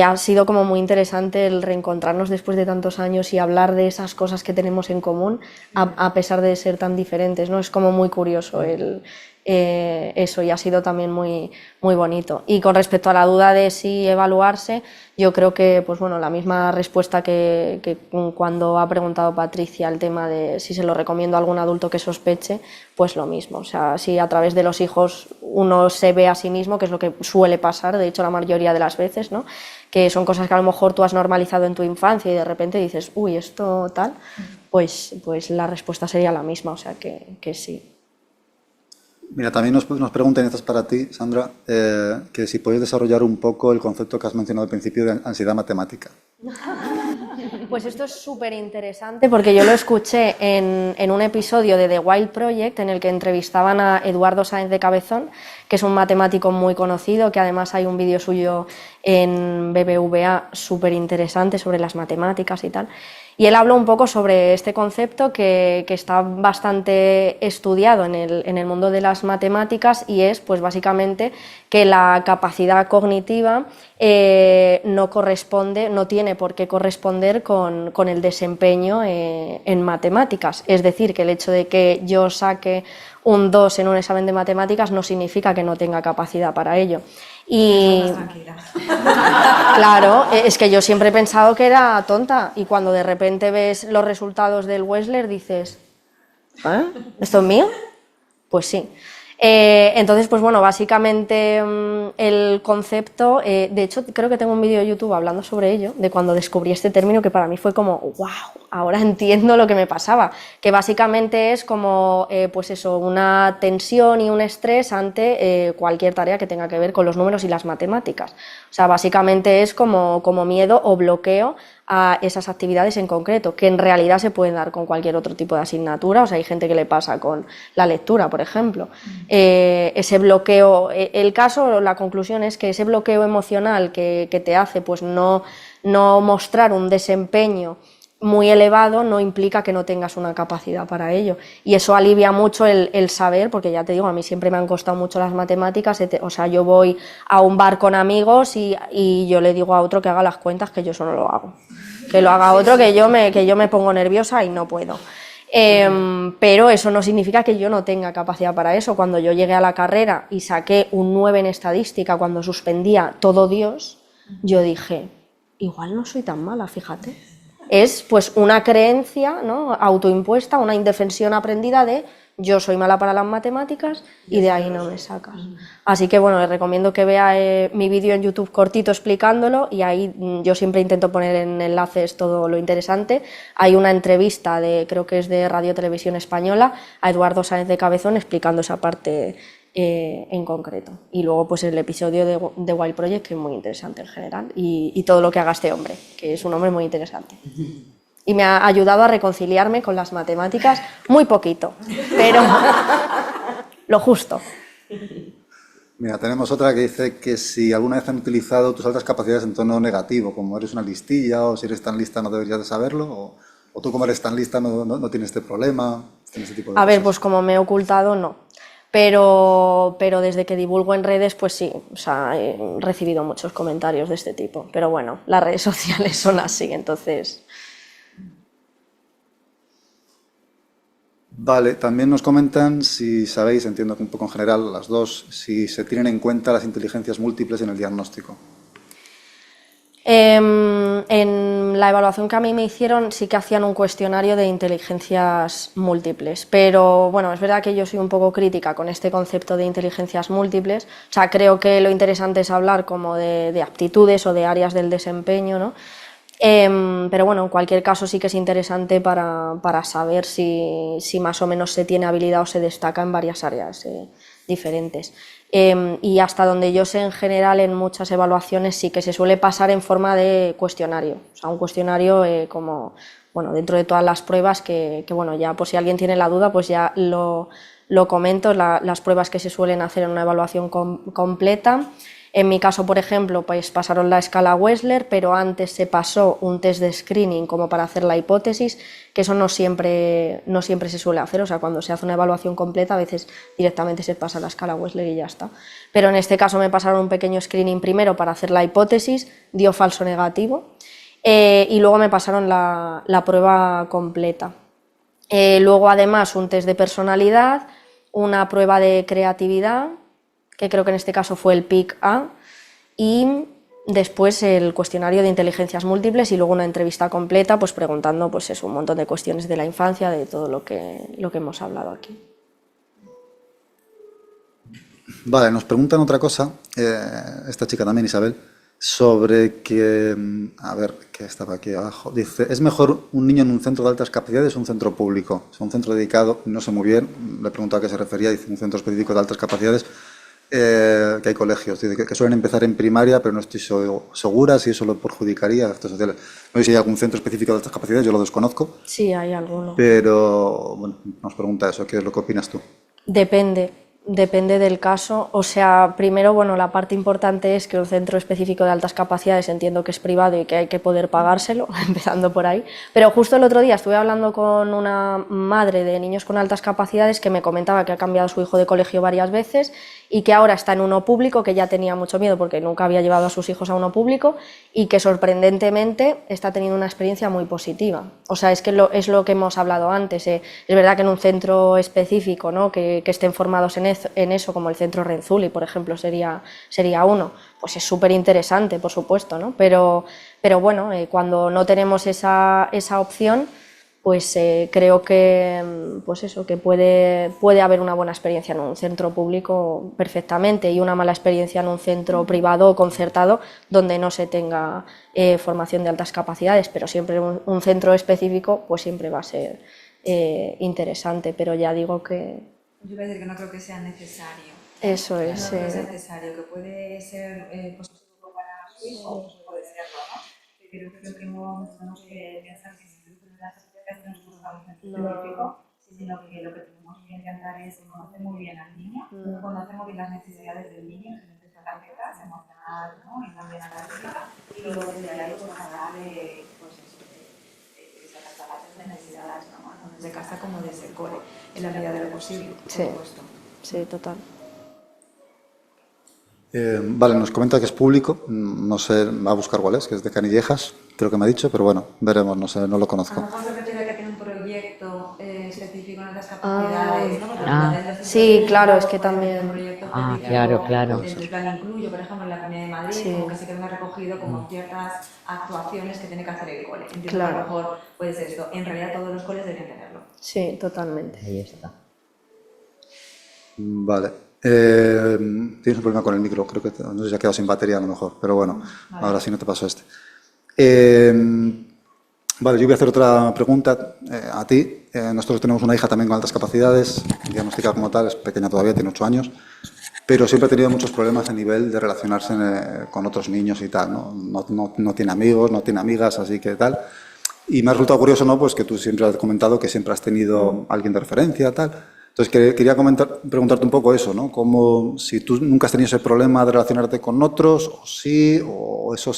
ha sido como muy interesante el reencontrarnos después de tantos años y hablar de esas cosas que tenemos en común a pesar de ser tan diferentes, ¿no? Es como muy curioso eso, y ha sido también muy, muy bonito. Y con respecto a la duda de si evaluarse, yo creo que pues bueno, la misma respuesta que cuando ha preguntado Patricia el tema de si se lo recomiendo a algún adulto que sospeche, pues lo mismo. O sea, si a través de los hijos uno se ve a sí mismo, que es lo que suele pasar, de hecho la mayoría de las veces, ¿no? Que son cosas que a lo mejor tú has normalizado en tu infancia y de repente dices, uy, esto tal, pues la respuesta sería la misma, o sea que sí. Mira, también nos preguntan, y esto es para ti, Sandra, que si puedes desarrollar un poco el concepto que has mencionado al principio de ansiedad matemática. Pues esto es súper interesante porque yo lo escuché en un episodio de The Wild Project en el que entrevistaban a Eduardo Sáenz de Cabezón, que es un matemático muy conocido, que además hay un vídeo suyo en BBVA súper interesante sobre las matemáticas y tal. Y él habló un poco sobre este concepto que está bastante estudiado en el mundo de las matemáticas, y es pues básicamente que la capacidad cognitiva no tiene por qué corresponder con el desempeño en matemáticas. Es decir, que el hecho de que yo saque un 2 en un examen de matemáticas no significa que no tenga capacidad para ello. Y claro, es que yo siempre he pensado que era tonta, y cuando de repente ves los resultados del Wechsler dices, ¿esto es mío? Pues sí. Entonces, pues bueno, básicamente el concepto, de hecho creo que tengo un vídeo de YouTube hablando sobre ello, de cuando descubrí este término, que para mí fue como, wow, ahora entiendo lo que me pasaba, que básicamente es como, pues eso, una tensión y un estrés ante cualquier tarea que tenga que ver con los números y las matemáticas. O sea, básicamente es como miedo o bloqueo a esas actividades en concreto, que en realidad se pueden dar con cualquier otro tipo de asignatura. O sea, hay gente que le pasa con la lectura, por ejemplo. Ese bloqueo, el caso, la conclusión es que ese bloqueo emocional que te hace pues no mostrar un desempeño muy elevado no implica que no tengas una capacidad para ello, y eso alivia mucho el saber, porque ya te digo, a mí siempre me han costado mucho las matemáticas. O sea, yo voy a un bar con amigos y yo le digo a otro que haga las cuentas, que yo eso no lo hago, que lo haga otro, que yo me pongo nerviosa y no puedo. Pero eso no significa que yo no tenga capacidad para eso. Cuando yo llegué a la carrera y saqué un 9 en estadística cuando suspendía todo Dios, yo dije, igual no soy tan mala, fíjate. Es pues una creencia, ¿no?, autoimpuesta, una indefensión aprendida de yo soy mala para las matemáticas y de ahí no me sacas. Así que bueno, les recomiendo que vea mi vídeo en YouTube cortito explicándolo, y ahí yo siempre intento poner en enlaces todo lo interesante. Hay una entrevista creo que es de Radio Televisión Española, a Eduardo Sáenz de Cabezón, explicando esa parte en concreto. Y luego pues el episodio de Wild Project, que es muy interesante en general, y todo lo que haga este hombre, que es un hombre muy interesante. Y me ha ayudado a reconciliarme con las matemáticas, muy poquito, pero lo justo. Mira, tenemos otra que dice que si alguna vez han utilizado tus altas capacidades en tono negativo, como eres una listilla, o si eres tan lista no deberías de saberlo, o tú como eres tan lista no tienes este problema, tienes este tipo de A ver, cosas. pues como me he ocultado, no. Pero desde que divulgo en redes, pues sí, o sea, he recibido muchos comentarios de este tipo. Pero bueno, las redes sociales son así, entonces... Vale, también nos comentan si sabéis, entiendo que un poco en general las dos, si se tienen en cuenta las inteligencias múltiples en el diagnóstico. En la evaluación que a mí me hicieron sí que hacían un cuestionario de inteligencias múltiples, pero bueno, es verdad que yo soy un poco crítica con este concepto de inteligencias múltiples. O sea, creo que lo interesante es hablar como de aptitudes o de áreas del desempeño, ¿no? Pero bueno, en cualquier caso sí que es interesante para saber si más o menos se tiene habilidad o se destaca en varias áreas diferentes. Y hasta donde yo sé, en general, en muchas evaluaciones sí que se suele pasar en forma de cuestionario. O sea, un cuestionario como, bueno, dentro de todas las pruebas que bueno, ya por si alguien tiene la duda, pues ya lo comento, las pruebas que se suelen hacer en una evaluación completa. En mi caso, por ejemplo, pues pasaron la escala Wechsler, pero antes se pasó un test de screening como para hacer la hipótesis, que eso no siempre se suele hacer. O sea, cuando se hace una evaluación completa, a veces directamente se pasa la escala Wechsler y ya está. Pero en este caso me pasaron un pequeño screening primero para hacer la hipótesis, dio falso negativo, y luego me pasaron la prueba completa. Luego, además, un test de personalidad, una prueba de creatividad, que creo que en este caso fue el PIC-A, y después el cuestionario de inteligencias múltiples, y luego una entrevista completa, pues preguntando pues eso, un montón de cuestiones de la infancia, de todo lo que hemos hablado aquí. Vale, nos preguntan otra cosa, esta chica también, Isabel, sobre que, a ver, que estaba aquí abajo, dice, ¿es mejor un niño en un centro de altas capacidades o un centro público? Es un centro dedicado, no sé muy bien, le he preguntado a qué se refería, dice un centro específico de altas capacidades, que hay colegios que suelen empezar en primaria, pero no estoy segura si eso lo perjudicaría a actos sociales. No sé si hay algún centro específico de altas capacidades, yo lo desconozco. Sí, hay alguno. Pero bueno, nos pregunta eso, ¿qué es lo que opinas tú? Depende del caso. O sea, primero, bueno, la parte importante es que un centro específico de altas capacidades entiendo que es privado y que hay que poder pagárselo, empezando por ahí. Pero justo el otro día estuve hablando con una madre de niños con altas capacidades que me comentaba que ha cambiado a su hijo de colegio varias veces y que ahora está en uno público, que ya tenía mucho miedo porque nunca había llevado a sus hijos a uno público, y que sorprendentemente está teniendo una experiencia muy positiva. O sea, es que es lo que hemos hablado antes. Es verdad que en un centro específico, ¿no?, que estén formados en eso, como el centro Renzulli, por ejemplo, sería uno, pues es súper interesante, por supuesto, ¿no? Pero bueno, cuando no tenemos esa opción, pues creo que, pues eso, que puede haber una buena experiencia en un centro público perfectamente y una mala experiencia en un centro privado o concertado donde no se tenga formación de altas capacidades, pero siempre un centro específico pues siempre va a ser interesante, pero ya digo que... Yo iba a decir que no creo que sea necesario. Eso No es. creo que sea necesario, que puede ser positivo para su hijo, pues puede serlo, ¿no? Pero creo que no tenemos que pensar que si dentro de las sociedades nos gusta un centro específico, sino que lo que tenemos que intentar es conocer muy bien al niño, conocer muy bien las necesidades del niño, diferentes tarjetas, emocional, ¿no? Y también analítica, y luego desde ahí pues darle pues esas catálogos de necesidades, ¿no? Desde casa como desde el cole, en la medida de lo posible, por Sí. supuesto. Sí, total. Vale, nos comenta que es público, no sé, va a buscar cuál es, que es de Canillejas, creo que me ha dicho, pero bueno, veremos, no sé, no lo A conozco. lo mejor se refiere a que tiene un proyecto específico en otras capacidades, ¿no? Porque Ah. algunas veces Sí, claro, es que puede tener también- un proyecto Ah, específico claro. Dentro del plan Incluyo, por ejemplo, en la Comunidad de Madrid, Sí. como que se queda recogido como ciertas actuaciones que tiene que hacer el cole. Entiendo Claro. que a lo mejor puede ser esto. En realidad todos los coles deberían tenerlo. Sí, totalmente. Ahí está. Vale. Tienes un problema con el micro, creo que no sé si ha quedado sin batería a lo mejor, pero bueno, ahora sí no te paso este. Vale, yo voy a hacer otra pregunta a ti. Nosotros tenemos una hija también con altas capacidades, diagnosticada como tal, es pequeña todavía, tiene 8 años, pero siempre ha tenido muchos problemas a nivel de relacionarse con otros niños y tal, ¿no? No tiene amigos, no tiene amigas, así que tal. Y me ha resultado curioso, ¿no? Pues que tú siempre has comentado que siempre has tenido alguien de referencia, tal. Entonces, quería preguntarte un poco eso, ¿no? Como si tú nunca has tenido ese problema de relacionarte con otros, o sí, o eso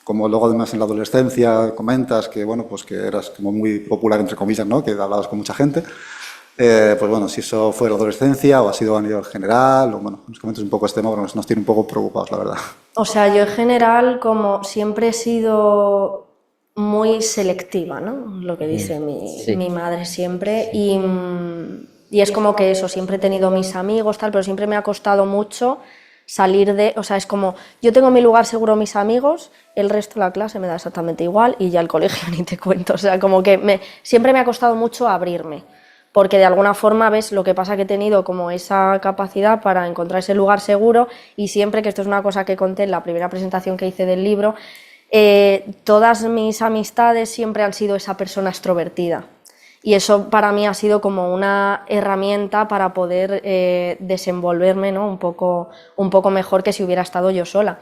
como luego además en la adolescencia comentas que, bueno, pues que eras como muy popular, entre comillas, ¿no? Que hablabas con mucha gente. Pues bueno, si eso fue la adolescencia o ha sido a nivel general, o bueno, nos comentes un poco este tema, porque nos tiene un poco preocupados, la verdad. O sea, yo en general, como siempre he sido muy selectiva, ¿no? Lo que dice Sí. mi madre siempre. Y es como que eso, siempre he tenido mis amigos, tal, pero siempre me ha costado mucho salir de... O sea, es como, yo tengo mi lugar seguro, mis amigos, el resto de la clase me da exactamente igual y ya el colegio ni te cuento. O sea, como que siempre me ha costado mucho abrirme. Porque de alguna forma, ves, lo que pasa que he tenido como esa capacidad para encontrar ese lugar seguro y siempre, que esto es una cosa que conté en la primera presentación que hice del libro, todas mis amistades siempre han sido esa persona extrovertida. Y eso para mí ha sido como una herramienta para poder desenvolverme, ¿no? un poco mejor que si hubiera estado yo sola.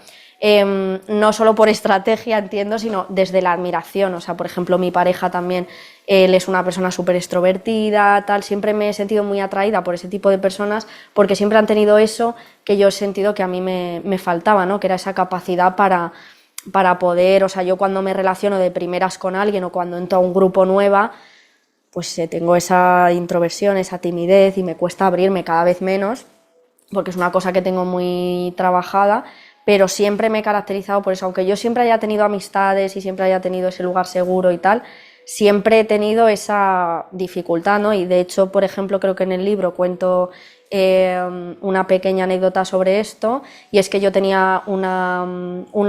No solo por estrategia, entiendo, sino desde la admiración. O sea, por ejemplo, mi pareja también, él es una persona súper extrovertida, tal. Siempre me he sentido muy atraída por ese tipo de personas porque siempre han tenido eso que yo he sentido que a mí me faltaba, ¿no? Que era esa capacidad para poder, o sea, yo cuando me relaciono de primeras con alguien o cuando entro a un grupo nueva, pues tengo esa introversión, esa timidez y me cuesta abrirme cada vez menos porque es una cosa que tengo muy trabajada, pero siempre me he caracterizado por eso, aunque yo siempre haya tenido amistades y siempre haya tenido ese lugar seguro y tal, siempre he tenido esa dificultad, ¿no? Y de hecho, por ejemplo, creo que en el libro cuento una pequeña anécdota sobre esto, y es que yo tenía una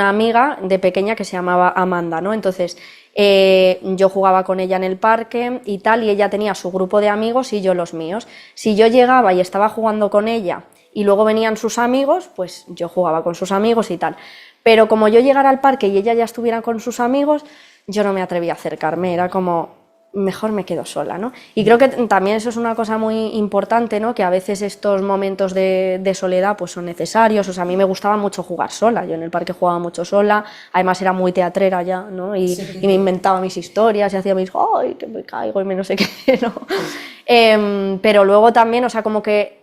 amiga de pequeña que se llamaba Amanda, ¿no? Entonces yo jugaba con ella en el parque y tal, y ella tenía su grupo de amigos y yo los míos. Si yo llegaba y estaba jugando con ella y luego venían sus amigos, pues yo jugaba con sus amigos y tal. Pero como yo llegara al parque y ella ya estuviera con sus amigos, yo no me atrevía a acercarme, era como, mejor me quedo sola, ¿no? Y creo que también eso es una cosa muy importante, ¿no? Que a veces estos momentos de soledad pues son necesarios. O sea, a mí me gustaba mucho jugar sola, yo en el parque jugaba mucho sola, además era muy teatrera ya, ¿no? Y me inventaba mis historias y hacía mis, ¡ay, que me caigo! Y me no sé qué, ¿no? Pero luego también, o sea, como que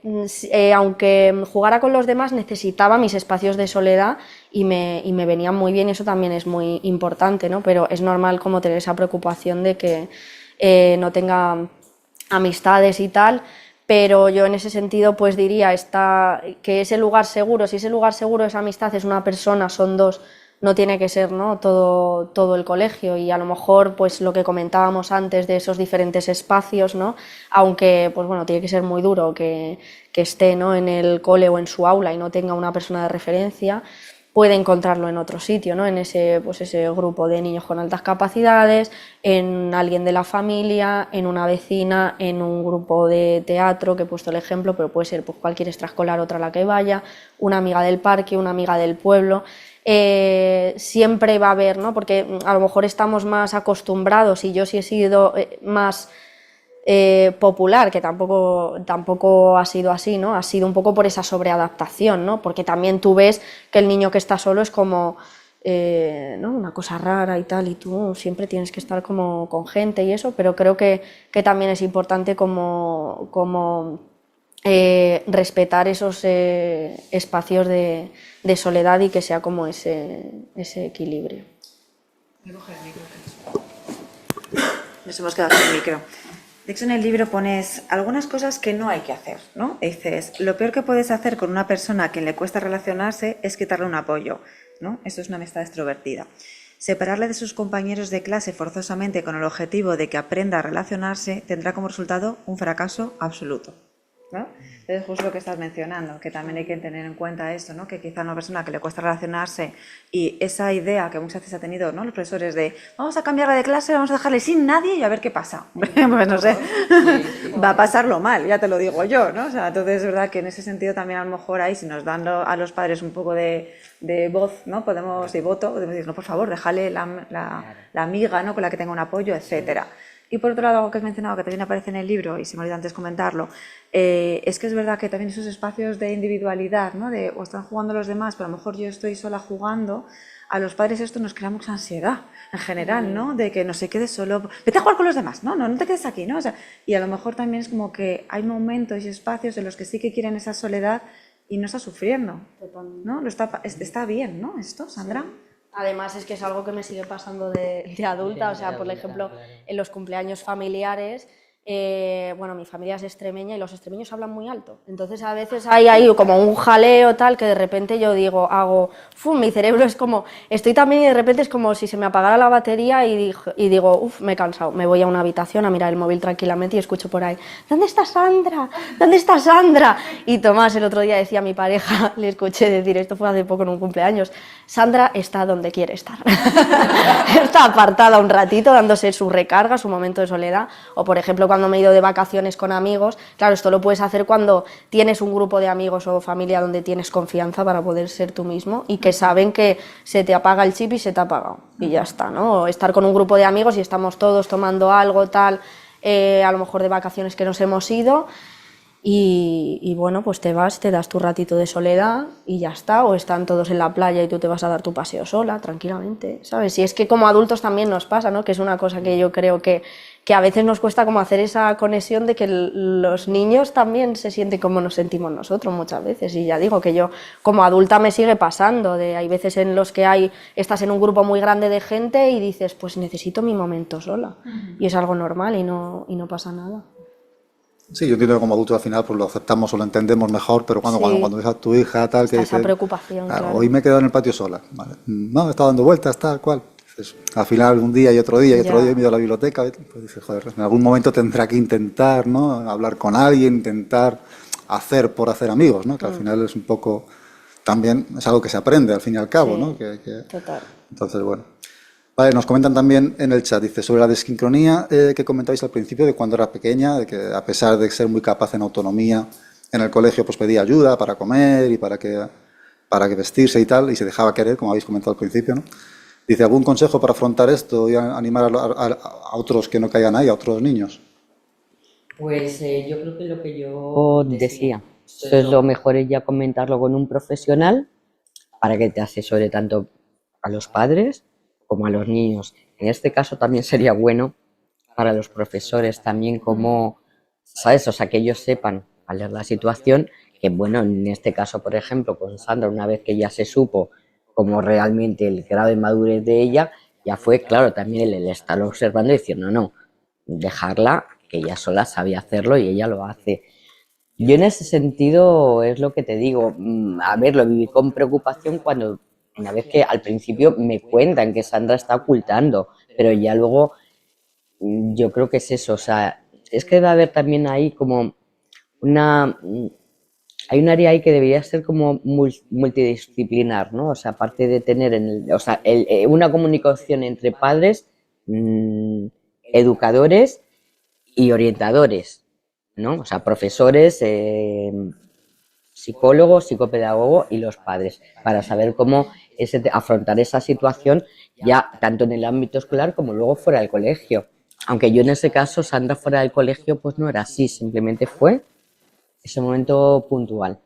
aunque jugara con los demás, necesitaba mis espacios de soledad y me venían muy bien, y eso también es muy importante, ¿no? Pero es normal como tener esa preocupación de que no tenga amistades y tal, pero yo en ese sentido pues diría que ese lugar seguro, si ese lugar seguro, esa amistad es una persona, son dos, no tiene que ser, ¿no? todo el colegio, y a lo mejor pues lo que comentábamos antes de esos diferentes espacios, ¿no? Aunque pues bueno, tiene que ser muy duro que esté, ¿no? en el cole o en su aula y no tenga una persona de referencia, puede encontrarlo en otro sitio, ¿no? En ese, pues ese grupo de niños con altas capacidades, en alguien de la familia, en una vecina, en un grupo de teatro, que he puesto el ejemplo, pero puede ser pues, cualquier extraescolar, otra a la que vaya, una amiga del parque, una amiga del pueblo. Siempre va a haber, ¿no? Porque a lo mejor estamos más acostumbrados, y yo sí he sido más popular, que tampoco ha sido así, ¿no? Ha sido un poco por esa sobreadaptación, ¿no? Porque también tú ves que el niño que está solo es como ¿no? Una cosa rara y tal, y tú siempre tienes que estar como con gente y eso, pero creo que también es importante como respetar esos espacios de soledad y que sea como ese equilibrio. Nos hemos quedado sin micro. De hecho, en el libro pones algunas cosas que no hay que hacer, ¿no? Y dices, lo peor que puedes hacer con una persona a quien le cuesta relacionarse es quitarle un apoyo, ¿no? Esto es una amistad extrovertida. Separarle de sus compañeros de clase forzosamente con el objetivo de que aprenda a relacionarse tendrá como resultado un fracaso absoluto, ¿no? Entonces, justo lo que estás mencionando, que también hay que tener en cuenta esto, ¿no? Que quizá una persona que le cuesta relacionarse y esa idea que muchas veces ha tenido, ¿no? Los profesores de vamos a cambiarla de clase, vamos a dejarle sin nadie y a ver qué pasa. Pues no sé, va a pasarlo mal, ya te lo digo yo, ¿no? O sea, entonces es verdad que en ese sentido también a lo mejor ahí, si nos dan a los padres un poco de voz, ¿no? Podemos, y voto, podemos decir, no, por favor, déjale la amiga, ¿no? Con la que tenga un apoyo, etcétera. Y por otro lado, algo que has mencionado, que también aparece en el libro, y se me olvidó antes comentarlo, es que es verdad que también esos espacios de individualidad, ¿no? De o están jugando los demás, pero a lo mejor yo estoy sola jugando, a los padres esto nos crea mucha ansiedad, en general, ¿no? De que no se quede solo, vete a jugar con los demás, no te quedes aquí, ¿no? O sea, y a lo mejor también es como que hay momentos y espacios en los que sí que quieren esa soledad y no está sufriendo, ¿no? Está bien, ¿no? Esto, Sandra. Además es que es algo que me sigue pasando de adulta, o sea, por ejemplo, en los cumpleaños familiares, bueno, mi familia es extremeña y los extremeños hablan muy alto, entonces a veces hay ahí como un jaleo tal que de repente yo digo, mi cerebro es como, estoy también y de repente es como si se me apagara la batería y digo, me he cansado, me voy a una habitación a mirar el móvil tranquilamente y escucho por ahí, ¿dónde está Sandra? ¿Dónde está Sandra? Y Tomás el otro día decía a mi pareja, le escuché decir, esto fue hace poco en un cumpleaños, Sandra está donde quiere estar, está apartada un ratito dándose su recarga, su momento de soledad, o por ejemplo cuando me he ido de vacaciones con amigos, claro, esto lo puedes hacer cuando tienes un grupo de amigos o familia donde tienes confianza para poder ser tú mismo y que saben que se te apaga el chip y se te ha apagado y ya está, ¿no? O estar con un grupo de amigos y estamos todos tomando algo tal, a lo mejor de vacaciones que nos hemos ido y bueno, pues te vas, te das tu ratito de soledad y ya está, o están todos en la playa y tú te vas a dar tu paseo sola, tranquilamente, ¿sabes? Y es que como adultos también nos pasa, ¿no? Que es una cosa que yo creo que a veces nos cuesta como hacer esa conexión de que los niños también se sienten como nos sentimos nosotros muchas veces, y ya digo que yo como adulta me sigue pasando, hay veces en los que estás en un grupo muy grande de gente y dices, pues necesito mi momento sola, y es algo normal y no pasa nada. Sí, yo entiendo que como adultos al final pues lo aceptamos o lo entendemos mejor, pero cuando ves a tu hija tal que esa dice, preocupación, claro. Hoy me he quedado en el patio sola, ¿vale? No, he estado dando vueltas, tal cual. Entonces, al final un día y otro día y otro día me he ido a la biblioteca, pues dices, joder, en algún momento tendrá que intentar, ¿no? Hablar con alguien, intentar hacer por hacer amigos, ¿no? Que al final es un poco, también es algo que se aprende al fin y al cabo, ¿no? Total. Entonces, bueno. Vale, nos comentan también en el chat, dice, sobre la desincronía que comentabais al principio de cuando era pequeña, de que a pesar de ser muy capaz en autonomía, en el colegio pues pedía ayuda para comer y para que vestirse y tal, y se dejaba querer, como habéis comentado al principio, ¿no? Dice, ¿algún consejo para afrontar esto y animar a otros que no caigan ahí, a otros niños? Pues yo creo que lo que yo decía, eso es lo mejor es ya comentarlo con un profesional para que te asesore tanto a los padres como a los niños. En este caso también sería bueno para los profesores también como, ¿sabes? O sea, que ellos sepan al leer la situación que, bueno, en este caso, por ejemplo, con Sandra, una vez que ya se supo como realmente el grado de madurez de ella, ya fue, claro, también el estarlo observando y decir, no, dejarla, que ella sola sabía hacerlo y ella lo hace. Yo en ese sentido es lo que te digo, a ver, lo viví con preocupación cuando una vez que al principio me cuentan que Sandra está ocultando, pero ya luego yo creo que es eso, o sea, es que va a haber también ahí como una hay un área ahí que debería ser como multidisciplinar, ¿no? O sea, aparte de tener una comunicación entre padres, educadores y orientadores, ¿no? O sea, profesores, psicólogos, psicopedagogos y los padres, para saber cómo afrontar esa situación ya tanto en el ámbito escolar como luego fuera del colegio. Aunque yo en ese caso, Sandra fuera del colegio, pues no era así, simplemente fue ese momento puntual.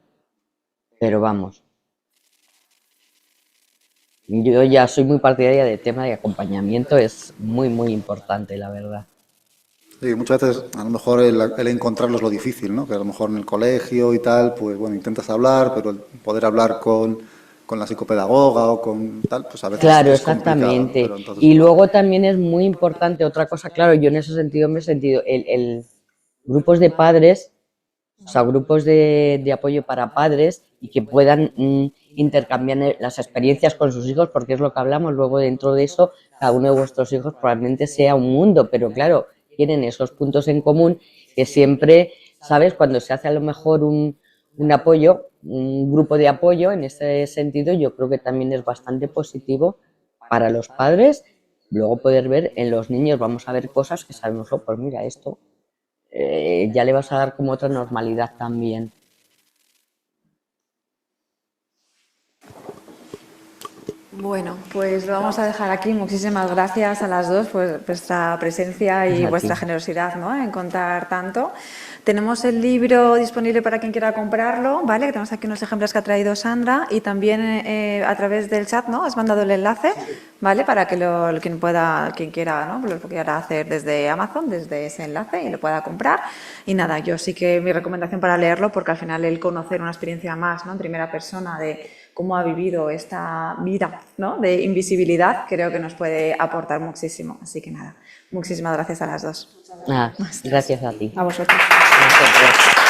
Pero vamos, yo ya soy muy partidaria del tema de acompañamiento, es muy, muy importante, la verdad. Sí, muchas veces a lo mejor el encontrarlo es lo difícil, ¿no? Que a lo mejor en el colegio y tal, pues bueno, intentas hablar, pero el poder hablar con la psicopedagoga o con tal, pues a veces Claro, es complicado, ¿no? exactamente. Pero entonces, Y pues, luego también es muy importante otra cosa, claro, yo en ese sentido me he sentido el grupos de padres, o sea, grupos de apoyo para padres y que puedan intercambiar las experiencias con sus hijos, porque es lo que hablamos, luego dentro de eso, cada uno de vuestros hijos probablemente sea un mundo, pero claro, tienen esos puntos en común que siempre, ¿sabes? Cuando se hace a lo mejor un apoyo, un grupo de apoyo, en ese sentido, yo creo que también es bastante positivo para los padres, luego poder ver en los niños, vamos a ver cosas que sabemos, oh, pues mira, esto ya le vas a dar como otra normalidad también. Bueno, pues lo vamos a dejar aquí. Muchísimas gracias a las dos por vuestra presencia y A vuestra ti. generosidad, ¿no?, en contar tanto. Tenemos el libro disponible para quien quiera comprarlo, ¿vale? Que tenemos aquí unos ejemplos que ha traído Sandra y también a través del chat, ¿no? Has mandado el enlace, ¿vale? Para que quien quiera, ¿no? Lo quiera hacer desde Amazon, desde ese enlace y lo pueda comprar. Y nada, yo sí que mi recomendación para leerlo, porque al final el conocer una experiencia más, ¿no?, en primera persona de cómo ha vivido esta vida, ¿no?, de invisibilidad, creo que nos puede aportar muchísimo. Así que nada, muchísimas gracias a las dos. Gracias a ti. A vosotros. A vosotros.